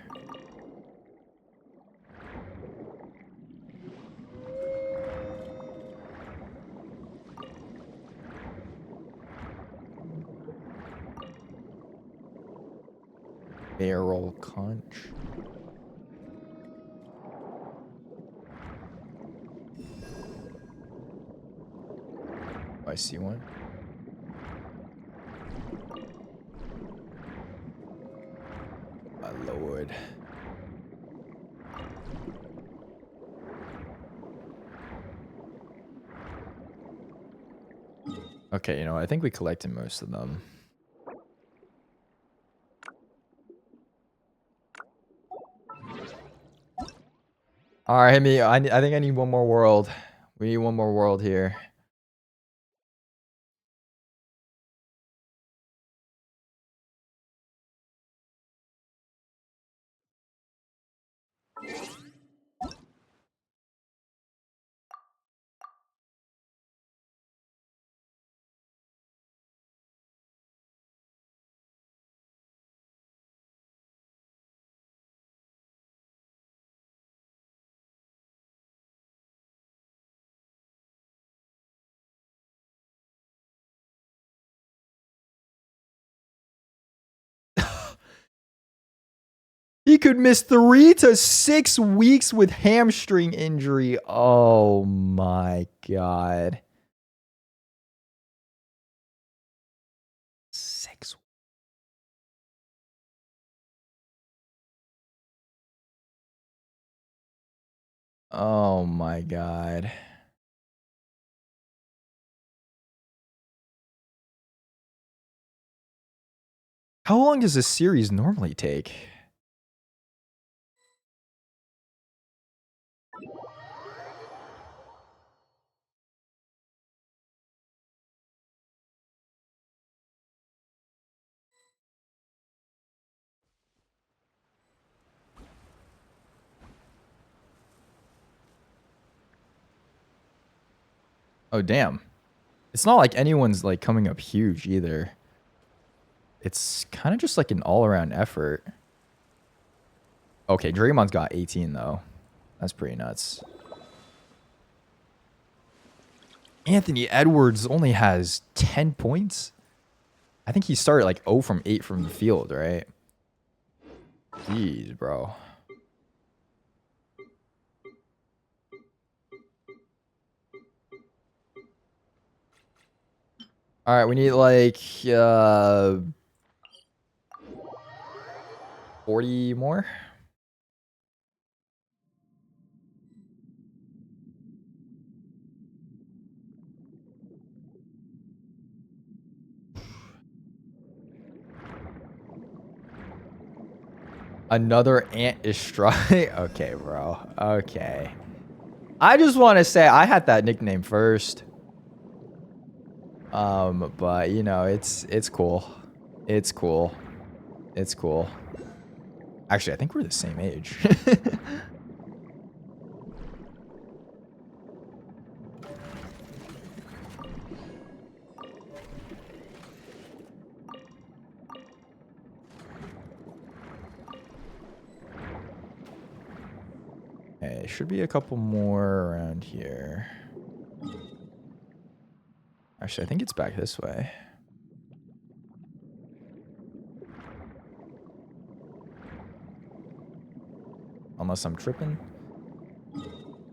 Barrel conch. Oh, I see one. My lord. Okay, you know, I think we collected most of them. All right, me. I think I need one more world. We need one more world here. He could miss 3 to 6 weeks with hamstring injury. Oh my god. 6 Oh my god. How long does this series normally take? Oh, damn. It's not like anyone's like coming up huge either. It's kind of just like an all-around effort. Okay, Draymond's got 18 though. That's pretty nuts. Anthony Edwards only has 10 points. I think he started like 0 from 8 from the field, right? Jeez, bro. All right, we need like 40 more. Another ant is strike. Okay, bro. Okay. I just want to say I had that nickname first. But you know, it's cool. It's cool. It's cool. Actually, I think we're the same age. Okay, should be a couple more around here. Actually, I think it's back this way. Unless I'm tripping.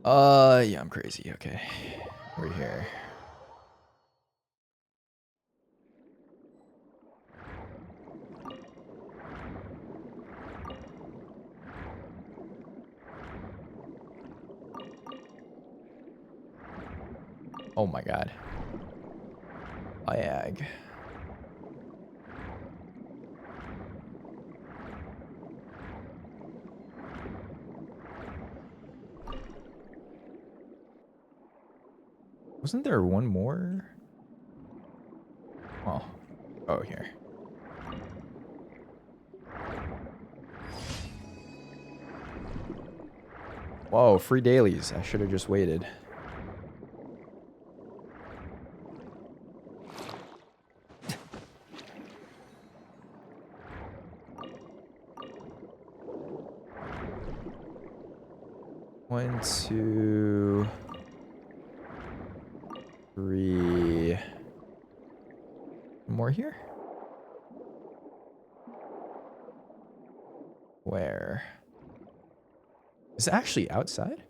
Yeah, I'm crazy. Okay. We're here. Oh my god. Ag. Wasn't there one more? Oh. Oh, here. Whoa, free dailies. I should have just waited. One, two, three. More here? Where? Is it actually outside?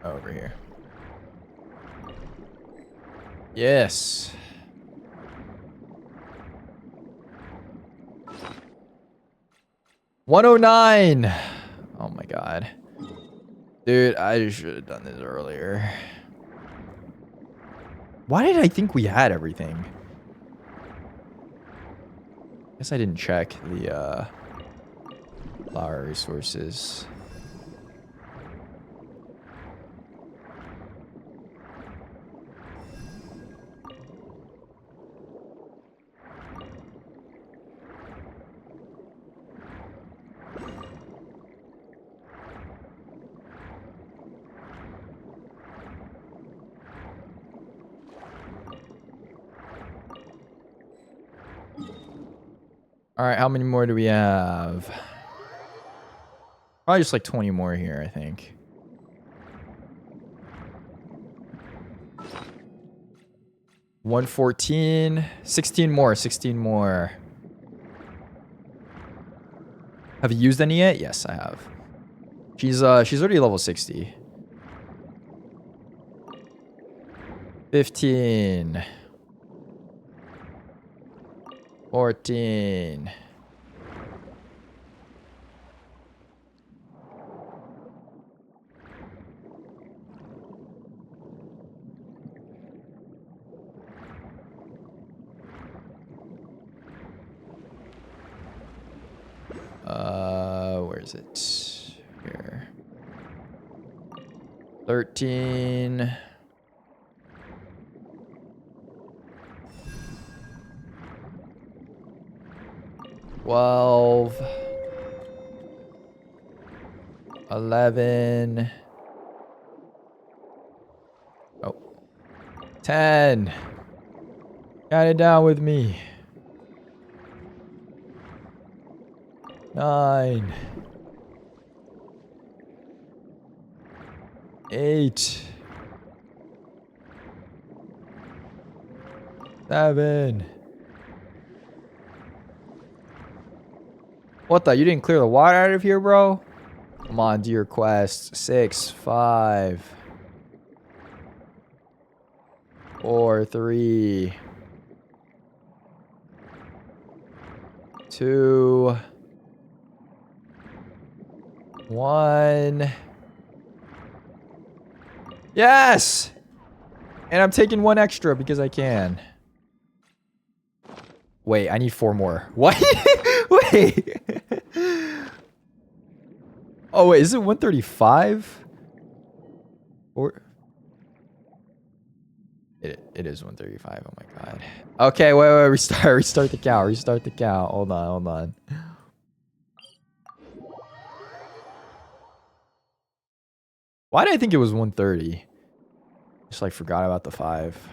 Over here. Yes. $109. Oh my god. Dude, I should have done this earlier. Why did I think we had everything? Guess I didn't check the flower resources. All right, how many more do we have? Probably just like 20 more here, I think. $114. 16 more. 16 more. Have you used any yet? Yes, I have. She's already level 60. 15. 14. is it? Here. 13. 12. 11. Oh. 10. Count it down with me. 9. 8. 7. What the? You didn't clear the water out of here, bro? Come on, do your quest. 6, 5, 4, 3, 2, 1. Yes! And I'm taking 1 extra because I can. Wait, I need 4 more. What? Wait. Oh, wait, is it 135? Or it is 135. Oh my god. Okay, wait, restart the count. Restart the count. Hold on. Why did I think it was 130? Just like forgot about the 5.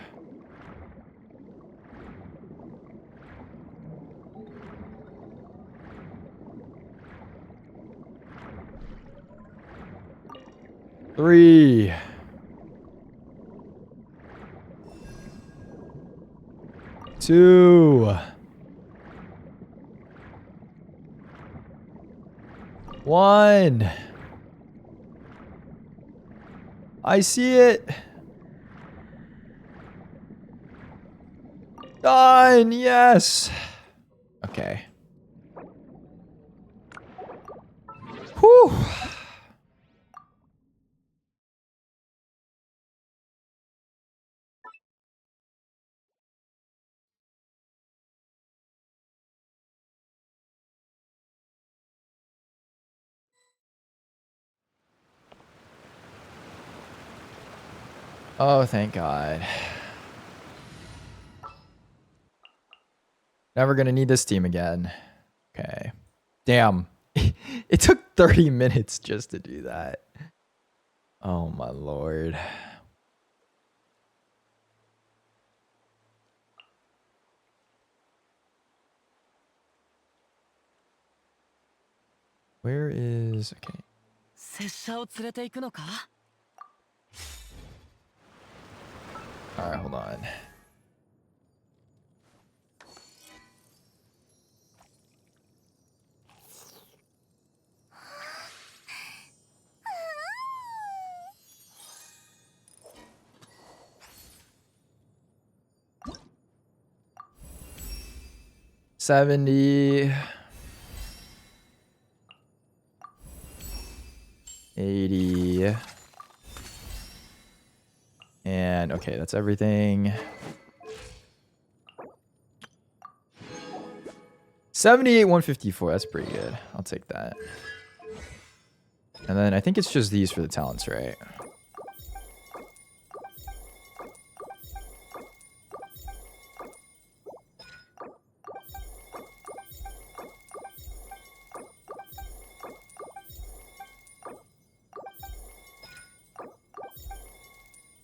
Three. 2. 1. I see it. Done. Yes. Okay. Whew. Oh, thank God. Never gonna need this team again. Okay. Damn. It took 30 minutes just to do that. Oh my lord. Where is... Okay. 拙者を連れて行くのか Alright, hold on. $70. 80. And okay, that's everything. 78, 154. That's pretty good. I'll take that. And then I think it's just these for the talents, right?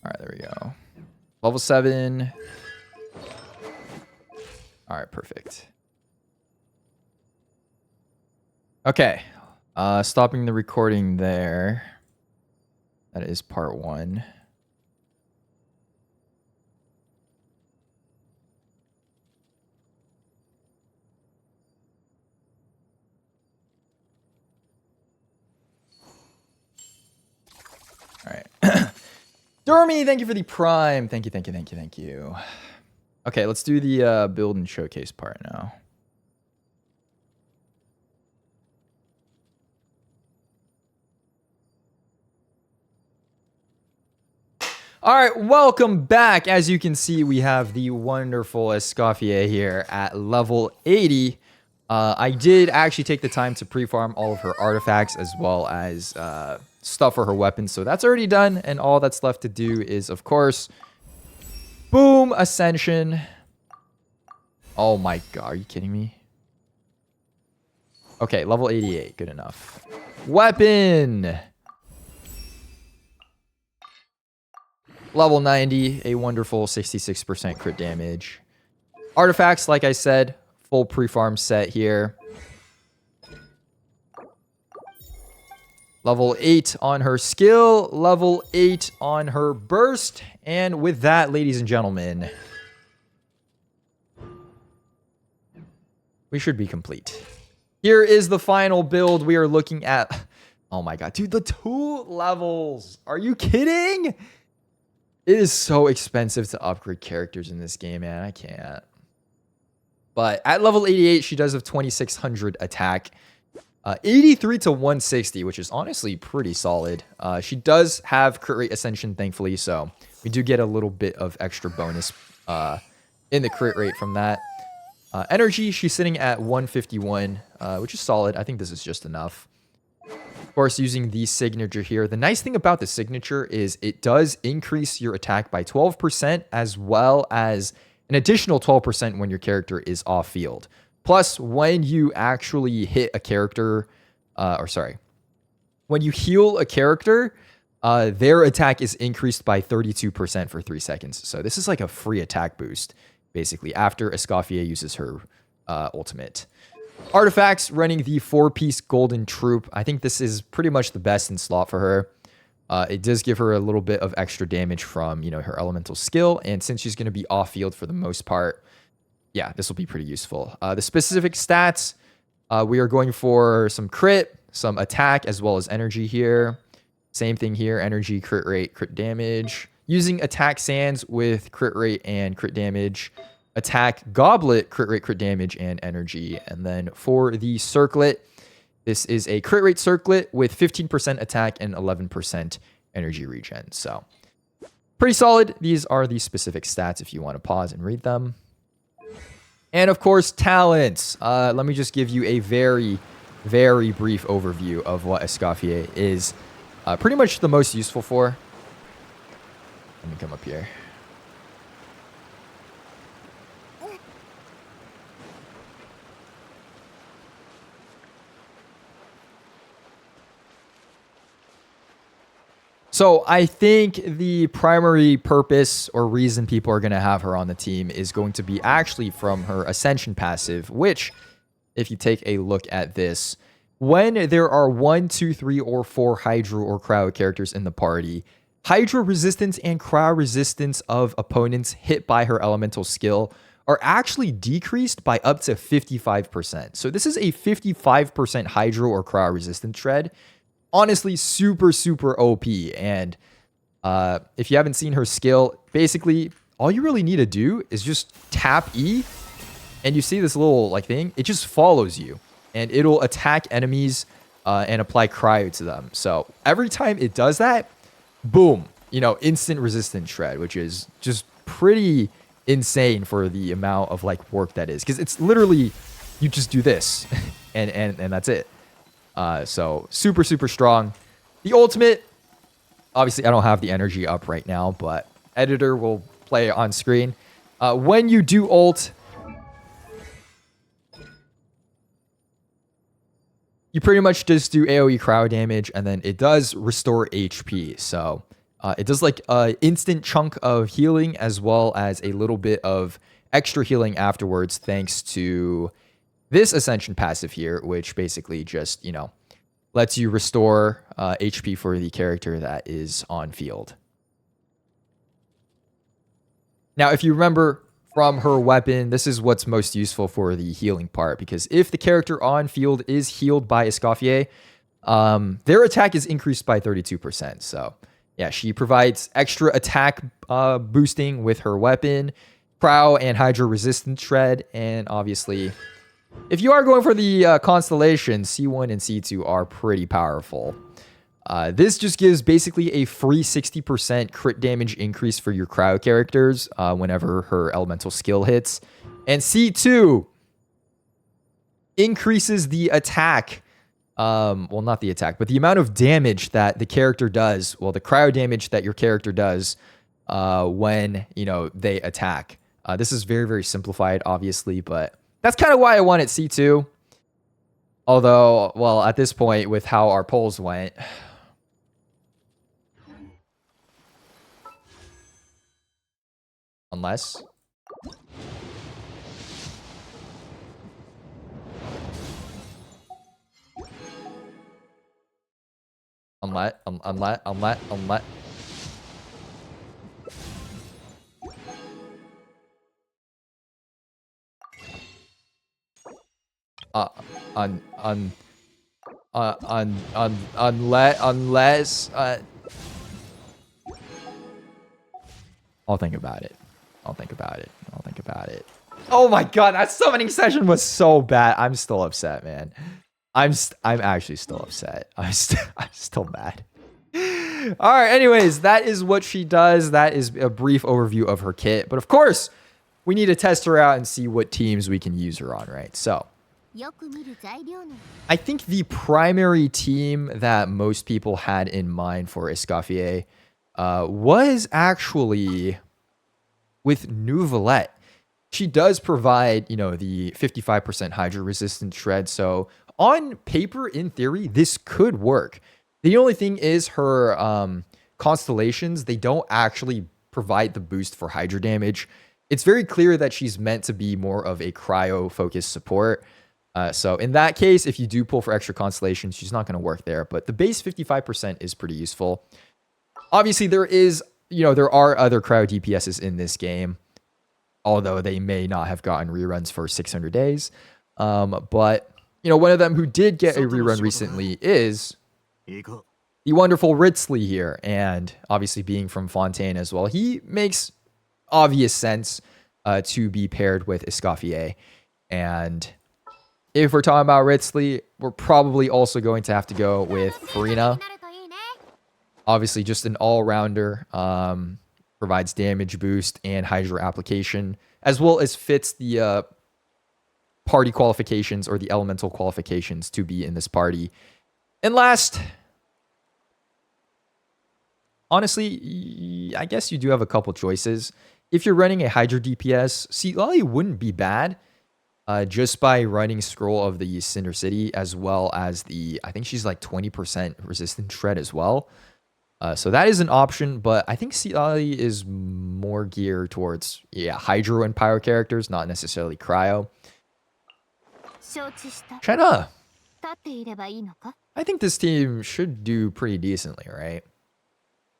Alright, there we go. Level 7. Alright, perfect. Okay. Stopping the recording there. That is part 1. Alright. Dormy, thank you for the prime. Thank you. Okay, let's do the build and showcase part now. All right, welcome back. As you can see, we have the wonderful Escoffier here at level 80. I did actually take the time to pre-farm all of her artifacts as well as stuff for her weapons. So that's already done. And all that's left to do is, of course, boom, Ascension. Oh my god, are you kidding me? Okay, level 88, good enough. Weapon! Level 90, a wonderful 66% crit damage. Artifacts, like I said, full pre-farm set here. Level 8 on her skill, level 8 on her burst. And with that, ladies and gentlemen, we should be complete. Here is the final build we are looking at. Oh my god, dude, the 2 levels. Are you kidding? It is so expensive to upgrade characters in this game, man. I can't. But at level 88, she does have 2600 attack. 83 to 160, which is honestly pretty solid. She does have crit rate ascension, thankfully, so we do get a little bit of extra bonus in the crit rate from that. Energy, she's sitting at 151, which is solid. I think this is just enough. Of course, using the signature here. The nice thing about the signature is it does increase your attack by 12%, as well as an additional 12% when your character is off field. Plus, when you actually hit a character, when you heal a character, their attack is increased by 32% for 3 seconds. So this is like a free attack boost, basically, after Escoffier uses her ultimate. Artifacts, running the 4-piece golden troop. I think this is pretty much the best in slot for her. It does give her a little bit of extra damage from, her elemental skill. And since she's going to be off field for the most part, yeah, this will be pretty useful. The specific stats, we are going for some crit, some attack, as well as energy here. Same thing here, energy, crit rate, crit damage. Using attack sands with crit rate and crit damage. Attack goblet, crit rate, crit damage, and energy. And then for the circlet, this is a crit rate circlet with 15% attack and 11% energy regen. So pretty solid. These are the specific stats if you want to pause and read them. And of course, talents. Let me just give you a very, very brief overview of what Escoffier is pretty much the most useful for. Let me come up here. So I think the primary purpose or reason people are going to have her on the team is going to be actually from her Ascension passive, which, if you take a look at this, when there are 1, 2, 3, or 4 Hydra or Cryo characters in the party, Hydra resistance and Cryo resistance of opponents hit by her elemental skill are actually decreased by up to 55%. So this is a 55% Hydra or Cryo resistance shred. Honestly, super, super OP. And if you haven't seen her skill, basically, all you really need to do is just tap E. And you see this little thing. It just follows you. And it'll attack enemies and apply cryo to them. So every time it does that, boom, instant resistance shred, which is just pretty insane for the amount of work that is. Because it's literally, you just do this and that's it. So super, super strong. The ultimate, obviously I don't have the energy up right now, but editor will play it on screen. When you do ult, you pretty much just do AoE cryo damage, and then it does restore HP. So it does an instant chunk of healing as well as a little bit of extra healing afterwards, thanks to this Ascension passive here, which basically just, lets you restore HP for the character that is on field. Now, if you remember from her weapon, this is what's most useful for the healing part, because if the character on field is healed by Escoffier, their attack is increased by 32%. So yeah, she provides extra attack boosting with her weapon, Cryo and Hydra resistance shred, and obviously, if you are going for the Constellation, C1 and C2 are pretty powerful. This just gives basically a free 60% crit damage increase for your cryo characters whenever her elemental skill hits. And C2 increases the attack. Well, not the attack, but the amount of damage that the character does. Well, the cryo damage that your character does when, you know, they attack. This is very, very simplified, obviously, but that's kind of why I wanted C2. Although, well, at this point, with how our polls went... Unless... Unlet. Unless I'll think about it. Oh my god, that summoning session was so bad. I'm still upset, man. I'm actually still upset. I'm still mad. All right, anyways, that is what she does. That is a brief overview of her kit. But of course, we need to test her out and see what teams we can use her on, right? So, I think the primary team that most people had in mind for Escoffier was actually with Nouvelette. She does provide, you know, the 55% Hydra resistant shred. So on paper, in theory, this could work. The only thing is her constellations, they don't actually provide the boost for Hydra damage. It's very clear that she's meant to be more of a cryo-focused support. So in that case, if you do pull for extra constellations, she's not going to work there. But the base 55% is pretty useful. Obviously, there are other cryo DPSs in this game, although they may not have gotten reruns for 600 days. But, you know, one of them who did get a rerun recently is the wonderful Ritzley here. And obviously being from Fontaine as well, he makes obvious sense to be paired with Escoffier. And if we're talking about Ritzley, we're probably also going to have to go with Farina. Obviously, just an all-rounder, provides damage boost and Hydra application, as well as fits the party qualifications or the elemental qualifications to be in this party. And last, honestly, I guess you do have a couple choices. If you're running a Hydra DPS, Citlali wouldn't be bad. Just by running Scroll of the Cinder City, as well as I think she's like 20% resistant shred as well. So that is an option, but I think Citlali is more geared towards, Hydro and Pyro characters, not necessarily Cryo. Shenhe. I think this team should do pretty decently, right?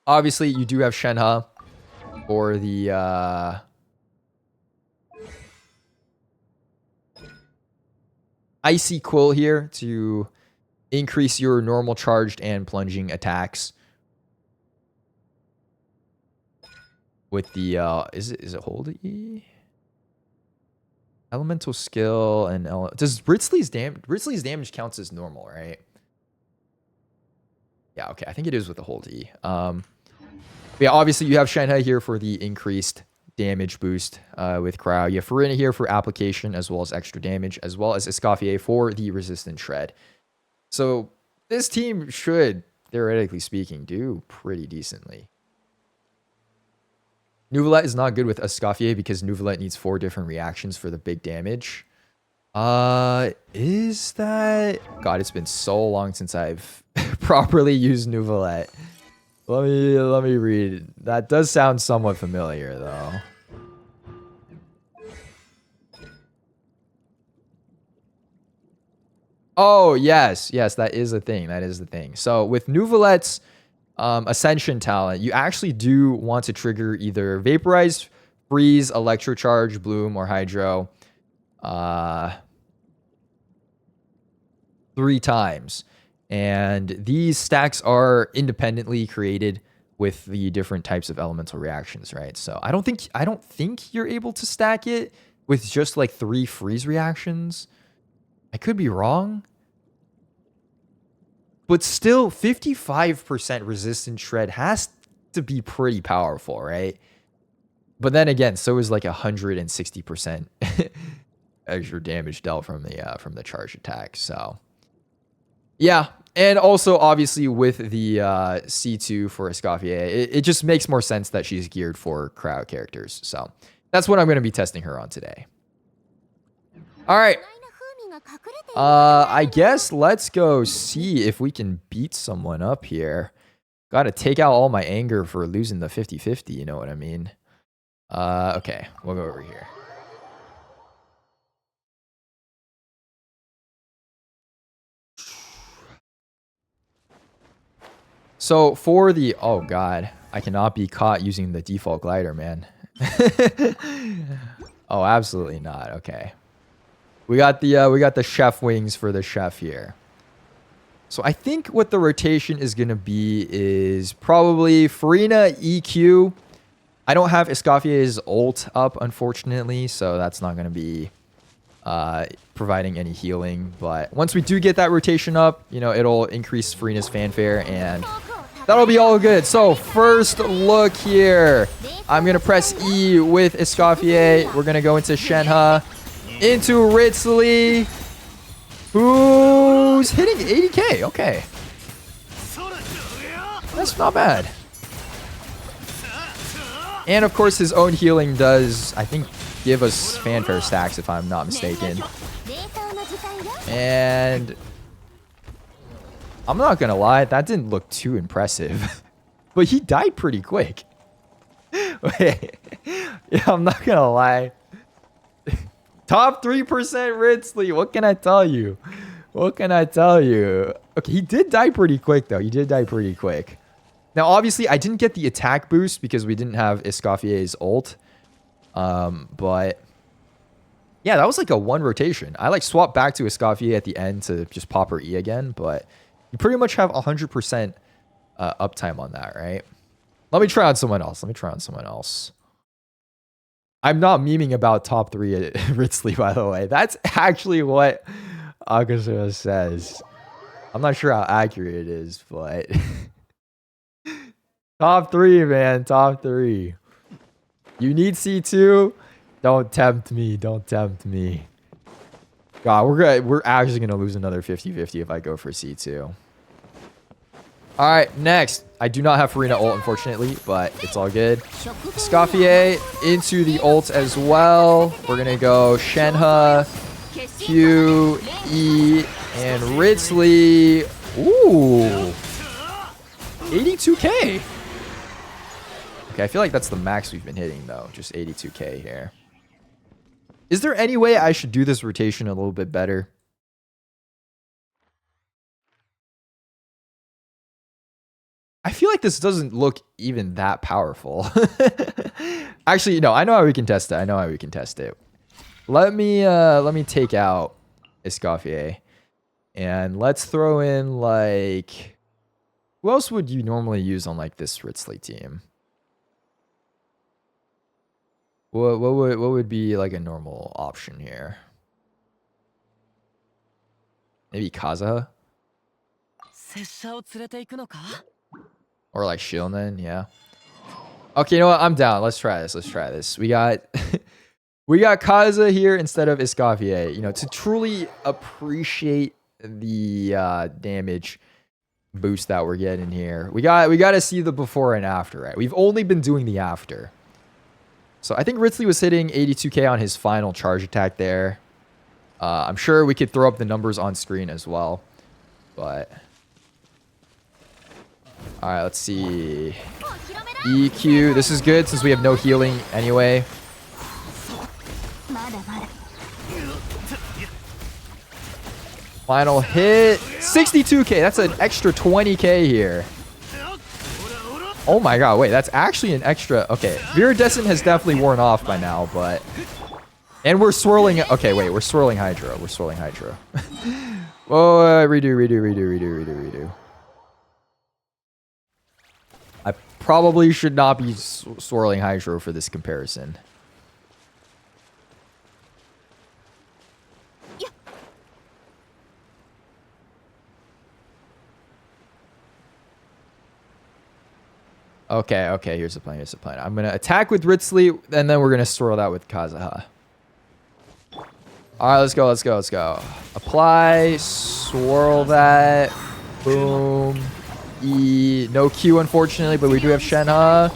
Obviously, you do have Shenhe for the... Icy Quill here to increase your normal charged and plunging attacks. With the is it hold E? Elemental skill and does Ritzley's damage counts as normal, right? Yeah, okay. I think it is with the hold E. Yeah, obviously you have Shenhe here for the increased damage boost with Cryo. You have Farina here for application as well as extra damage, as well as Escoffier for the resistant shred. So this team should, theoretically speaking, do pretty decently. Nouvelette is not good with Escoffier because Nouvelette needs 4 different reactions for the big damage. Is that... God, it's been so long since I've properly used Nouvelette. Let me read. That does sound somewhat familiar, though. Oh, yes. Yes, that is a thing. That is the thing. So with Nouvelette's Ascension talent, you actually do want to trigger either Vaporize, Freeze, Electrocharge, Bloom, or Hydro 3 times. And these stacks are independently created with the different types of elemental reactions, right? So I don't think you're able to stack it with just like 3 freeze reactions. I could be wrong. But still, 55% resistant shred has to be pretty powerful, right? But then again, so is like 160% extra damage dealt from the charge attack. So yeah, and also obviously with the C2 for Escoffier, it just makes more sense that she's geared for crowd characters. So that's what I'm going to be testing her on today. All right. I guess let's go see if we can beat someone up here. Got to take out all my anger for losing the 50-50, you know what I mean? Okay, we'll go over here. So for the, oh god, I cannot be caught using the default glider, man. Oh, absolutely not. Okay. We got the chef wings for the chef here. So I think what the rotation is going to be is probably Farina EQ. I don't have Escoffier's ult up, unfortunately, so that's not going to be providing any healing. But once we do get that rotation up, you know, it'll increase Farina's fanfare, and that'll be all good. So first look here. I'm going to press E with Escoffier. We're going to go into Shenhe, into Ritsley, who's hitting 80k. Okay. That's not bad. And of course, his own healing does, I think, give us fanfare stacks, if I'm not mistaken. And I'm not gonna lie, that didn't look too impressive. But he died pretty quick. Wait. Yeah, I'm not gonna lie. Top 3% Ritsley. What can I tell you? What can I tell you? Okay, he did die pretty quick, though. He did die pretty quick. Now, obviously, I didn't get the attack boost because we didn't have Escoffier's ult. But yeah, that was like a one rotation. I like swapped back to Escoffier at the end to just pop her E again, but you pretty much have 100% uptime on that, right? Let me try on someone else. I'm not memeing about top 3 at Ritsley, by the way. That's actually what Akasu says. I'm not sure how accurate it is, but top 3, man. Top 3. You need C2? Don't tempt me. Don't tempt me. God, we're actually going to lose another 50-50 if I go for C2. All right, next. I do not have Farina ult, unfortunately, but it's all good. Escoffier into the ult as well. We're going to go Shenhe, Q, E, and Ritsley. Ooh. 82k. Okay, I feel like that's the max we've been hitting, though. Just 82k here. Is there any way I should do this rotation a little bit better? I feel like this doesn't look even that powerful. Actually, no, I know how we can test it. Let me take out Escoffier. And let's throw in, like, who else would you normally use on, like, this Ritsley team? What would be like a normal option here? Maybe Kazuha? Or like Shilnen, yeah. Okay, you know what? I'm down. Let's try this. We got we got Kazuha here instead of Escoffier. You know, to truly appreciate the damage boost that we're getting here. We got to see the before and after, right? We've only been doing the after. So I think Ritsley was hitting 82k on his final charge attack there. I'm sure we could throw up the numbers on screen as well. But all right, let's see. EQ. This is good since we have no healing anyway. Final hit. 62k. That's an extra 20k here. Oh my god, wait, that's actually an extra... Okay, Viridescent has definitely worn off by now, but... And we're swirling... Okay, wait, we're swirling Hydro. Oh, redo. I probably should not be swirling Hydro for this comparison. Okay, here's the plan. I'm going to attack with Ritsley, and then we're going to swirl that with Kazuha. All right, let's go, let's go, let's go. Apply, swirl that, boom, E. No Q, unfortunately, but we do have Shenhe.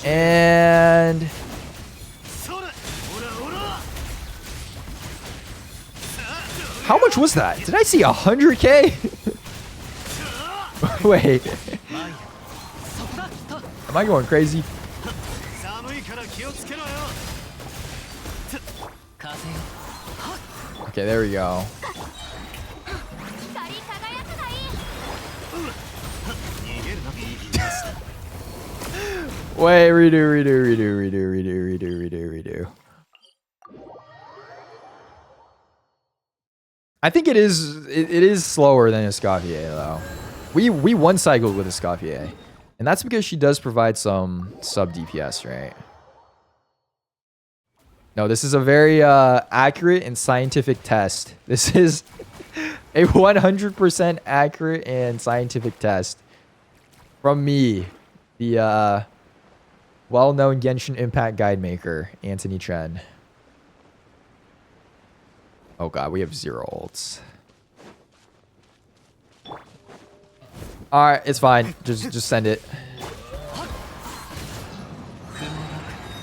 And how much was that? Did I see 100K? Wait. Am I going crazy? Okay, there we go. Wait, redo. I think it is slower than Escoffier though. We one cycled with Escoffier, and that's because she does provide some sub DPS, right? No, this is a very accurate and scientific test. This is a 100% accurate and scientific test from me, the well-known Genshin Impact guide maker, antonychenn. Oh god, we have 0 ults. Alright, it's fine. Just send it.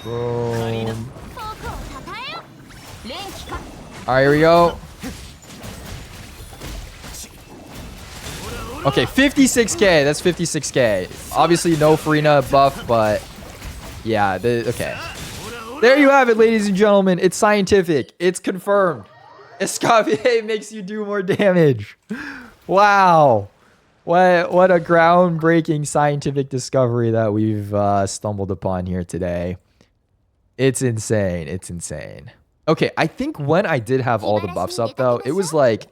Boom. Alright, here we go. Okay, 56k. That's 56k. Obviously, no Farina buff, but yeah. Okay. There you have it, ladies and gentlemen. It's scientific. It's confirmed. Escoffier makes you do more damage. Wow. What a groundbreaking scientific discovery that we've stumbled upon here today. It's insane. It's insane. Okay, I think when I did have all the buffs up, though, it was like,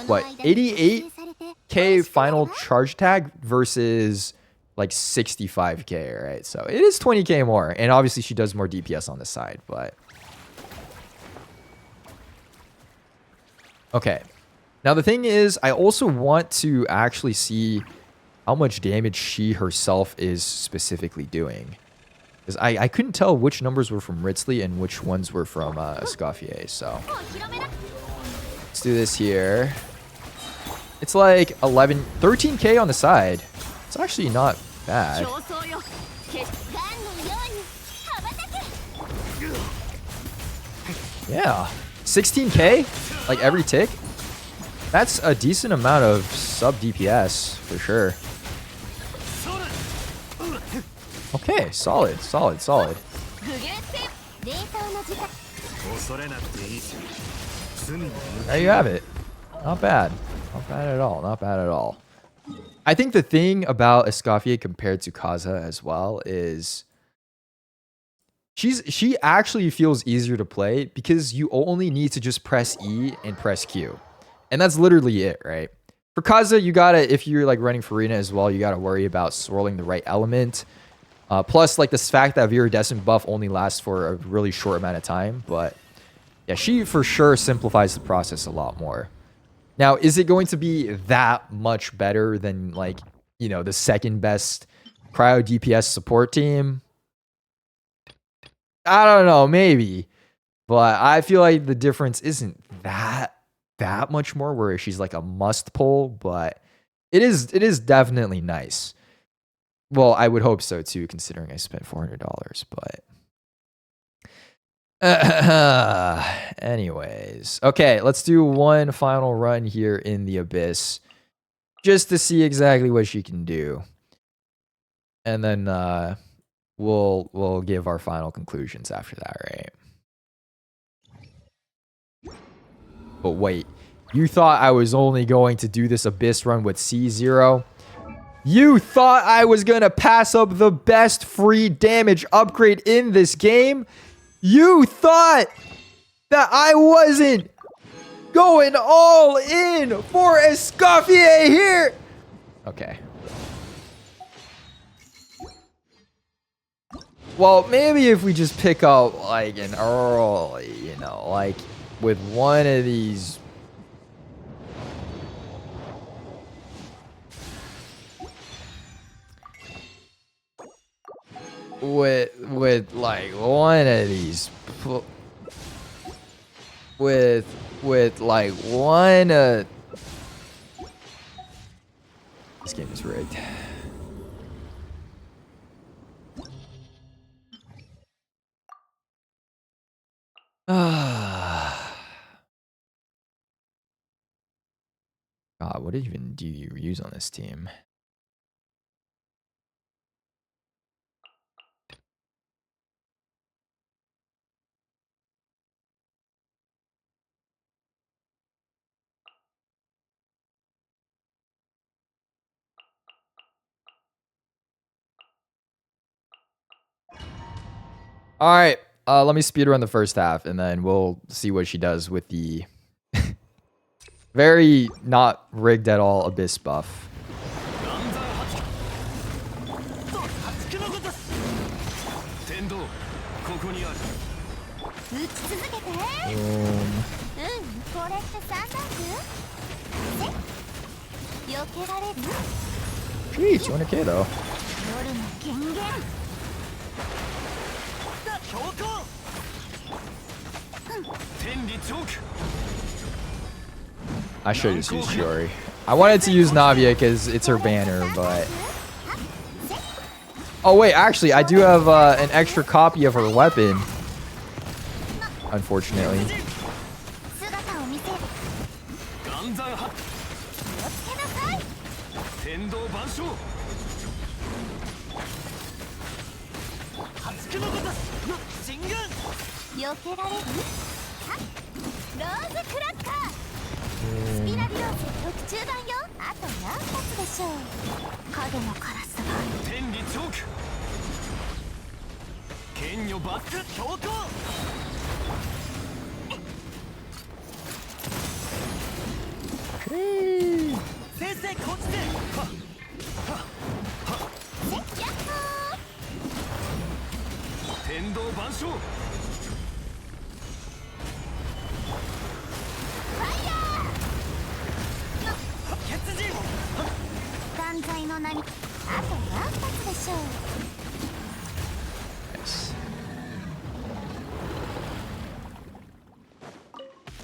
what, 88k final charge tag versus like 65k, right? So it is 20k more. And obviously she does more DPS on the side, but... Okay. Now the thing is, I also want to actually see how much damage she herself is specifically doing. Because I couldn't tell which numbers were from Ritzley and which ones were from Escoffier, so... Let's do this here. It's like 13k on the side. It's actually not bad. Yeah. 16k? Like every tick? That's a decent amount of sub DPS for sure. Okay, solid. There you have it. Not bad. Not bad at all. I think the thing about Escoffier compared to Kaza as well is she actually feels easier to play because you only need to just press E and press Q. And that's literally it, right? For Kaza, you gotta, if you're like running Farina as well, you gotta worry about swirling the right element. Plus, like this fact that Viridescent buff only lasts for a really short amount of time. But yeah, she for sure simplifies the process a lot more. Now, is it going to be that much better than, like, you know, the second best cryo DPS support team? I don't know, maybe. But I feel like the difference isn't that much more where she's like a must pull, but it is definitely nice. Well, I would hope so too, considering I spent $400, but... Anyways, okay, let's do one final run here in the Abyss just to see exactly what she can do, and then we'll give our final conclusions after that, right? But wait, you thought I was only going to do this Abyss run with C0? You thought I was gonna pass up the best free damage upgrade in this game? You thought that I wasn't going all in for Escoffier here? Okay. Well, maybe if we just pick up like an early, you know, like with one of these. With like one of these with like one. This game is rigged. God, what even do you use on this team? All right, let me speedrun the first half, and then we'll see what she does with the very not rigged at all Abyss buff. Gee, 200k though. I should just use Shiori. I wanted to use Navia because it's her banner, but... Oh wait, actually, I do have an extra copy of her weapon. Unfortunately.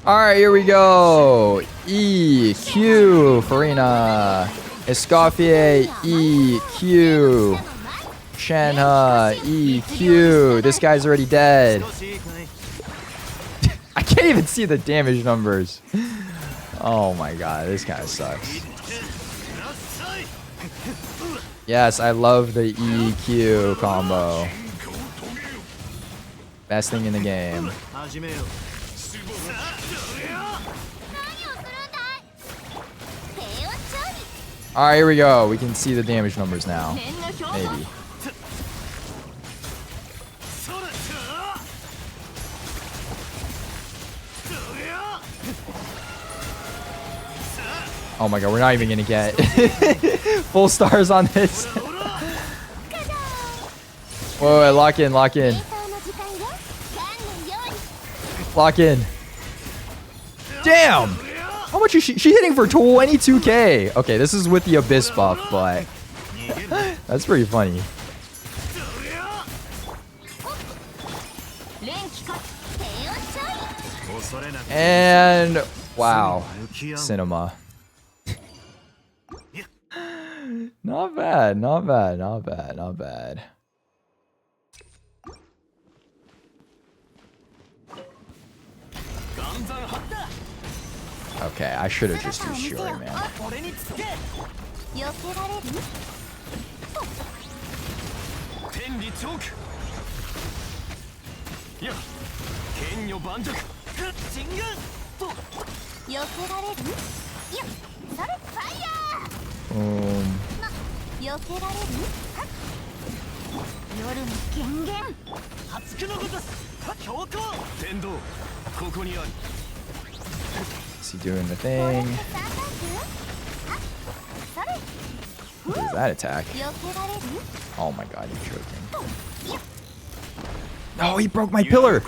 Alright, here we go. EQ, Farina. Escoffier, EQ. Shenhe, EQ. This guy's already dead. I can't even see the damage numbers. Oh my god, this guy sucks. Yes, I love the EQ combo. Best thing in the game. Alright, here we go. We can see the damage numbers now. Maybe. Oh my god, we're not even gonna get full stars on this. Whoa, lock in, lock in. Lock in. Damn! How much is she? She's hitting for 22k. Okay, this is with the Abyss buff, but that's pretty funny. And wow, cinema. Not bad, not bad, not bad, not bad. Okay, I should have just used Shiori, man. Is he doing the thing? What is that attack? Oh my god, he's choking. No, he broke my pillar!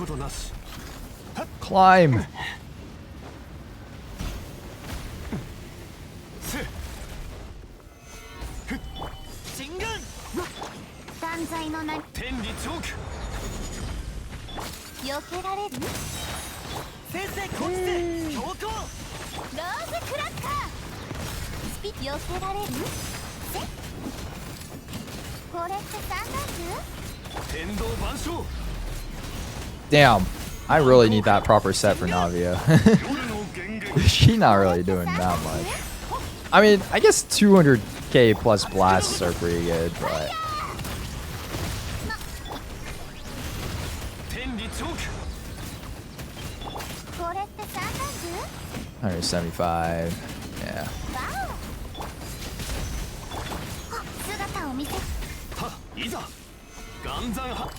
Climb! 先生こっちで強行ローズクラッカースピ避けられるせこれってサンライズ天道万象 Damn. I really need that proper set for Navia. 夜の源源 She's not really doing that much. I mean, I guess 200k plus blasts are pretty good, but 天理チョークこれってサンライズ175. Yeah. わお姿を見せはいざ岩山派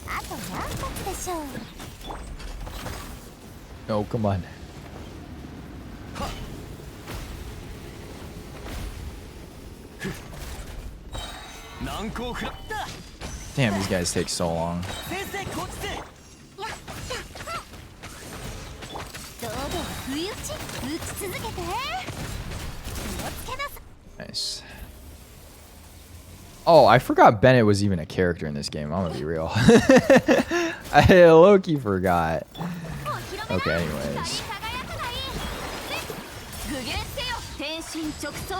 あと何発でしょう No, come on. 難攻不落だ Damn, these guys take so long. 先生こっちで堂々不意打ち打ち続けて気をつけなさ Nice. Oh, I forgot Bennett was even a character in this game. I'm gonna be real. I low-key forgot. Okay, anyways. 具現せよ天心直送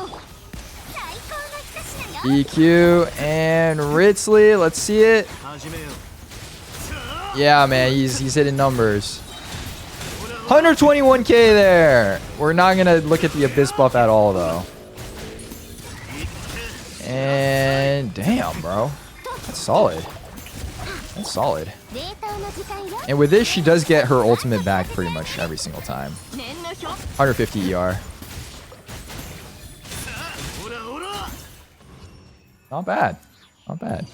最高の一品よ EQ and Ritsley. Let's see it. 始めよ Yeah, man, he's hitting numbers. 121k there. We're not gonna look at the Abyss buff at all, though. And damn, bro, that's solid. That's solid. データの時間よ And with this, she does get her ultimate back pretty much every single time. 念の表 150 ER. ほらほら Not bad. Not bad.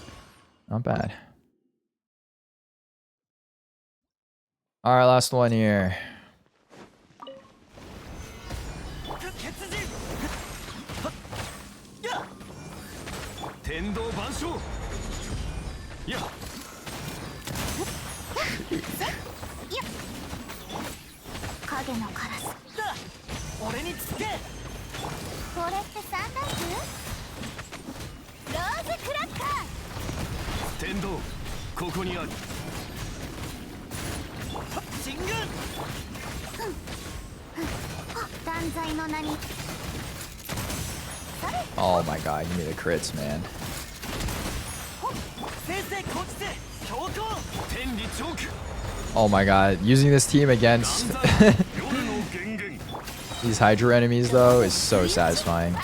Not bad. All right, last one here. 血人や天道万象や影のカラスだ俺につけこれってサンライズローズクラッカー天道ここにある進軍断罪の名に Oh my god, give me the crits, man. 先生こっちで強行天理チョーク Oh my god, using this team against 夜の源源 these Hydra enemies, though, is so satisfying.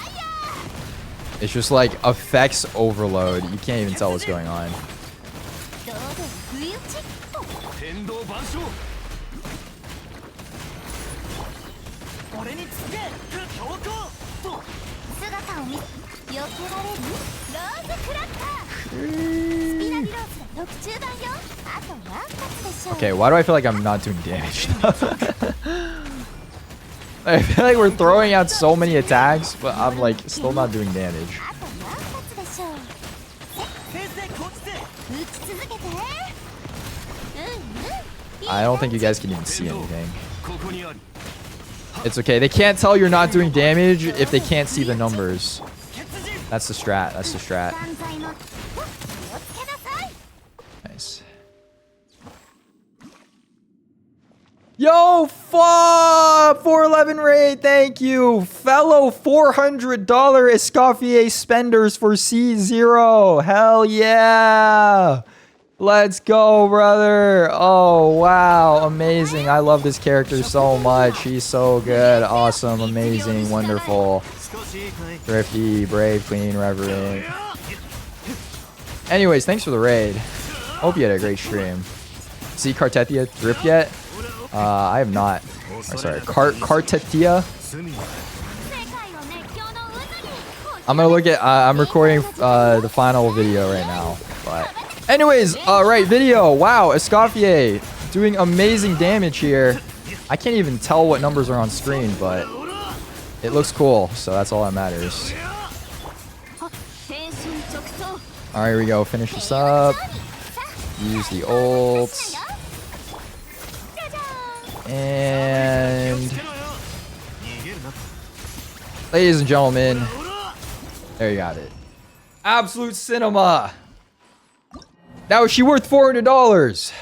It's just like effects overload. You can't even tell what's going on. 堂々不意打ち天道万象俺につけ強行と姿を見避けられるローズクラッカースピナビローズが特注版よあと何発でしょう Okay, why do I feel like I'm not doing damage? I feel like we're throwing out so many attacks, but I'm like still not doing damage. あと何発でしょう先生こっちで打ち続けてI don't think you guys can even see anything. ここにある It's okay. They can't tell you're not doing damage if they can't see the numbers. 血人 That's the strat. That's the strat. 断罪の気をつけなさい Nice. Yo, fuck! 411 raid, thank you. Fellow $400 Escoffier spenders for C0. Hell yeah. Let's go, brother. Oh, wow. Amazing. I love this character so much. He's so good. Awesome. Amazing. Wonderful. 少しいいかい Thrifty, brave, clean, reverent. Anyways, thanks for the raid. Hope you had a great stream. See Cartetia drip yet? I have not. Oh, sorry, Cartetia. 罪 世界を熱狂の渦に I'm gonna look at. I'm recording the final video right now. But, anyways, right video. Wow, Escoffier doing amazing damage here. I can't even tell what numbers are on screen, but it looks cool. So that's all that matters. 天心直送 All right, here we go. Finish this up. Use the ult. And ladies and gentlemen, there you got it. Absolute cinema. Now is she worth $400?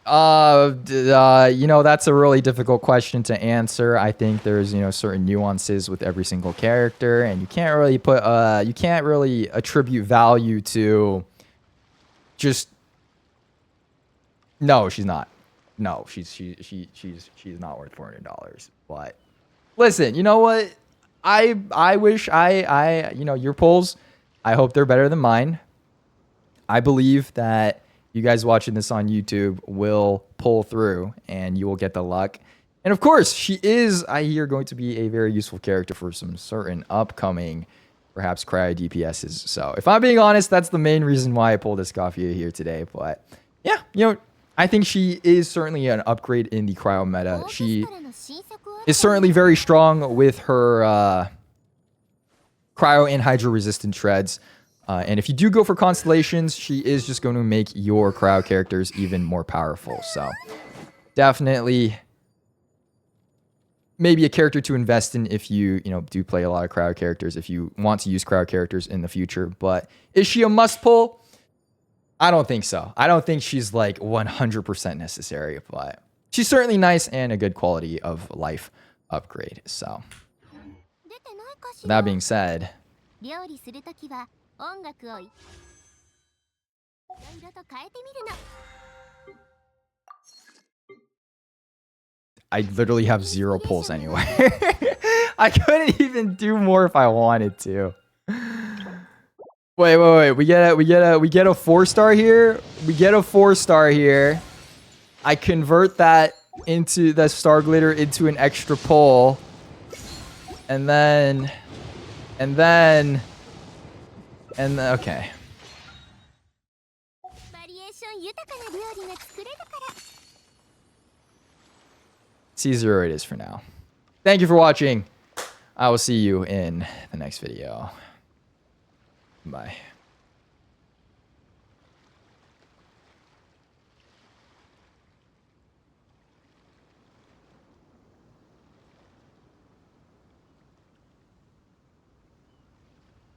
You know, that's a really difficult question to answer. I think there's, you know, certain nuances with every single character, and you can't really put, you can't really attribute value to just. No, she's not. No, she's not worth $400. But listen, you know what? I wish you know, your polls, I hope they're better than mine. I believe that you guys watching this on YouTube will pull through and you will get the luck. And of course, she is, I hear, going to be a very useful character for some certain upcoming, perhaps, cryo DPSs. So if I'm being honest, that's the main reason why I pulled Escoffier here today. But yeah, you know, I think she is certainly an upgrade in the cryo meta. She is certainly very strong with her cryo and hydro resistant shreds. And if you do go for constellations, she is just going to make your cryo characters even more powerful. So definitely maybe a character to invest in if you know, do play a lot of cryo characters, if you want to use cryo characters in the future. But is she a must pull? I don't think so. I don't think she's like 100% necessary, but she's certainly nice and a good quality of life upgrade. So that being said, I literally have 0 pulls anyway. I couldn't even do more if I wanted to. Wait. We get a 4-star here. We get a 4-star here. I convert that into the star glitter into an extra pull. And then okay. C0 it is for now. Thank you for watching. I will see you in the next video. Bye.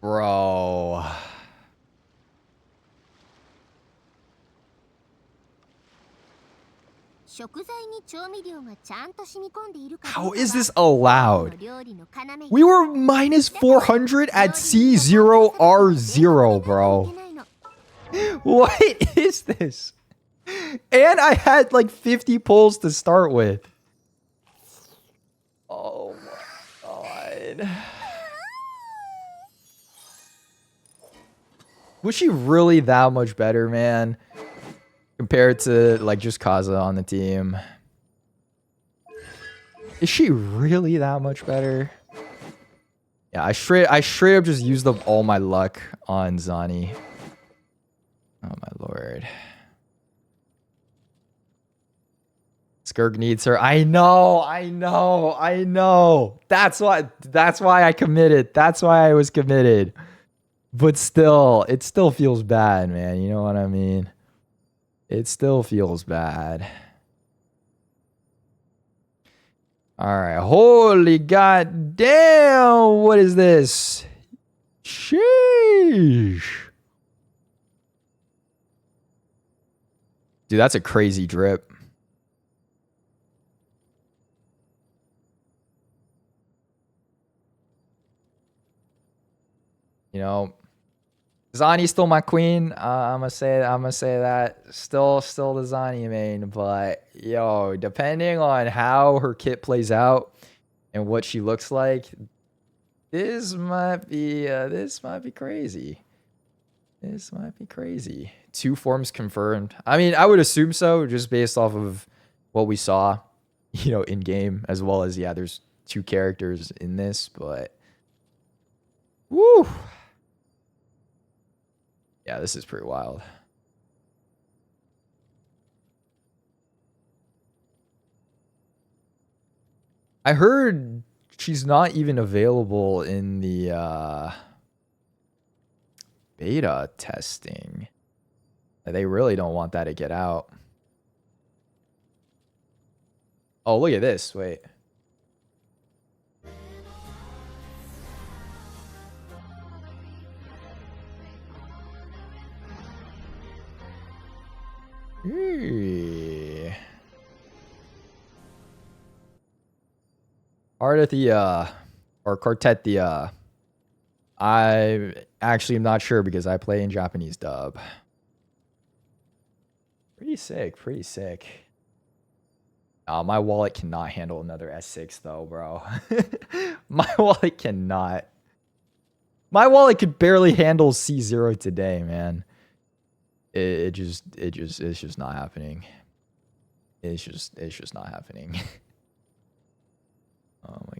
Bro. How is this allowed? We were minus 400 at C0R0, bro. What is this? And I had like 50 pulls to start with. Oh my god. Was she really that much better, man? Compared to like just Kaza on the team. Is she really that much better? Yeah, I straight up just used up all my luck on Zani. Oh my lord. Skirk needs her. I know. That's why I committed. That's why I was committed. But still, it still feels bad, man. You know what I mean? It still feels bad. Alright. Holy goddamn. What is this? Sheesh. Dude, that's a crazy drip. You know, Zani's still my queen. I'm gonna say that. Still the Zani main, but yo, depending on how her kit plays out and what she looks like, this might be crazy. This might be crazy. 2 forms confirmed. I mean, I would assume so, just based off of what we saw, you know, in game, as well as there's 2 characters in this, but woo. Yeah, this is pretty wild. I heard she's not even available in the beta testing. They really don't want that to get out. Oh, look at this. Wait. Artethia or Quartetia. I actually am not sure because I play in Japanese dub. Pretty sick, pretty sick. My wallet cannot handle another S6 though, bro. My wallet cannot. My wallet could barely handle C0 today, man. It's just not happening. It's just not happening. Oh my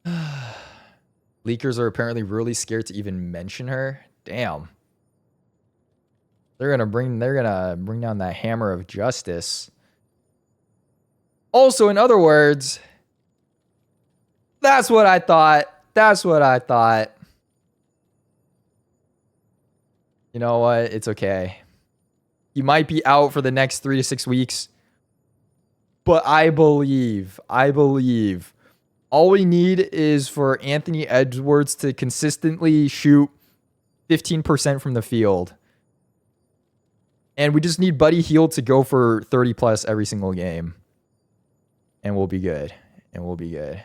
god. Leakers are apparently really scared to even mention her. Damn. They're gonna bring down that hammer of justice. Also, in other words, that's what I thought. That's what I thought. You know what? It's okay. He might be out for the next 3 to 6 weeks. But I believe all we need is for Anthony Edwards to consistently shoot 15% from the field. And we just need Buddy Hield to go for 30 plus every single game. And we'll be good. And we'll be good.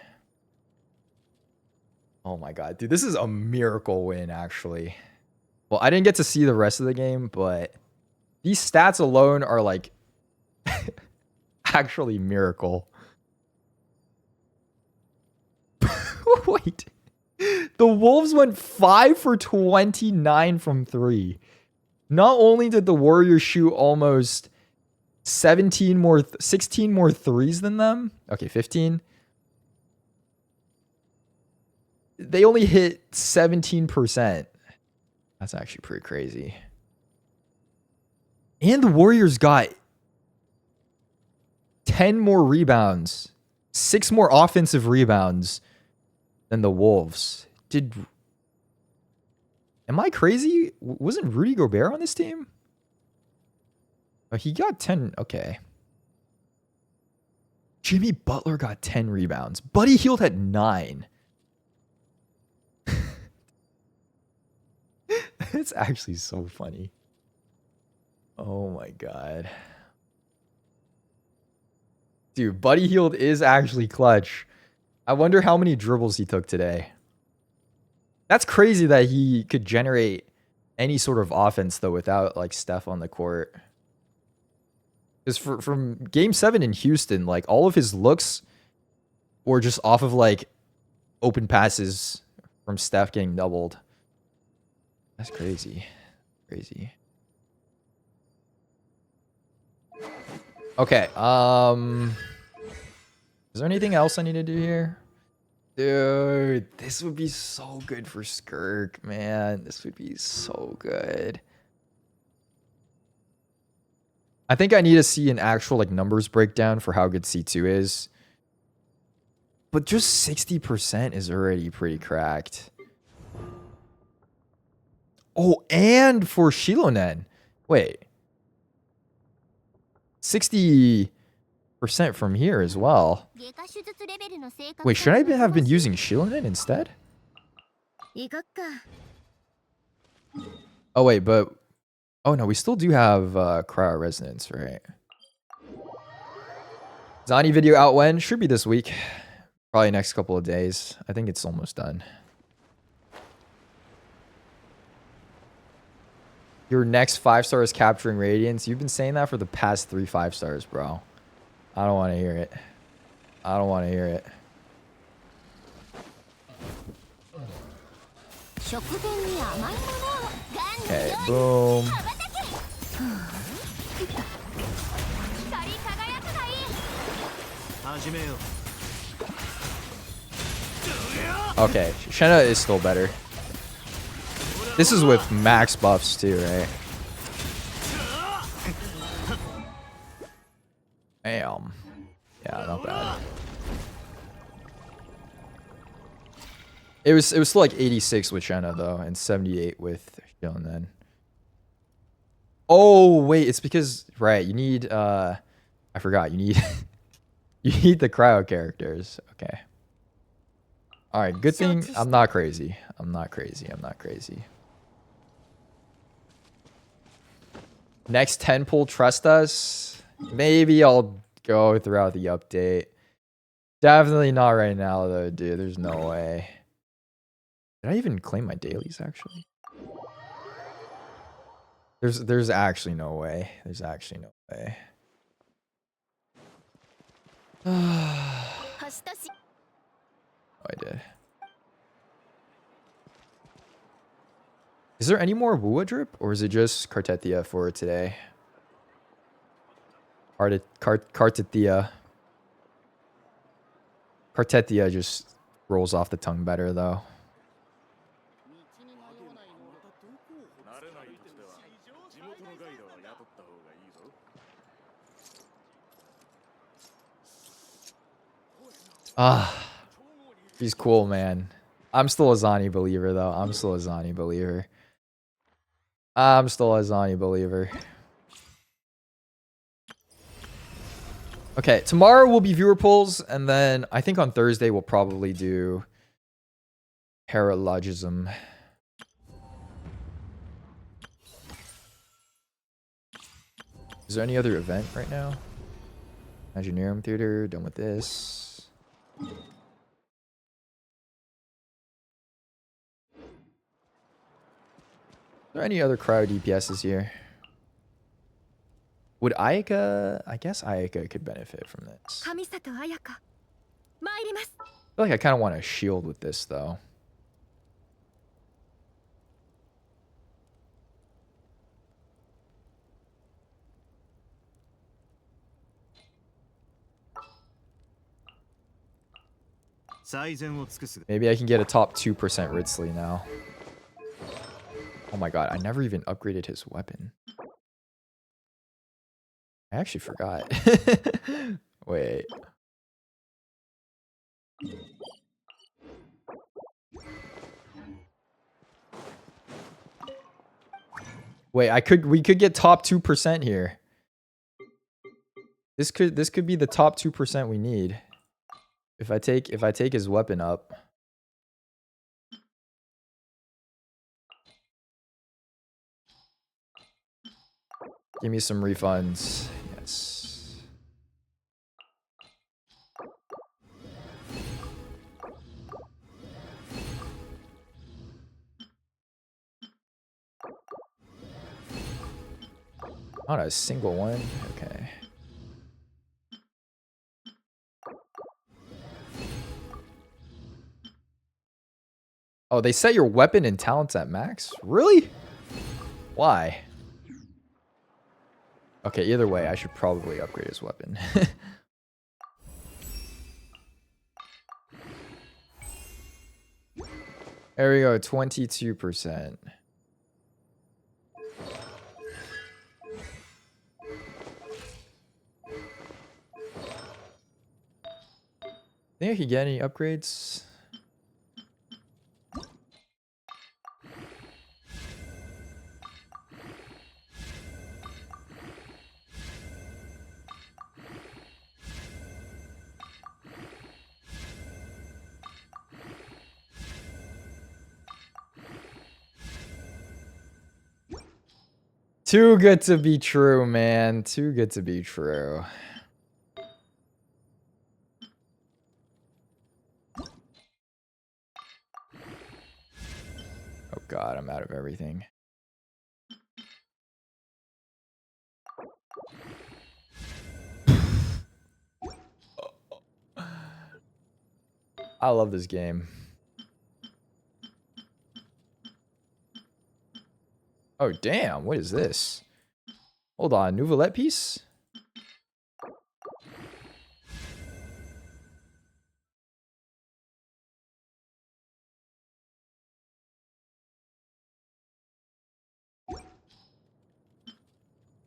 Oh my god, dude, this is a miracle win, actually. Well, I didn't get to see the rest of the game, but these stats alone are like actually miracle. Wait. The Wolves went 5 for 29 from 3. Not only did the Warriors shoot almost 16 more threes than them. Okay, 15. They only hit 17%. That's actually pretty crazy. And the Warriors got 10 more rebounds, 6 more offensive rebounds than the Wolves. Am I crazy? Wasn't Rudy Gobert on this team? Oh, he got 10. Okay. Jimmy Butler got 10 rebounds. Buddy Hield had 9. It's actually so funny. Oh my god. Dude, Buddy Hield is actually clutch. I wonder how many dribbles he took today. That's crazy that he could generate any sort of offense, though, without, like, Steph on the court. Because from Game 7 in Houston, like, all of his looks were just off of, like, open passes from Steph getting doubled. That's crazy. Crazy. Okay, is there anything else I need to do here? Dude, this would be so good for Skirk, man. This would be so good. I think I need to see an actual like numbers breakdown for how good C2 is. But just 60% is already pretty cracked. Oh, and for Shilonen. Wait. 60% from here as well. Wait, should I have been using Shilonen instead? Oh, wait, but... Oh, no, we still do have Cryo Resonance, right? Zani video out when? Should be this week. Probably next couple of days. I think it's almost done. Your next 5 star is capturing Radiance. You've been saying that for the past 3 5 stars, bro. I don't want to hear it. I don't want to hear it. Okay, boom. Okay, Shenna is still better. This is with max buffs too, right? Damn. Yeah, not bad. It was still like 86 with Shenna though, and 78 with Shion then. Oh wait, it's because right, you need I forgot, you need you need the cryo characters. Okay. Alright, good thing I'm not crazy. I'm not crazy. I'm not crazy. Next 10 pull, trust us. Maybe I'll go throughout the update. Definitely not right now, though, dude. There's no way. Did I even claim my dailies, actually? There's actually no way. There's actually no way. Oh, I did. Is there any more Wua drip, or is it just Cartetia for today? Cartetia. Cartetia just rolls off the tongue better, though. Ah, he's cool, man. I'm still a Zani believer, though. I'm still a Zani believer. I'm still a Zani believer. Okay, tomorrow will be viewer polls, and then I think on Thursday we'll probably do paralogism. Is there any other event right now? Imaginarium Theater, done with this. Is there any other cryo DPSs here? Would Ayaka... I guess Ayaka could benefit from this. I feel like I kind of want a shield with this, though. Maybe I can get a top 2% Ridsley now. Oh my god, I never even upgraded his weapon. I actually forgot. Wait. Wait, we could get top 2% here. This could be the top 2% we need. If I take his weapon up. Give me some refunds. Yes. Not a single one. Okay. Oh, they set your weapon and talents at max? Really? Why? Okay, either way, I should probably upgrade his weapon. There we go, 22%. Think I could get any upgrades? Too good to be true, man. Too good to be true. Oh god, I'm out of everything. I love this game. Oh, damn. What is this? Hold on. Nouvellette piece?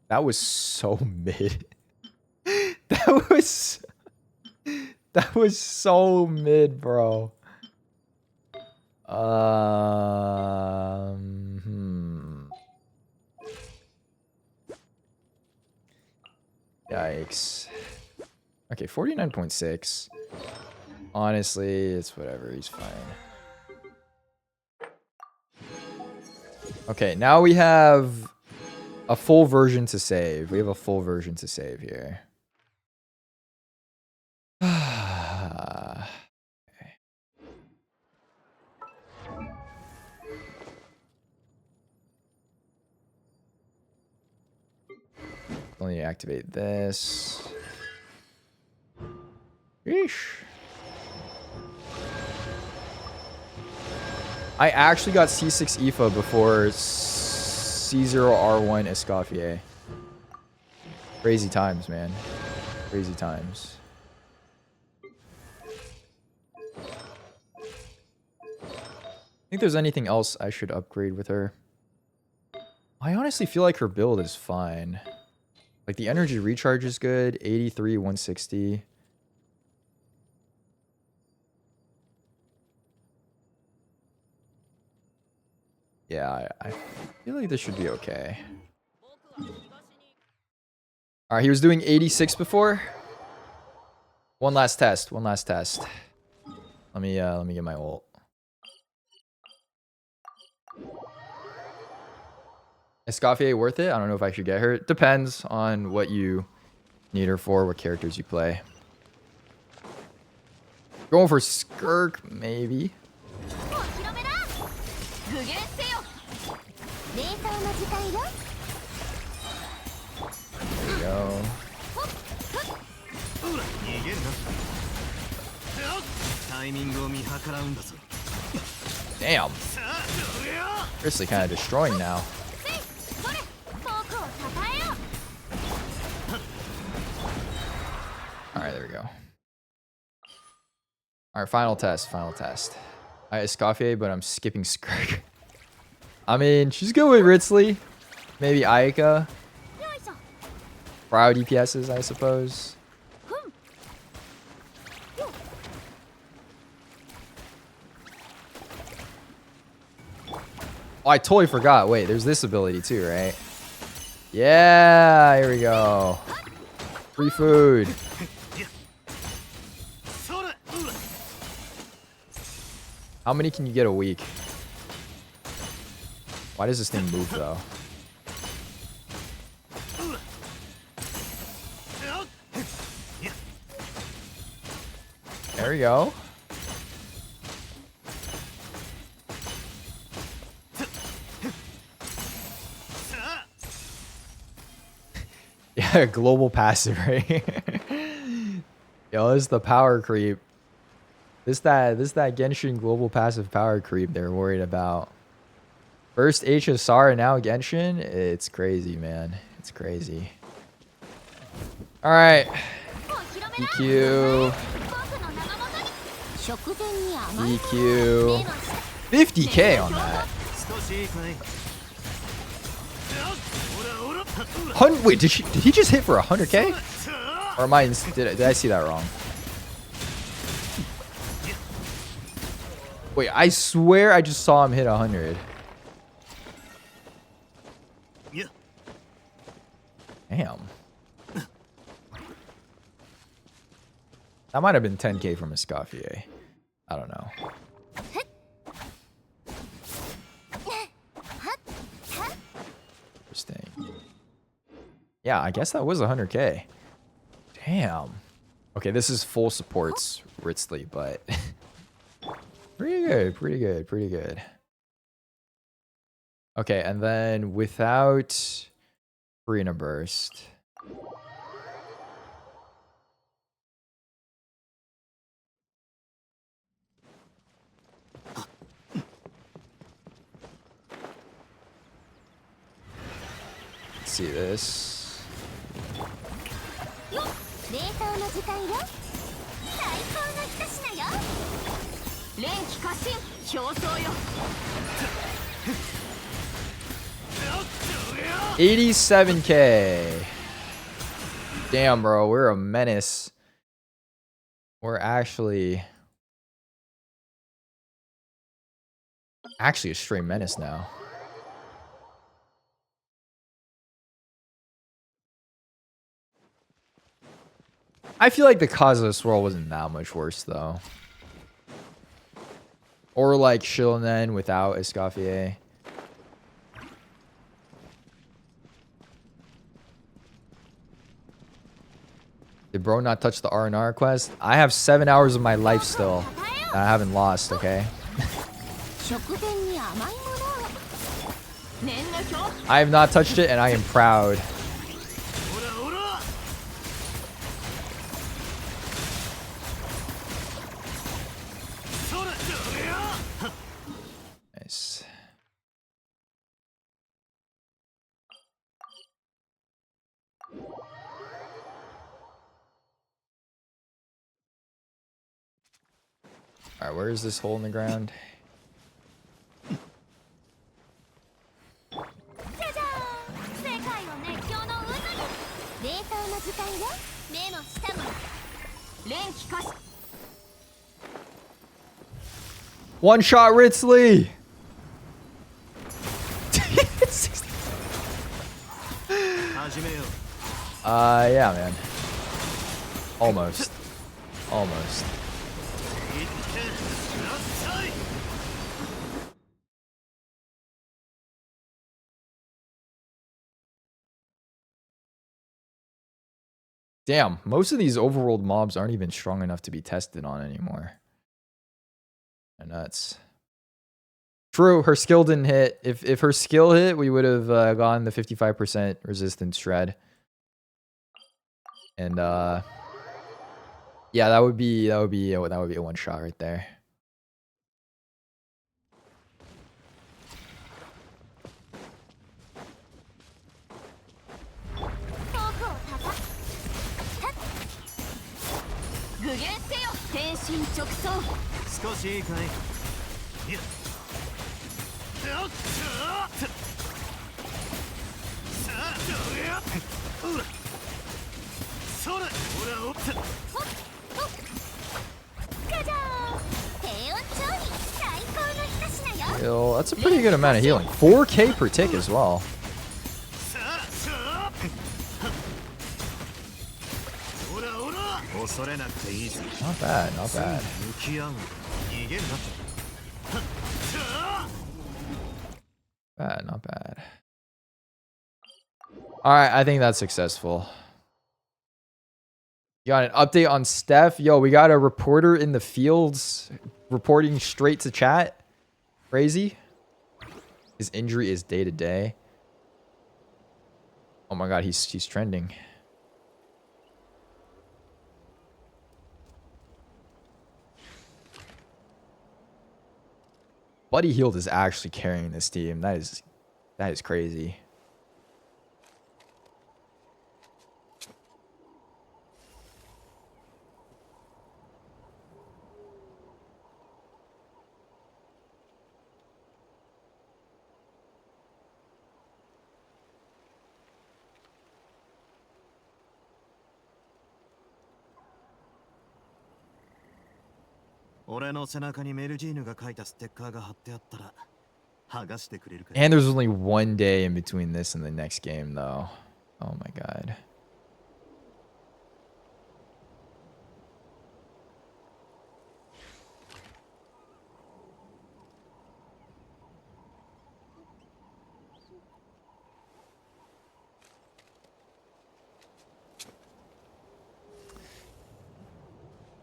That was so mid. That was so mid, bro. Yikes. Okay, 49.6. Honestly, it's whatever. He's fine. Okay, now we have A full version to save. We have a full version to save here. Let me activate this. Yeesh. I actually got C6 IFA before C0R1 Escoffier. Crazy times, man. Crazy times. Think there's anything else I should upgrade with her. I honestly feel like her build is fine. Like the energy recharge is good. 83, 160. Yeah, I feel like this should be okay. Alright, he was doing 86 before. One last test. One last test. Let me get my ult. Escoffier worth it? I don't know if I should get her. It depends on what you need her for, what characters you play. Going for Skirk, maybe. There we go. Damn. Grizzly kind of destroying now. Alright, there we go. Alright, final test, final test. I Escoffier, but I'm skipping Skirk. I mean, she's good with Ritzley. Maybe Aika. Proud DPSs, I suppose. Oh, I totally forgot. Wait, there's this ability too, right? Yeah, here we go. Free food. How many can you get a week? Why does this thing move though? There we go. Yeah, global passive, right? Yo, this is the power creep. This that Genshin global passive power creep they're worried about. First HSR and now Genshin. It's crazy, man. It's crazy. All right. EQ. EQ. 50k on that. Wait, did he just hit for 100k? Or am I? Did I see that wrong? Wait, I swear I just saw him hit 100. Damn. That might have been 10k from Escoffier. I don't know. Interesting. Yeah, I guess that was 100k. Damn. Okay, this is full supports Ritzley, but pretty good, pretty good, pretty good. Okay, and then without Arena Burst. Let's see this. $87k. Damn, bro, we're a menace. We're actually a straight menace now. I feel like the Kaza swirl wasn't that much worse though. Or like Shilnen without Escoffier. Did bro not touch the R&R quest? I have 7 hours of my life still that I haven't lost, okay? I have not touched it and I am proud. Nice. Alright, where is this hole in the ground? One shot Ritsley! Yeah, man. Almost. Almost. Damn, most of these overworld mobs aren't even strong enough to be tested on anymore. They're nuts. True, her skill didn't hit. If her skill hit, we would have gotten the 55% resistance shred. And yeah, that would be a one shot right there. Yo, that's a pretty good amount of healing. 4k per tick as well. Not bad, not bad. Not bad. Alright, I think that's successful. You got an update on Steph? Yo, we got a reporter in the fields reporting straight to chat. Crazy. His injury is day to day. Oh my god, he's trending. Buddy Hield is actually carrying this team. That is crazy. And there's only one day in between this and the next game, though. Oh my god.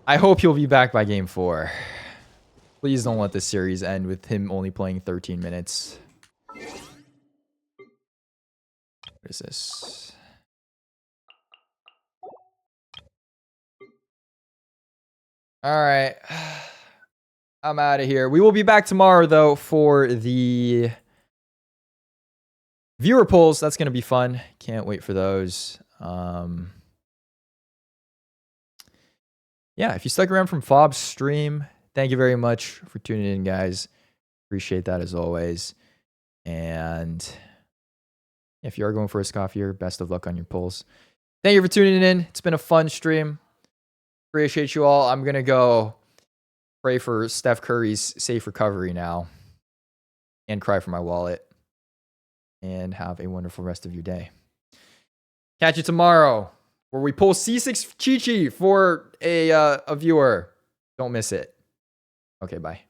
I hope he'll be back by game 4. Please don't let this series end with him only playing 13 minutes. What is this? All right. I'm out of here. We will be back tomorrow, though, for the viewer polls. That's going to be fun. Can't wait for those. Yeah, if you stuck around from Fob's stream, thank you very much for tuning in, guys. Appreciate that as always. And if you are going for a Escoffier, best of luck on your polls. Thank you for tuning in. It's been a fun stream. Appreciate you all. I'm going to go pray for Steph Curry's safe recovery now and cry for my wallet. And have a wonderful rest of your day. Catch you tomorrow, where we pull C6 Chi-Chi for a viewer. Don't miss it. Okay, bye.